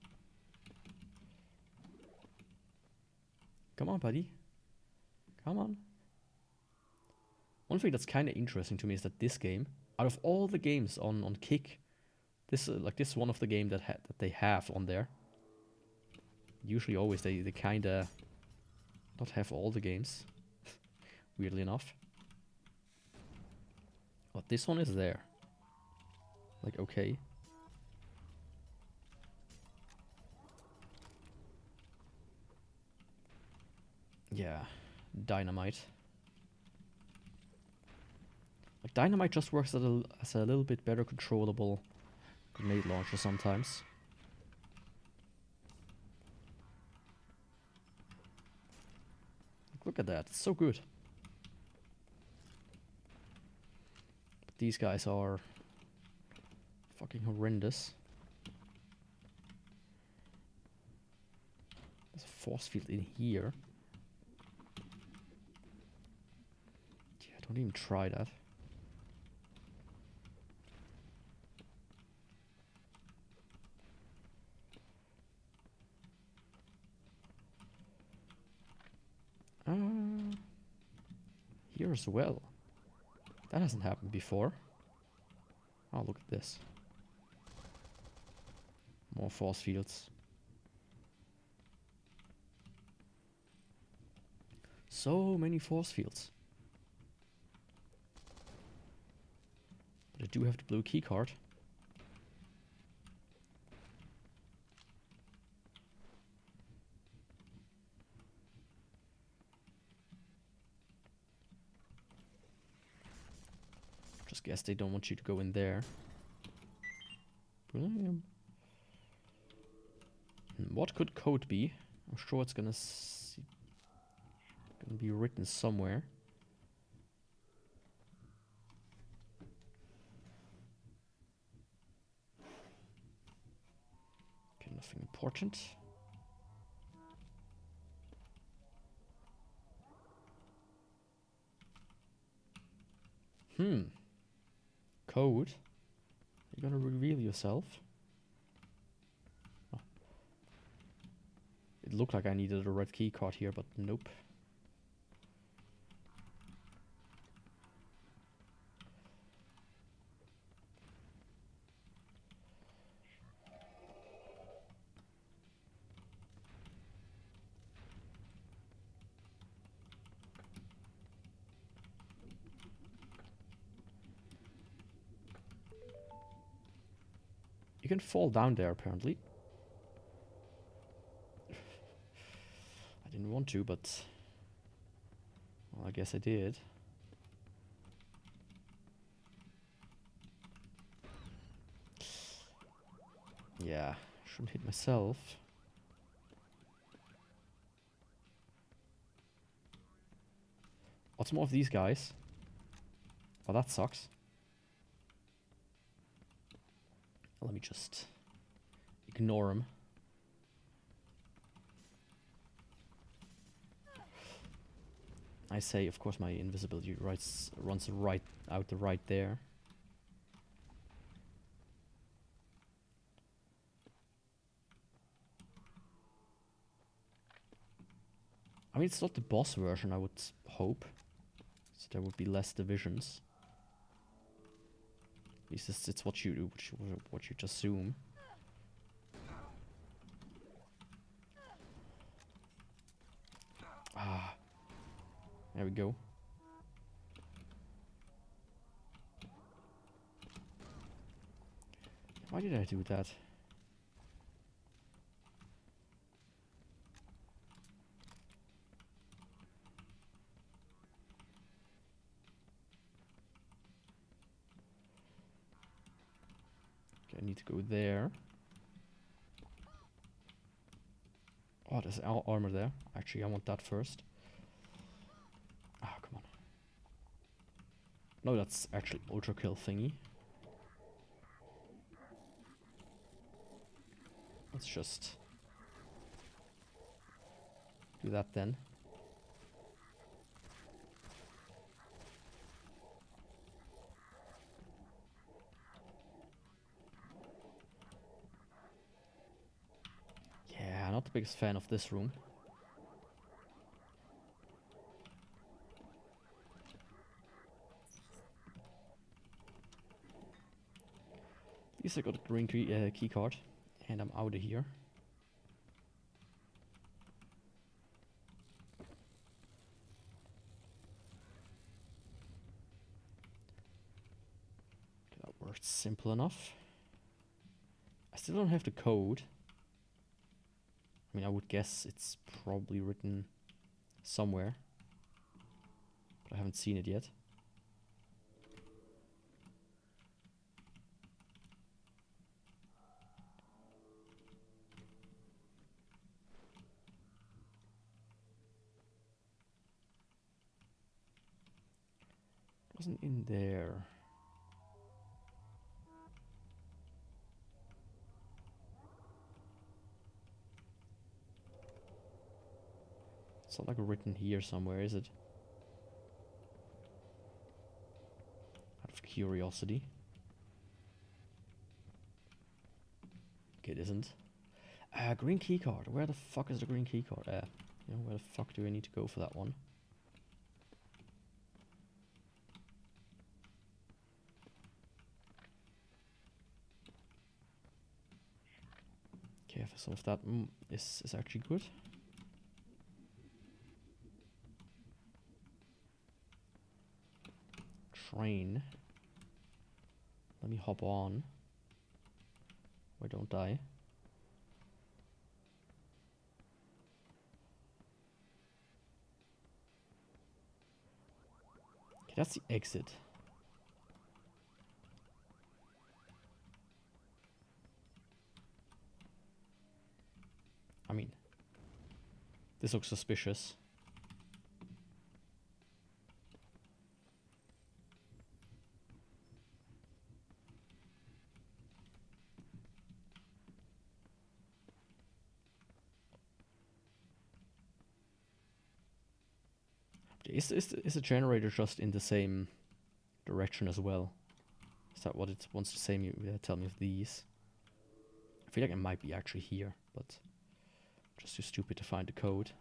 Come on, buddy. Come on. One thing that's kind of interesting to me is that this game, out of all the games on Kick, this is one of the games that they have on there. Usually, always they kind of not have all the games. Weirdly enough. But this one is there. Like, okay. Yeah, dynamite. Like dynamite just works as a little bit better controllable grenade launcher sometimes. Look at that, it's so good. But these guys are fucking horrendous. There's a force field in here. Yeah, don't even try that. Here as well. That hasn't happened before. Oh, look at this. More force fields. So many force fields. But I do have the blue key card. Just guess they don't want you to go in there. Brilliant. What could code be? I'm sure it's gonna be written somewhere. Okay, nothing important. Code? You're gonna reveal yourself? Oh. It looked like I needed a red key card here, but nope. You can fall down there, apparently. I didn't want to, but... well, I guess I did. Yeah, shouldn't hit myself. What's more of these guys? Oh, that sucks. Let me just ignore him. I say, of course, my invisibility runs right out the right there. I mean, it's not the boss version, I would hope. So there would be less divisions. At least it's what you do, what you just assume. Ah, there we go. Why did I do that? Okay, I need to go there. Oh, there's armor there. Actually, I want that first. Ah, come on. No, that's actually ultra kill thingy. Let's just do that then. Yeah, not the biggest fan of this room. At least I got a green key card, and I'm out of here. Okay, that worked simple enough. I still don't have the code. I mean, I would guess it's probably written somewhere, but I haven't seen it yet. It wasn't in there. It's not like written here somewhere, is it? Out of curiosity. Okay, it isn't. Green keycard. Where the fuck is the green keycard? You know, where the fuck do I need to go for that one? Okay, some of that is actually good. Train. Let me hop on. Why don't I? Okay, that's the exit. I mean, this looks suspicious. Is the generator just in the same direction as well? Is that what it wants to say me? Tell me of these. I feel like it might be actually here, but just too stupid to find the code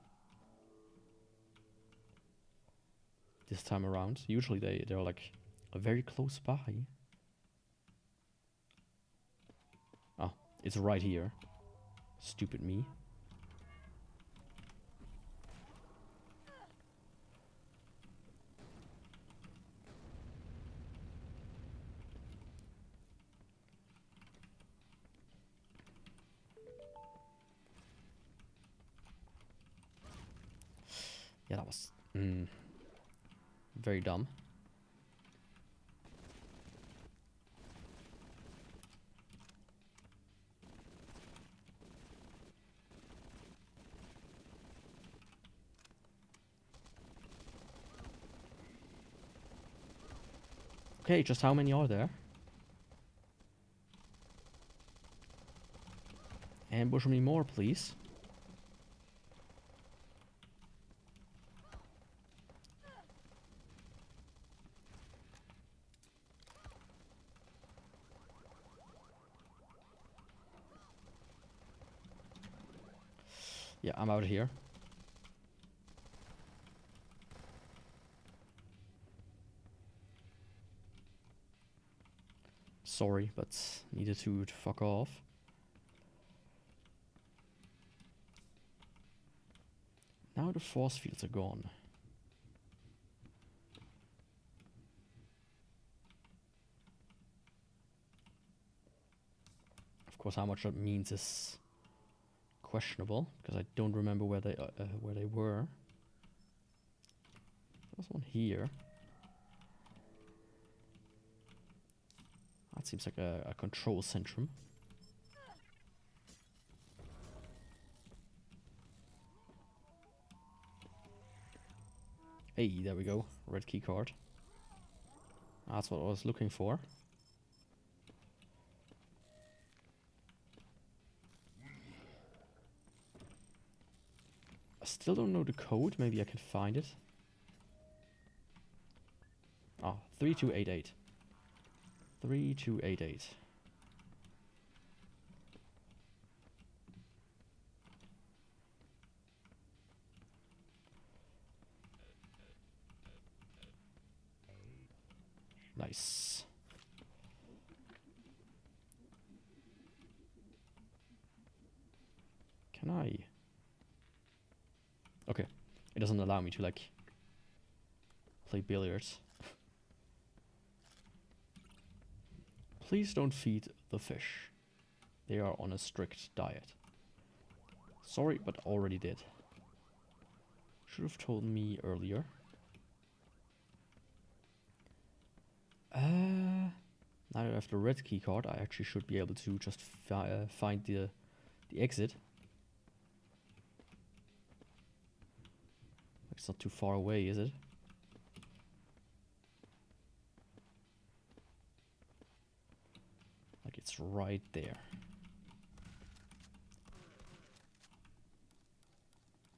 this time around. Usually they're like very close by. Oh, it's right here. Stupid me. Yeah, that was very dumb. Okay, just how many are there? Ambush me more, please. Yeah, I'm out of here. Sorry, but needed to fuck off. Now the force fields are gone. Of course, how much that means is questionable, because I don't remember where they were. There's one here. That seems like a control centrum. Hey, there we go. Red key card. That's what I was looking for. I still don't know the code. Maybe I can find it. Oh, 3288. 3288. Nice. Can I? Okay. It doesn't allow me to, like, play billiards. Please don't feed the fish. They are on a strict diet. Sorry, but already did. Should have told me earlier. Now that I have the red key card, I actually should be able to just find the exit. It's not too far away, is it? Like it's right there.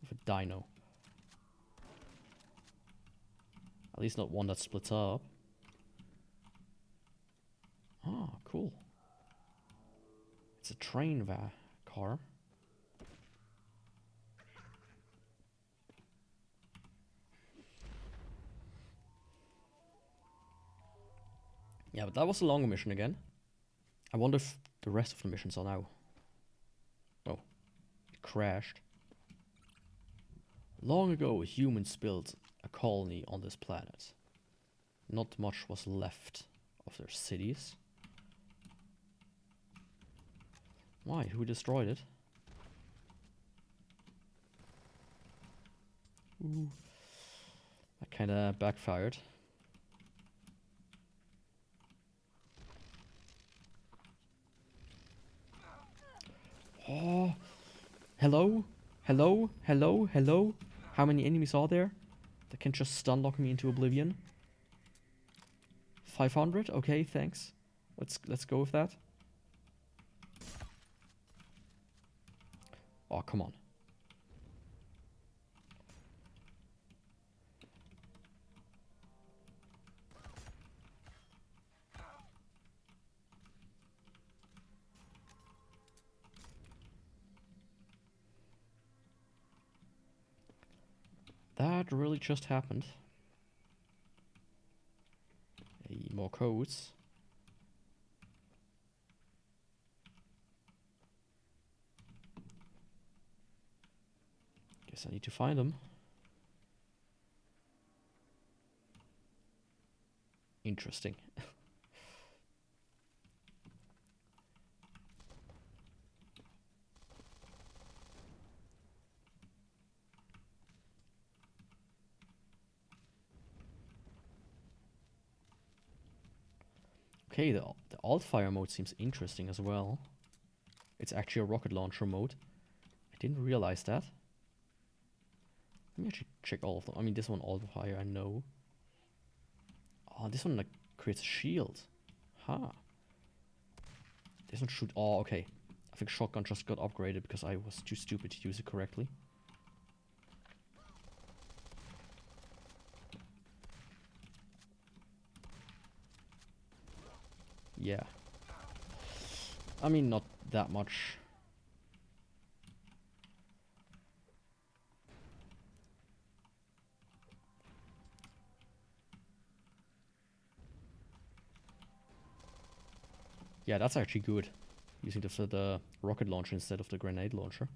With a dino. At least not one that splits up. Ah, cool. It's a train car. Yeah, but that was a longer mission again. I wonder if the rest of the missions are now. Oh, it crashed. Long ago, humans built a colony on this planet. Not much was left of their cities. Why? Who destroyed it? Ooh. That kinda backfired. Oh, hello? Hello? Hello? Hello? How many enemies are there that can just stun lock me into oblivion? 500? Okay, thanks. Let's go with that. Oh, come on. That really just happened. Hey, more codes. Guess I need to find them. Interesting. Okay, the alt-fire mode seems interesting as well. It's actually a rocket launcher mode. I didn't realize that. Let me actually check all of them. I mean, this one alt-fire, I know. Oh, this one like creates a shield. Huh. This one should... Oh, okay. I think shotgun just got upgraded because I was too stupid to use it correctly. Yeah. I mean, not that much. Yeah, that's actually good. Using the rocket launcher instead of the grenade launcher.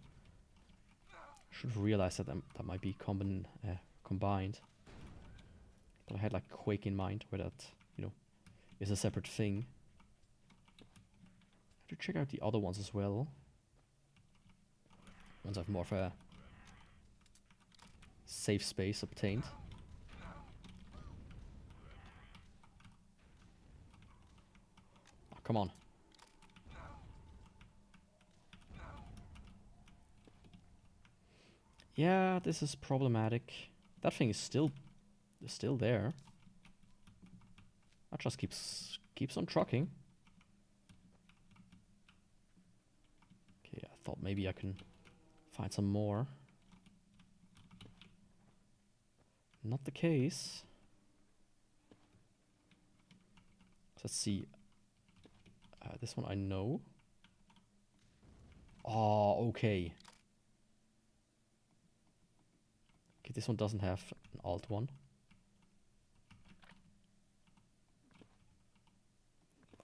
Should have realized that that might be combined. But I had like Quake in mind, where that, you know, is a separate thing. I have to check out the other ones as well. Once I've more of a safe space obtained. Oh, come on. Yeah, this is problematic. That thing is still there. That just keeps on trucking. Okay, I thought maybe I can find some more. Not the case. Let's see. This one I know. Oh, okay. Okay, this one doesn't have an alt one.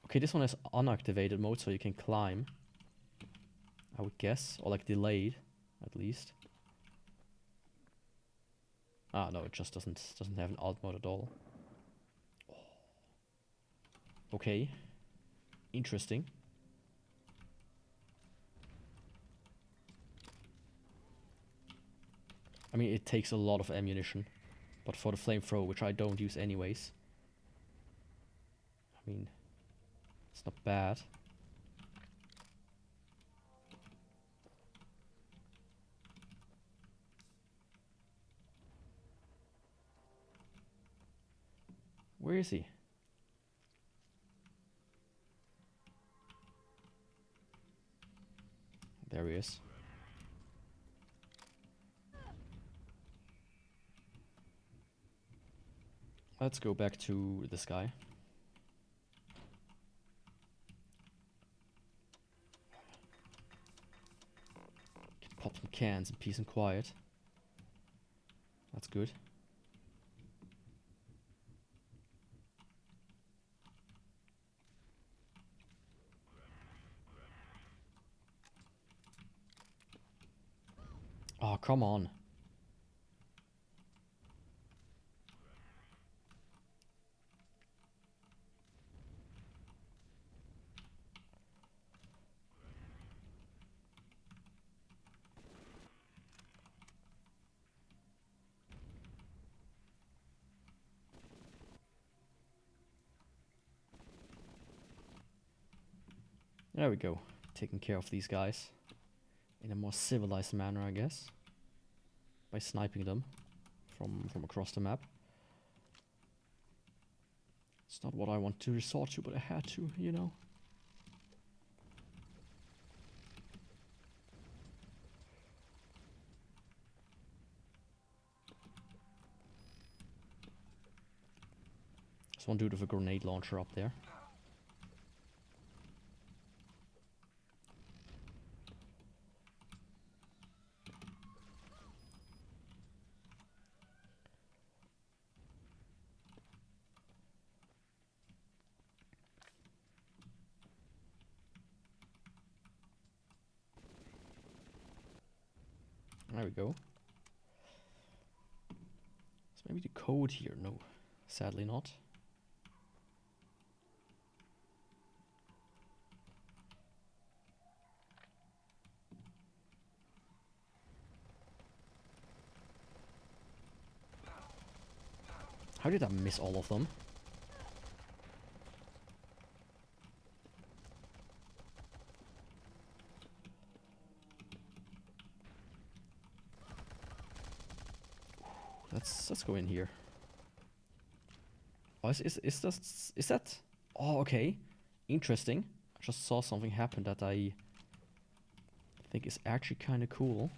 Okay, this one has unactivated mode, so you can climb. I would guess, or like delayed, at least. Ah, no, it just doesn't have an alt mode at all. Okay, interesting. I mean, it takes a lot of ammunition, but for the flamethrower, which I don't use anyways, I mean, it's not bad. Where is he? There he is. Let's go back to this guy. Can pop some cans in peace and quiet. That's good. Oh, come on. There we go. Taking care of these guys. In a more civilized manner, I guess. By sniping them from across the map. It's not what I want to resort to, but I had to, you know. There's one dude with a grenade launcher up there. There we go. Is maybe the code here? No, sadly not. How did I miss all of them? Let's go in here. Oh, is that? Oh, okay, interesting. I just saw something happen that I think is actually kind of cool.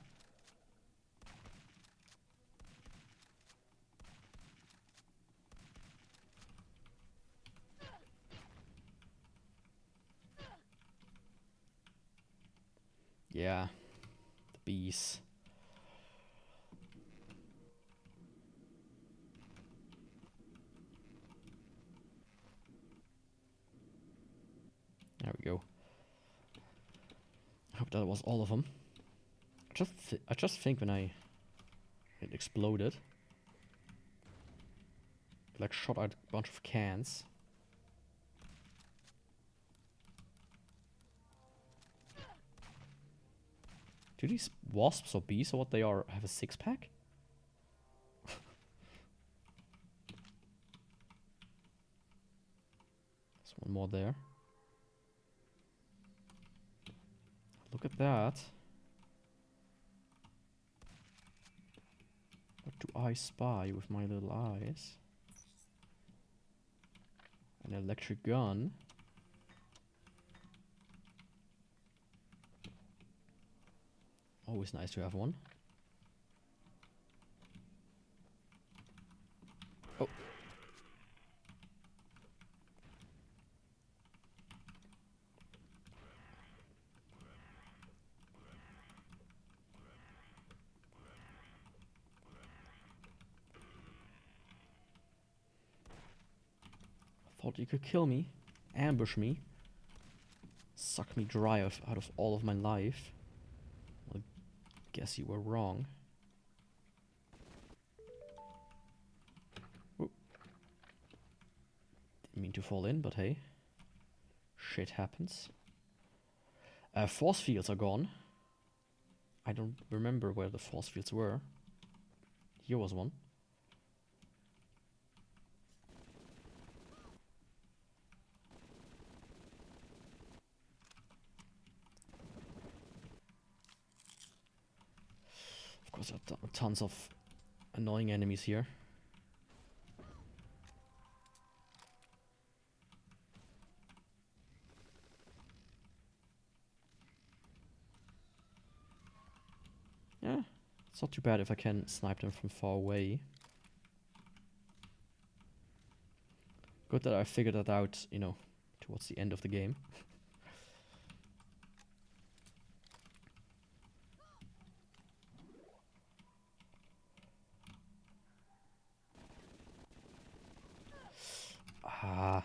Yeah, the bees. There we go. I hope that was all of them. I just think when it exploded, it like shot out a bunch of cans. Do these wasps or bees or what they are have a six-pack? There's one more there. Look at that. What do I spy with my little eyes? An electric gun. Always nice to have one. Oh. Thought you could kill me, ambush me, suck me dry out of all of my life. Well, guess you were wrong. Whoop. Didn't mean to fall in, but hey, shit happens. Force fields are gone. I don't remember where the force fields were. Here was one. Of course, there are tons of annoying enemies here. Yeah, it's not too bad if I can snipe them from far away. Good that I figured that out, you know, towards the end of the game. Ah.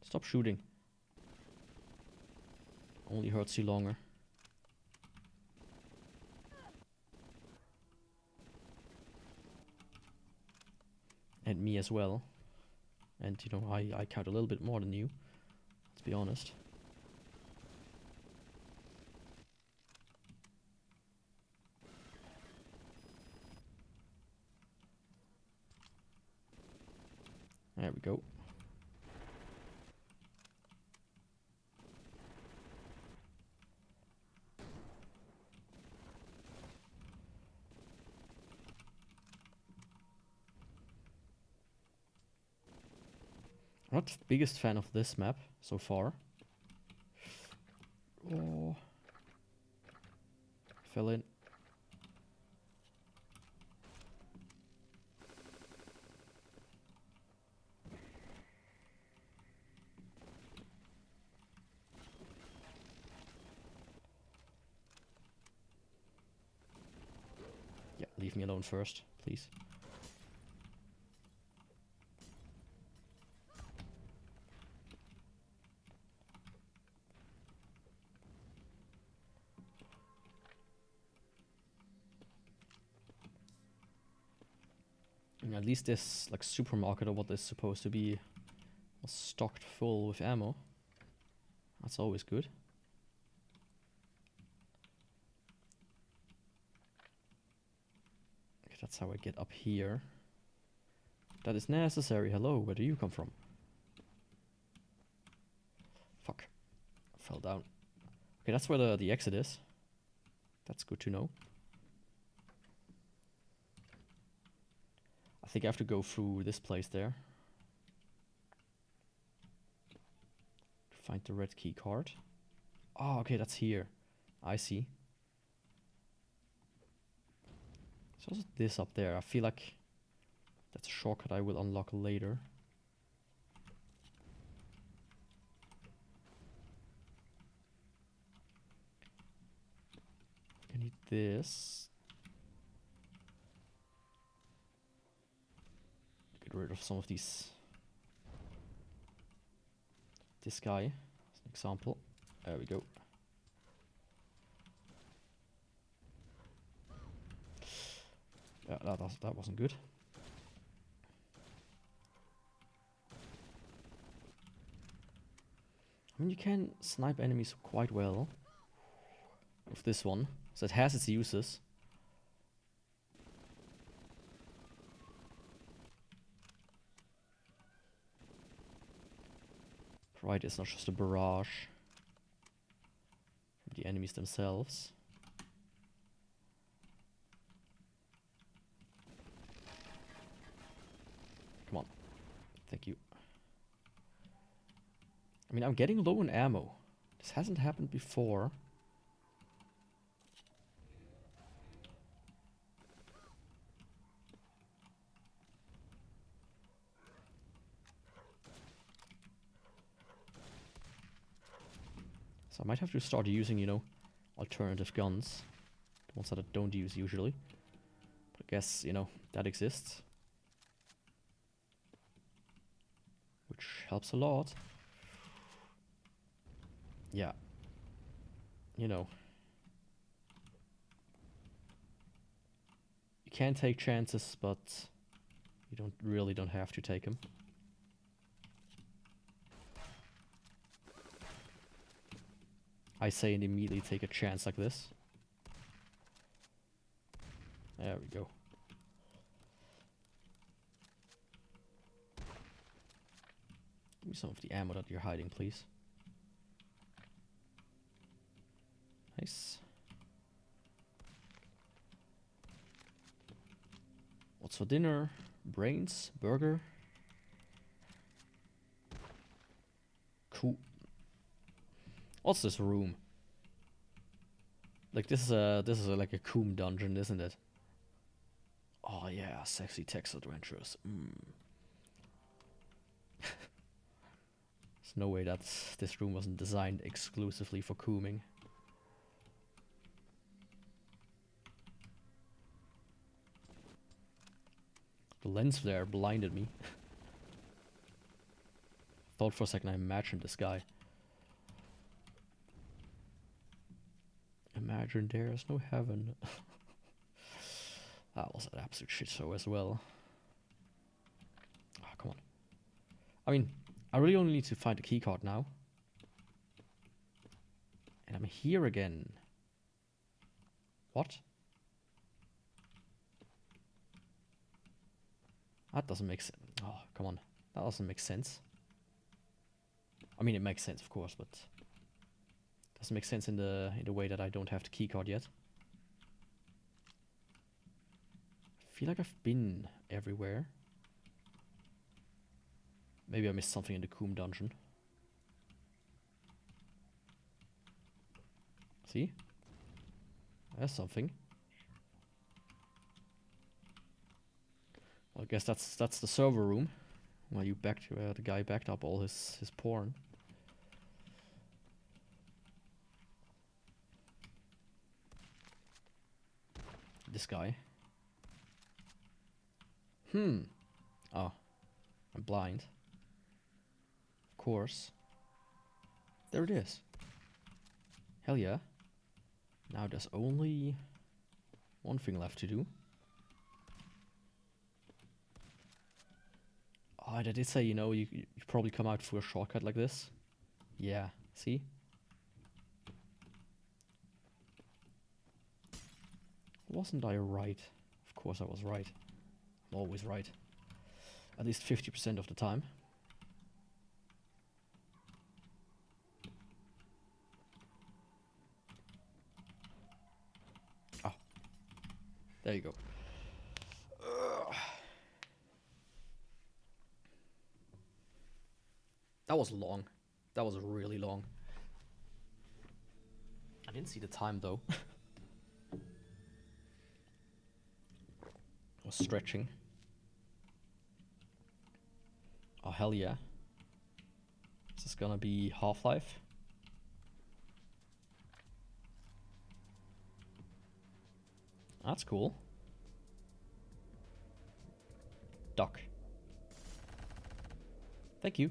Stop shooting. Only hurts you longer. And me as well. And, you know, I count a little bit more than you. Let's be honest. There we go. I'm not the biggest fan of this map so far. Oh. Fell in. Yeah, leave me alone first, please. And at least this like supermarket or what is supposed to be was stocked full with ammo. That's always good. Okay, that's how I get up here. That is necessary. Hello, where do you come from? Fuck. I fell down. Okay, that's where the exit is. That's good to know. I think I have to go through this place there. To find the red key card. Oh, okay, that's here. I see. So also this up there. I feel like that's a shortcut I will unlock later. I need this. Get rid of some of these. This guy, as an example. There we go. Yeah, that wasn't good. I mean, you can snipe enemies quite well with this one, so it has its uses. Right, it's not just a barrage from the enemies themselves. Come on. Thank you. I mean, I'm getting low on ammo. This hasn't happened before. So I might have to start using, you know, alternative guns. The ones that I don't use usually. But I guess, you know, that exists. Which helps a lot. Yeah. You know. You can take chances, but you really don't have to take them. I say and immediately take a chance like this. There we go. Give me some of the ammo that you're hiding, please. Nice. What's for dinner? Brains? Burger? Cool. What's this room? Like this is like a coom dungeon, isn't it? Oh yeah, sexy text adventures. There's no way that this room wasn't designed exclusively for cooming. The lens flare blinded me. Thought for a second I imagined this guy. Imagine there's no heaven. That was an absolute shit show as well. Oh, come on. I mean, I really only need to find a keycard now. And I'm here again. What? That doesn't make sense. Oh, come on. That doesn't make sense. I mean, it makes sense, of course, but doesn't make sense in the way that I don't have the keycard yet. I feel like I've been everywhere. Maybe I missed something in the Coom dungeon. See? There's something. Well, I guess that's the server room where you the guy backed up all his porn. This guy. Oh, I'm blind. Of course. There it is. Hell yeah. Now there's only one thing left to do. Oh, I did say, you know, you probably come out through a shortcut like this. Yeah, see? Wasn't I right? Of course I was right. I'm always right. At least 50% of the time. Oh. There you go. That was long. That was really long. I didn't see the time though. I was stretching. Oh hell yeah. Is this gonna be Half-Life? That's cool. Duck. Thank you.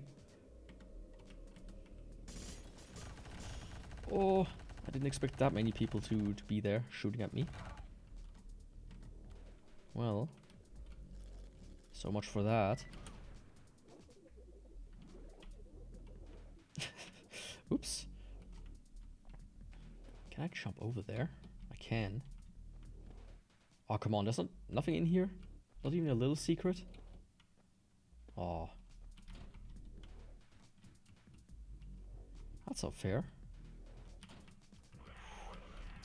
Oh, I didn't expect that many people to be there shooting at me. Well, so much for that. Oops. Can I jump over there? I can. Oh, come on, there's nothing in here? Not even a little secret? Oh. That's not fair.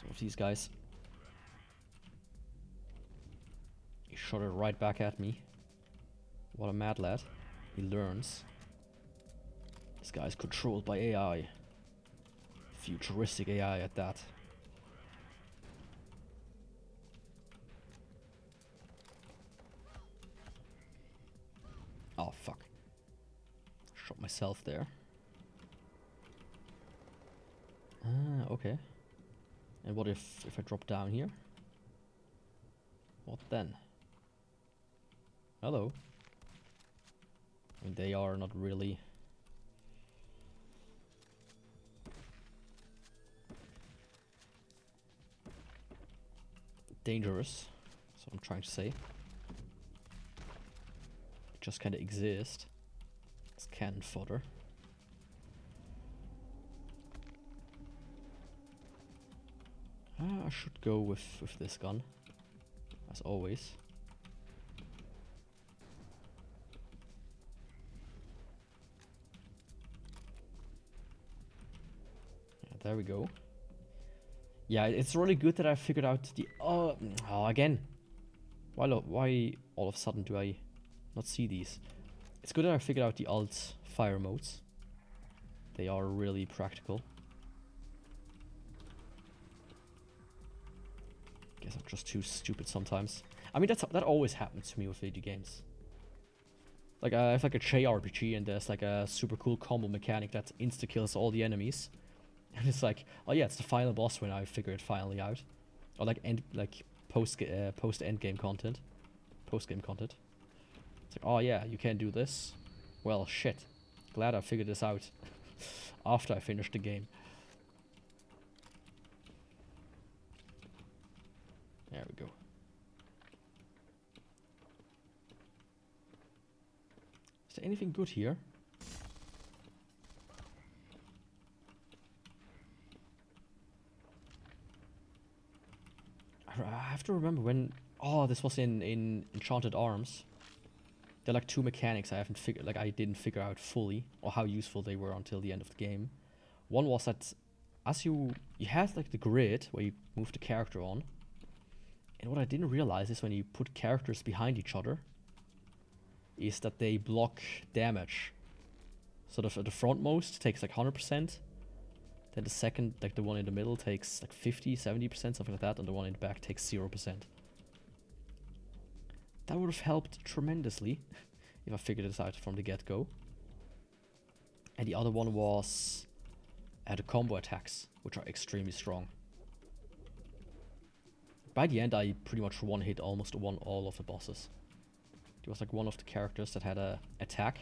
Some of these guys. He shot it right back at me. What a mad lad. He learns. This guy's controlled by AI. Futuristic AI at that. Oh fuck. Shot myself there. Ah, okay. And what if I drop down here? What then? Hello. I mean, they are not really dangerous, that's what I'm trying to say. They just kinda exist. It's cannon fodder. I should go with this gun, as always. Yeah, there we go. Yeah, it's really good that I figured out the... Oh, again. Why all of a sudden do I not see these? It's good that I figured out the alt fire modes. They are really practical. guess I'm just too stupid sometimes. I mean, that always happens to me with video games. Like, I have like a JRPG and there's like a super cool combo mechanic that insta-kills all the enemies. And it's like, oh yeah, it's the final boss when I figure it finally out. Or like post-endgame content. Post-game content. It's like, oh yeah, you can't do this. Well, shit. Glad I figured this out after I finished the game. There we go. Is there anything good here? I have to remember when... Oh, this was in Enchanted Arms. There are like two mechanics I didn't figure out fully, or how useful they were until the end of the game. One was that as you had like the grid where you move the character on. And what I didn't realize is when you put characters behind each other, is that they block damage. So the frontmost takes like 100%. Then the second, like the one in the middle, takes like 50, 70%, something like that. And the one in the back takes 0%. That would have helped tremendously if I figured this out from the get-go. And the other one was the combo attacks, which are extremely strong. By the end, I pretty much one-hit almost won all of the bosses. There was like one of the characters that had a attack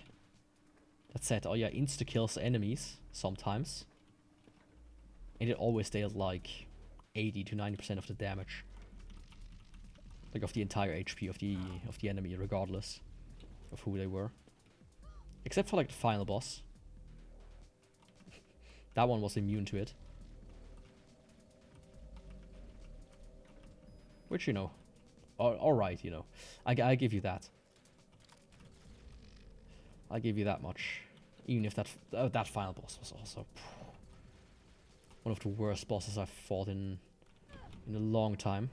that said, oh yeah, insta-kills enemies sometimes. And it always dealt like 80 to 90% of the damage. Like of the entire HP of the enemy, regardless of who they were. Except for like the final boss. That one was immune to it. Which, you know, alright, you know. I give you that. I give you that much. Even if that final boss was also one of the worst bosses I've fought in a long time.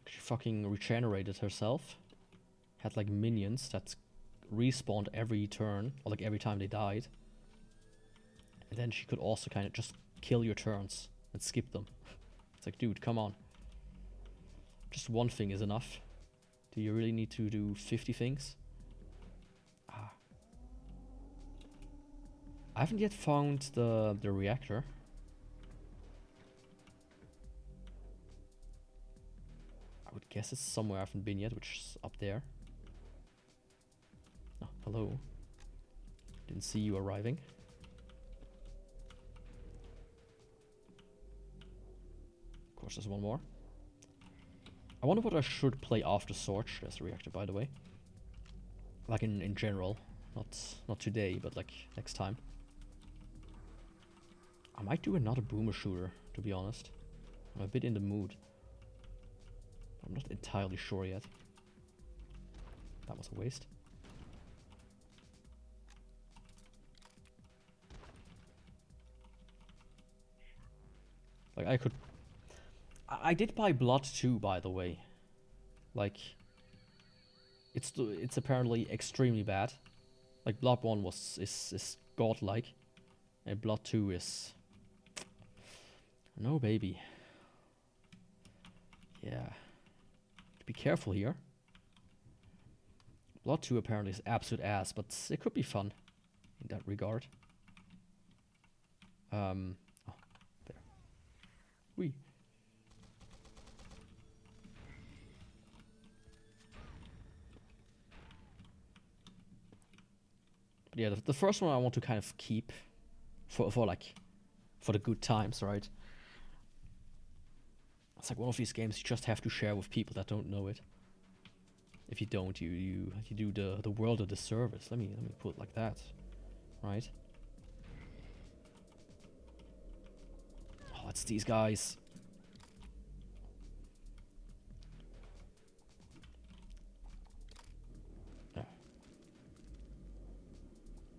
She fucking regenerated herself. Had like minions that respawned every turn, or like every time they died. And then she could also kind of just kill your turns and skip them. It's like, dude, come on. Just one thing is enough. Do you really need to do 50 things? Ah. I haven't yet found the reactor. I would guess it's somewhere I haven't been yet, which is up there. Oh, hello. Didn't see you arriving. Of course, there's one more. I wonder what I should play after Zortch. There's a reactor, by the way. Like in general. Not today, but like next time. I might do another boomer shooter, to be honest. I'm a bit in the mood. I'm not entirely sure yet. That was a waste. Like I did buy Blood 2, by the way. Like, it's apparently extremely bad. Like Blood 1 is godlike, and Blood 2 is no baby. Yeah, be careful here. Blood 2 apparently is absolute ass, but it could be fun in that regard. Oh, there. Whee. But yeah, the first one I want to kind of keep for the good times, right? It's like one of these games you just have to share with people that don't know it. If you don't, you do the world a disservice. Let me put it like that, right? Oh, it's these guys.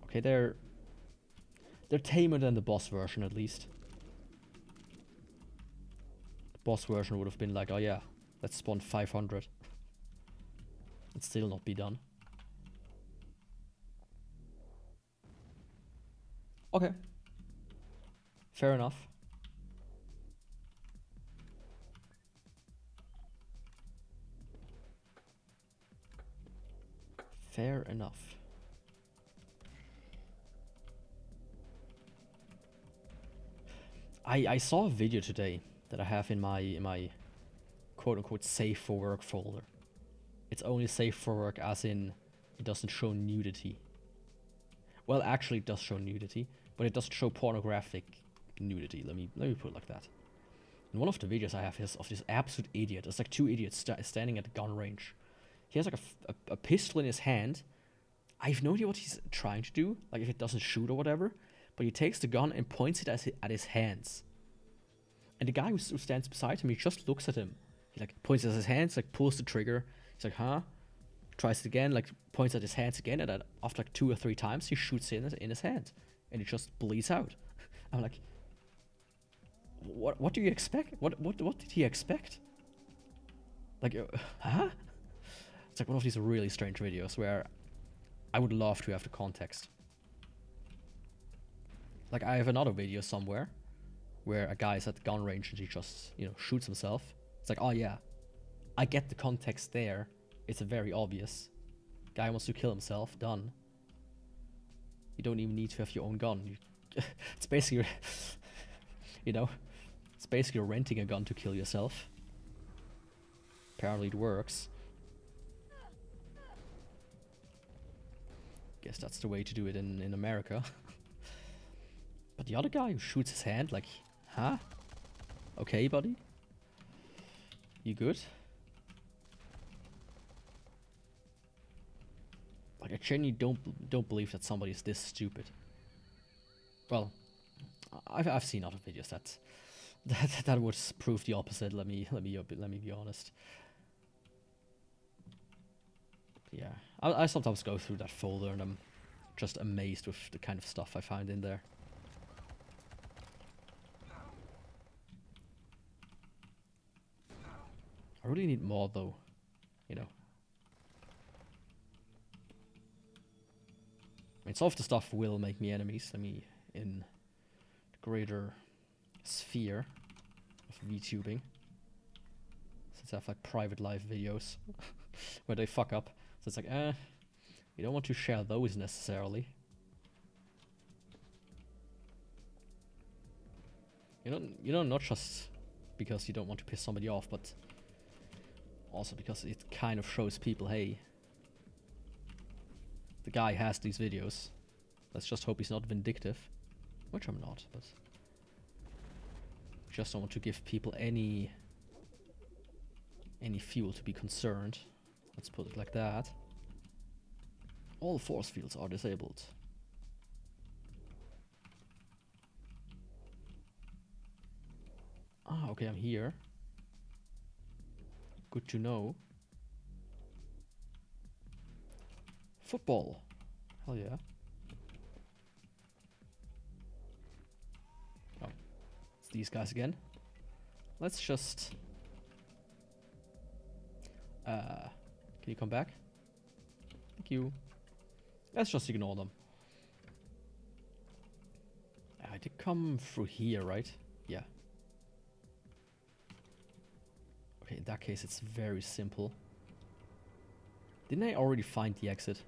Okay, they're tamer than the boss version, at least. The boss version would have been like, oh yeah, let's spawn 500. And still not be done. Okay. Fair enough. Fair enough. I saw a video today that I have in my quote unquote safe for work folder. It's only safe for work as in it doesn't show nudity. Well, actually it does show nudity, but it doesn't show pornographic nudity. Let me put it like that. And one of the videos I have is of this absolute idiot. It's like two idiots standing at the gun range. He has like a pistol in his hand. I have no idea what he's trying to do, like if it doesn't shoot or whatever, but he takes the gun and points it at his hands. And the guy who stands beside him, he just looks at him. He like points at his hands, like pulls the trigger. He's like, huh? Tries it again, like points at his hands again, and then after like 2 or 3 times, he shoots in his hand, and it just bleeds out. I'm like, what do you expect? What did he expect? Like, huh? It's like one of these really strange videos where I would love to have the context. Like, I have another video somewhere where a guy is at the gun range and he just, you know, shoots himself. It's like, oh yeah, I get the context there. It's very obvious. Guy wants to kill himself, done. You don't even need to have your own gun. It's basically, you know, it's basically renting a gun to kill yourself. Apparently it works. Guess that's the way to do it in America. But the other guy who shoots his hand, like, huh? Okay, buddy? You good? Like, I genuinely don't believe that somebody is this stupid. Well, I've seen other videos that would prove the opposite. Let me be honest. Yeah, I sometimes go through that folder and I'm just amazed with the kind of stuff I find in there. I really need more though, you know. I mean, some of the stuff will make me enemies. Let me in the greater sphere of VTubing. Since I have like private live videos where they fuck up. So it's like, you don't want to share those necessarily. You know, not just because you don't want to piss somebody off, but also because it kind of shows people, hey, the guy has these videos. Let's just hope he's not vindictive. Which I'm not, but just don't want to give people any fuel to be concerned. Let's put it like that. All force fields are disabled. Ah, okay, I'm here. Good to know. Football. Hell yeah. Oh, it's these guys again. Let's just... can you come back? Thank you. Let's just ignore them. I did come through here, right? Yeah. Okay, in that case it's very simple. Didn't I already find the exit?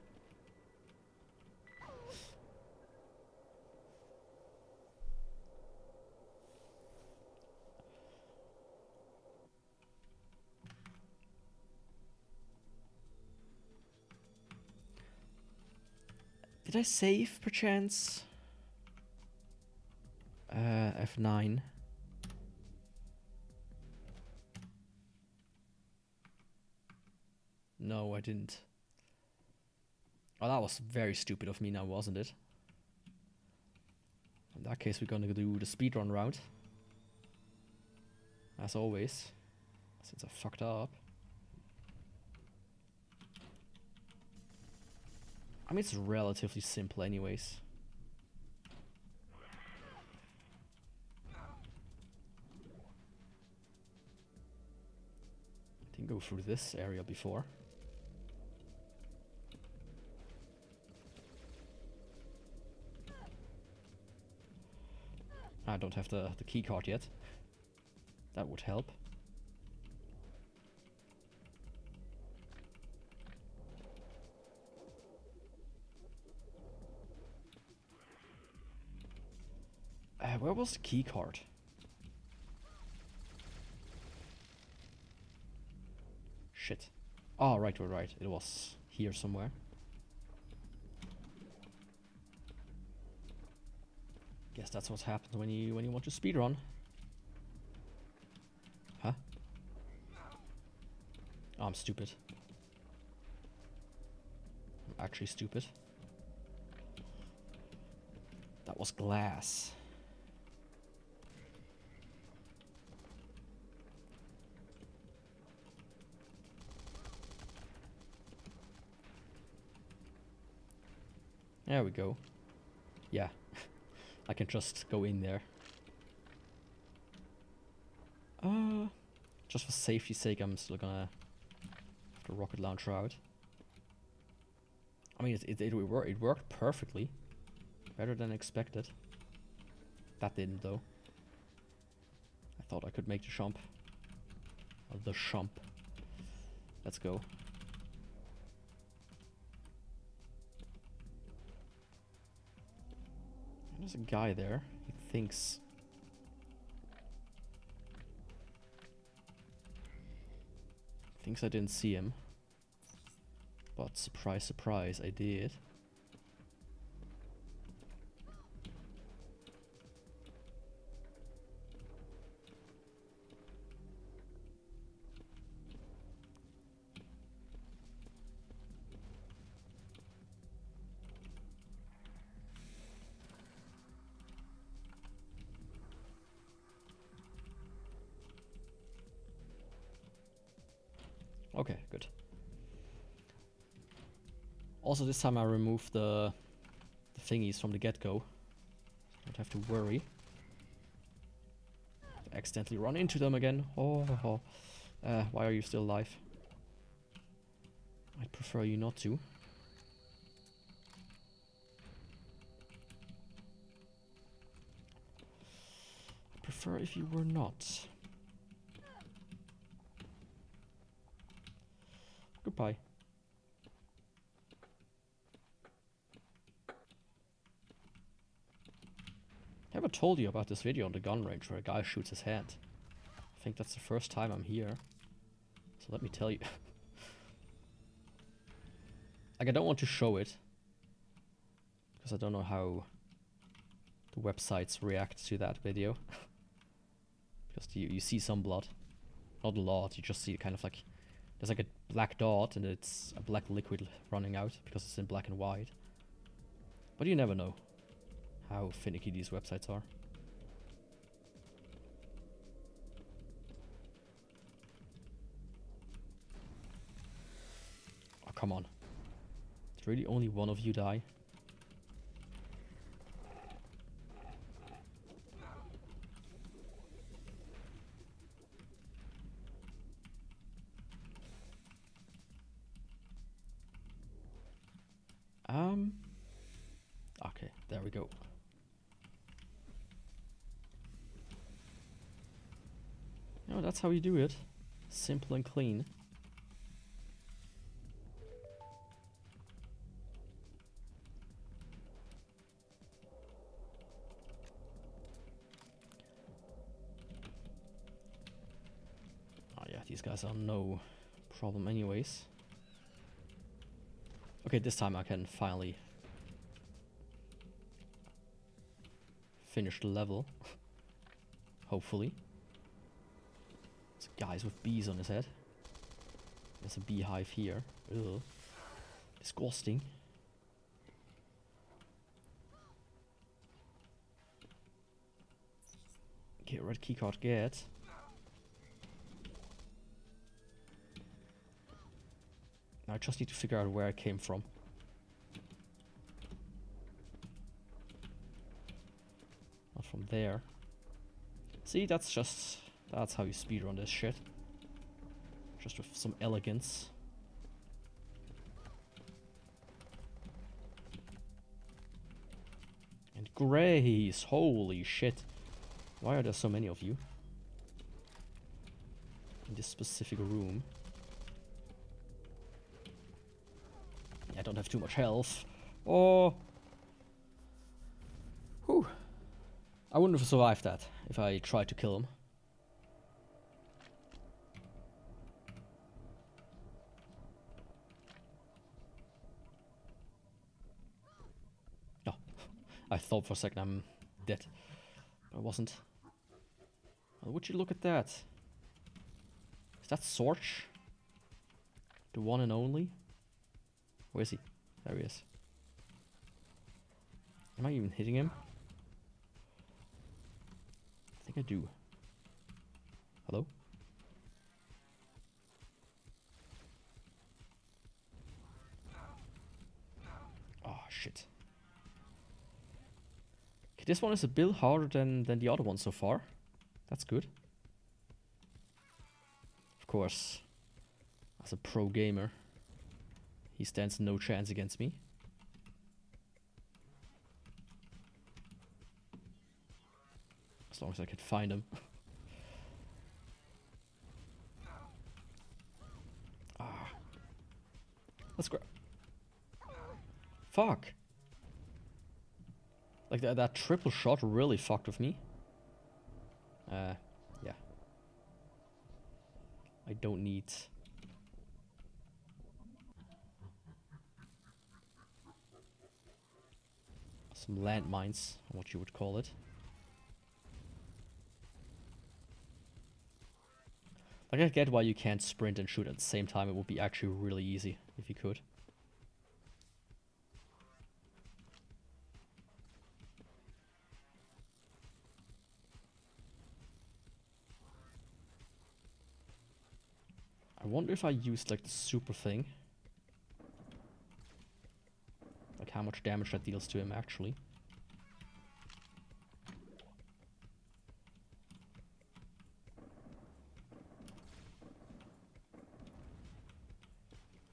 Did I save perchance? F9. No, I didn't. Oh, that was very stupid of me now, wasn't it? In that case, we're gonna do the speedrun route. As always. Since I fucked up. I mean, it's relatively simple anyways. Didn't go through this area before. don't have the key card yet. That would help. Where was the key card? Shit. Oh, right. It was here somewhere. Guess that's what happens when you want to speedrun. Huh? Oh, I'm stupid. I'm actually stupid. That was glass. There we go. Yeah. I can just go in there. Just for safety's sake, I'm still gonna have the rocket launcher out. I mean, it worked perfectly. Better than expected. That didn't, though. I thought I could make the jump. Or the jump. Let's go. There's a guy there. He thinks I didn't see him. But surprise, surprise, I did. Okay, good. Also, this time I removed the thingies from the get-go. Don't have to worry. Accidentally run into them again. Oh. Why are you still alive? I'd prefer you not to. I'd prefer if you were not. Goodbye. I never told you about this video on the gun range where a guy shoots his hand. I think that's the first time I'm here. So let me tell you. Like, I don't want to show it. Because I don't know how the websites react to that video. Because you see some blood. Not a lot, you just see kind of like... There's like a black dot and it's a black liquid running out because it's in black and white. But you never know how finicky these websites are. Oh, come on. Did really only one of you die? Okay, there we go. No, that's how you do it. Simple and clean. Oh yeah, these guys are no problem anyways. Okay, this time I can finally finish the level. Hopefully. There's guys with bees on his head. There's a beehive here. Ugh. Disgusting. Okay, red keycard get. Now I just need to figure out where I came from. Not from there. See, that's how you speedrun this shit. Just with some elegance. And grace, holy shit. Why are there so many of you? In this specific room. I don't have too much health. Oh! Whew. I wouldn't have survived that if I tried to kill him. No. I thought for a second I'm dead. But I wasn't. Well, would you look at that? Is that Zortch? The one and only? Where is he? There he is. Am I even hitting him? I think I do. Hello? Oh, shit. Okay, this one is a bit harder than the other one so far. That's good. Of course, as a pro gamer, he stands no chance against me. As long as I can find him. Ah. Let's grab. Fuck. Like that triple shot really fucked with me. Yeah. I don't need... some landmines, what you would call it. Like, I get why you can't sprint and shoot at the same time. It would be actually really easy if you could. I wonder if I used like the super thing. Like how much damage that deals to him actually.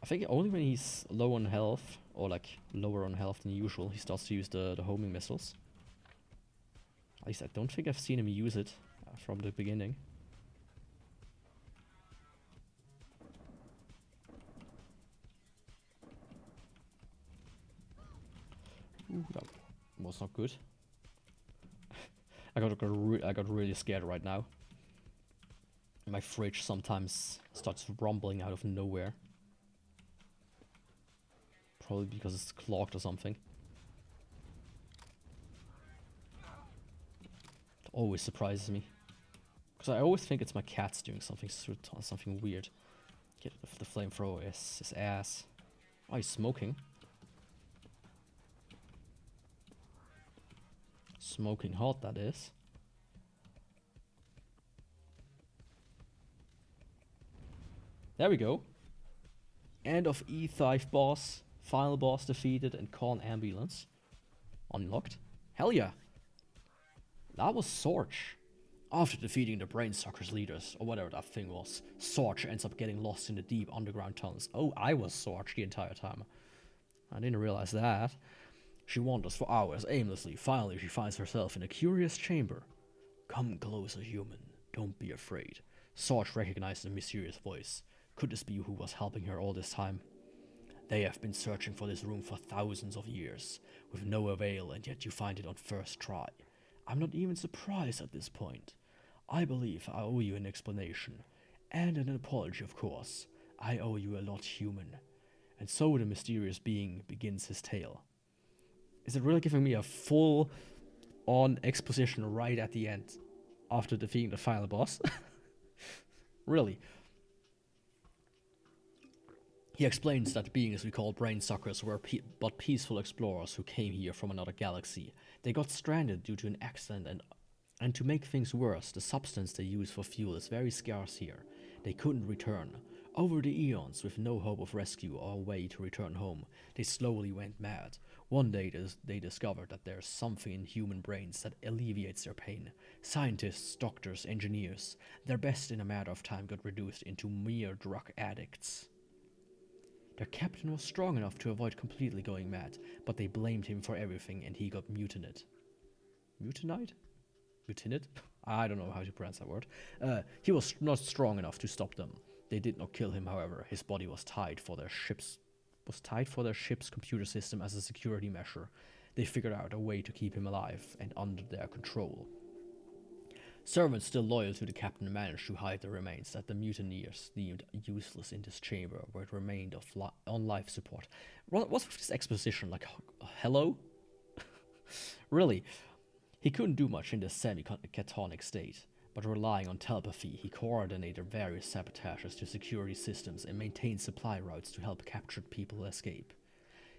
I think only when he's low on health, or like lower on health than usual, he starts to use the homing missiles. At least I don't think I've seen him use it from the beginning. Ooh, that was not good. I got really scared right now. My fridge sometimes starts rumbling out of nowhere. Probably because it's clogged or something. It always surprises me. Because I always think it's my cat's doing something weird. Get the flamethrower is his ass. Oh, he's smoking. Smoking hot, that is. There we go. End of E5 boss. Final boss defeated and con ambulance. Unlocked. Hell yeah. That was Zortch. After defeating the brain suckers leaders, or whatever that thing was, Zortch ends up getting lost in the deep underground tunnels. Oh, I was Zortch the entire time. I didn't realize that. She wanders for hours aimlessly. Finally, she finds herself in a curious chamber. Come closer, human. Don't be afraid. Zortch recognized the mysterious voice. Could this be who was helping her all this time? They have been searching for this room for thousands of years, with no avail, and yet you find it on first try. I'm not even surprised at this point. I believe I owe you an explanation, and an apology, of course. I owe you a lot, human. And so the mysterious being begins his tale. Is it really giving me a full-on exposition right at the end, after defeating the final boss? Really? He explains that beings we call brain suckers were but peaceful explorers who came here from another galaxy. They got stranded due to an accident, and to make things worse, the substance they use for fuel is very scarce here. They couldn't return. Over the eons, with no hope of rescue or way to return home, they slowly went mad. One day they discovered that there's something in human brains that alleviates their pain. Scientists, doctors, engineers, their best in a matter of time got reduced into mere drug addicts. Their captain was strong enough to avoid completely going mad, but they blamed him for everything and he got mutinied. Mutinied? Mutinied? I don't know how to pronounce that word. He was not strong enough to stop them. They did not kill him, however. His body was tied for their ship's computer system as a security measure. They figured out a way to keep him alive and under their control. Servants still loyal to the captain managed to hide the remains that the mutineers deemed useless in this chamber, where it remained on life support. What's with this exposition? Like, hello? Really? He couldn't do much in this semi-catatonic state, but relying on telepathy, he coordinated various sabotages to security systems and maintained supply routes to help captured people escape.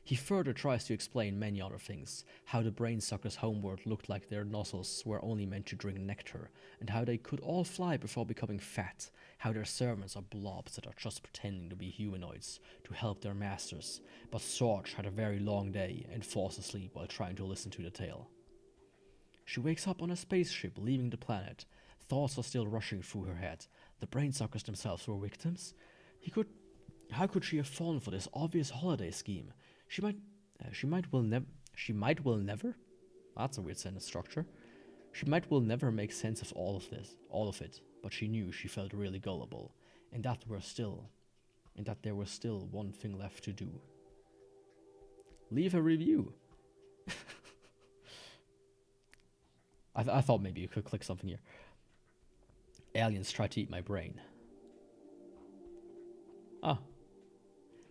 He further tries to explain many other things, how the brain suckers' homeworld looked like their nozzles were only meant to drink nectar, and how they could all fly before becoming fat, how their servants are blobs that are just pretending to be humanoids to help their masters, but Zortch had a very long day and falls asleep while trying to listen to the tale. She wakes up on a spaceship leaving the planet. Thoughts are still rushing through her head. The brain suckers themselves were victims? How could she have fallen for this obvious holiday scheme? She might well never. That's a weird sentence structure. She might well never make sense of all of it. But she knew she felt really gullible, and that there was still one thing left to do. Leave a review. I thought maybe you could click something here. Aliens try to eat my brain. Ah.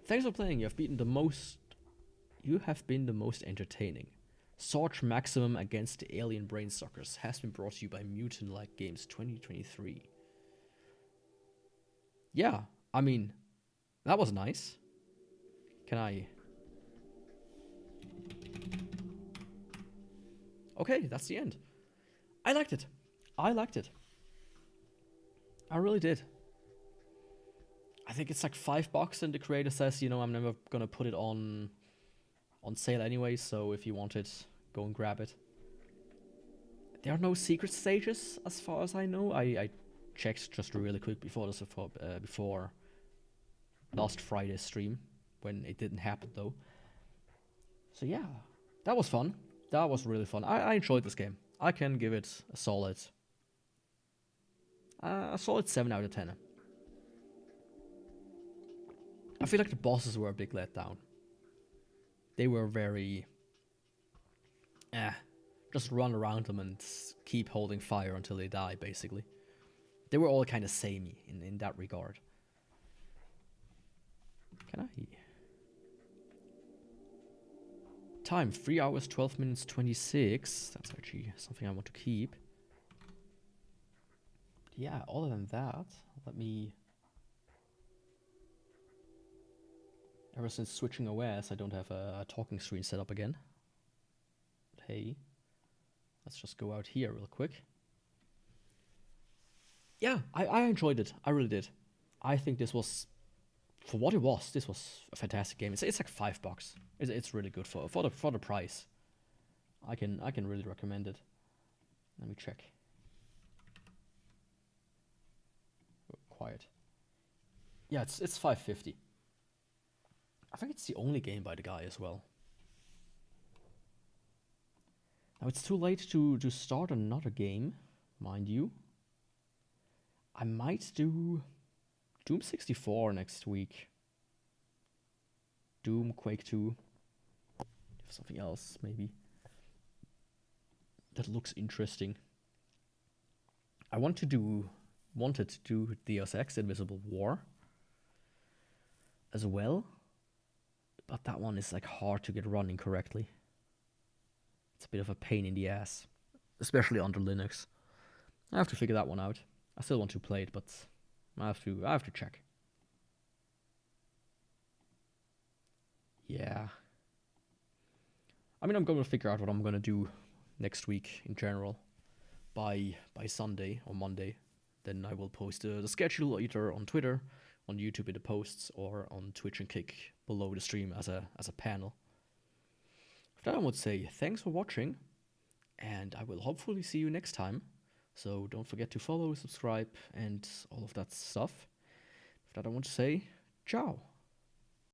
Thanks for playing. You have been the most entertaining. Zortch Maximum against the alien brain suckers has been brought to you by Mutant Like Games 2023. Yeah, I mean, that was nice. Can I... Okay, that's the end. I liked it. I really did. I think it's like $5 and the creator says, I'm never gonna put it on sale anyway, so if you want it, go and grab it. There are no secret stages as far as I know. I checked just really quick before last Friday's stream, when it didn't happen though. So yeah, that was fun. That was really fun. I enjoyed this game. I can give it a solid 7 out of 10. I feel like the bosses were a big letdown. They were very... just run around them and keep holding fire until they die, basically. They were all kind of samey in that regard. Can I... Time, 3 hours, 12 minutes, 26. That's actually something I want to keep. Yeah, other than that, let me... Ever since switching OS, I don't have a talking screen set up again. But hey, let's just go out here real quick. Yeah, I enjoyed it. I really did. I think this was, for what it was, this was a fantastic game. It's like $5. It's really good for the price. I can really recommend it. Let me check. Oh, quiet. Yeah, it's $5.50. I think it's the only game by the guy as well. Now it's too late to start another game, mind you. I might do Doom 64 next week. Doom, Quake 2. Something else, maybe. That looks interesting. I wanted to do Deus Ex Invisible War as well. But that one is like hard to get running correctly. It's a bit of a pain in the ass. Especially under Linux. I have to figure that one out. I still want to play it, but I have to check. Yeah. I mean, I'm going to figure out what I'm going to do next week in general. By Sunday or Monday. Then I will post the schedule either on Twitter, on YouTube in the posts, or on Twitch and Kick below the stream as a panel. For that, I would say thanks for watching, and I will hopefully see you next time. So don't forget to follow, subscribe, and all of that stuff. For that, I want to say ciao.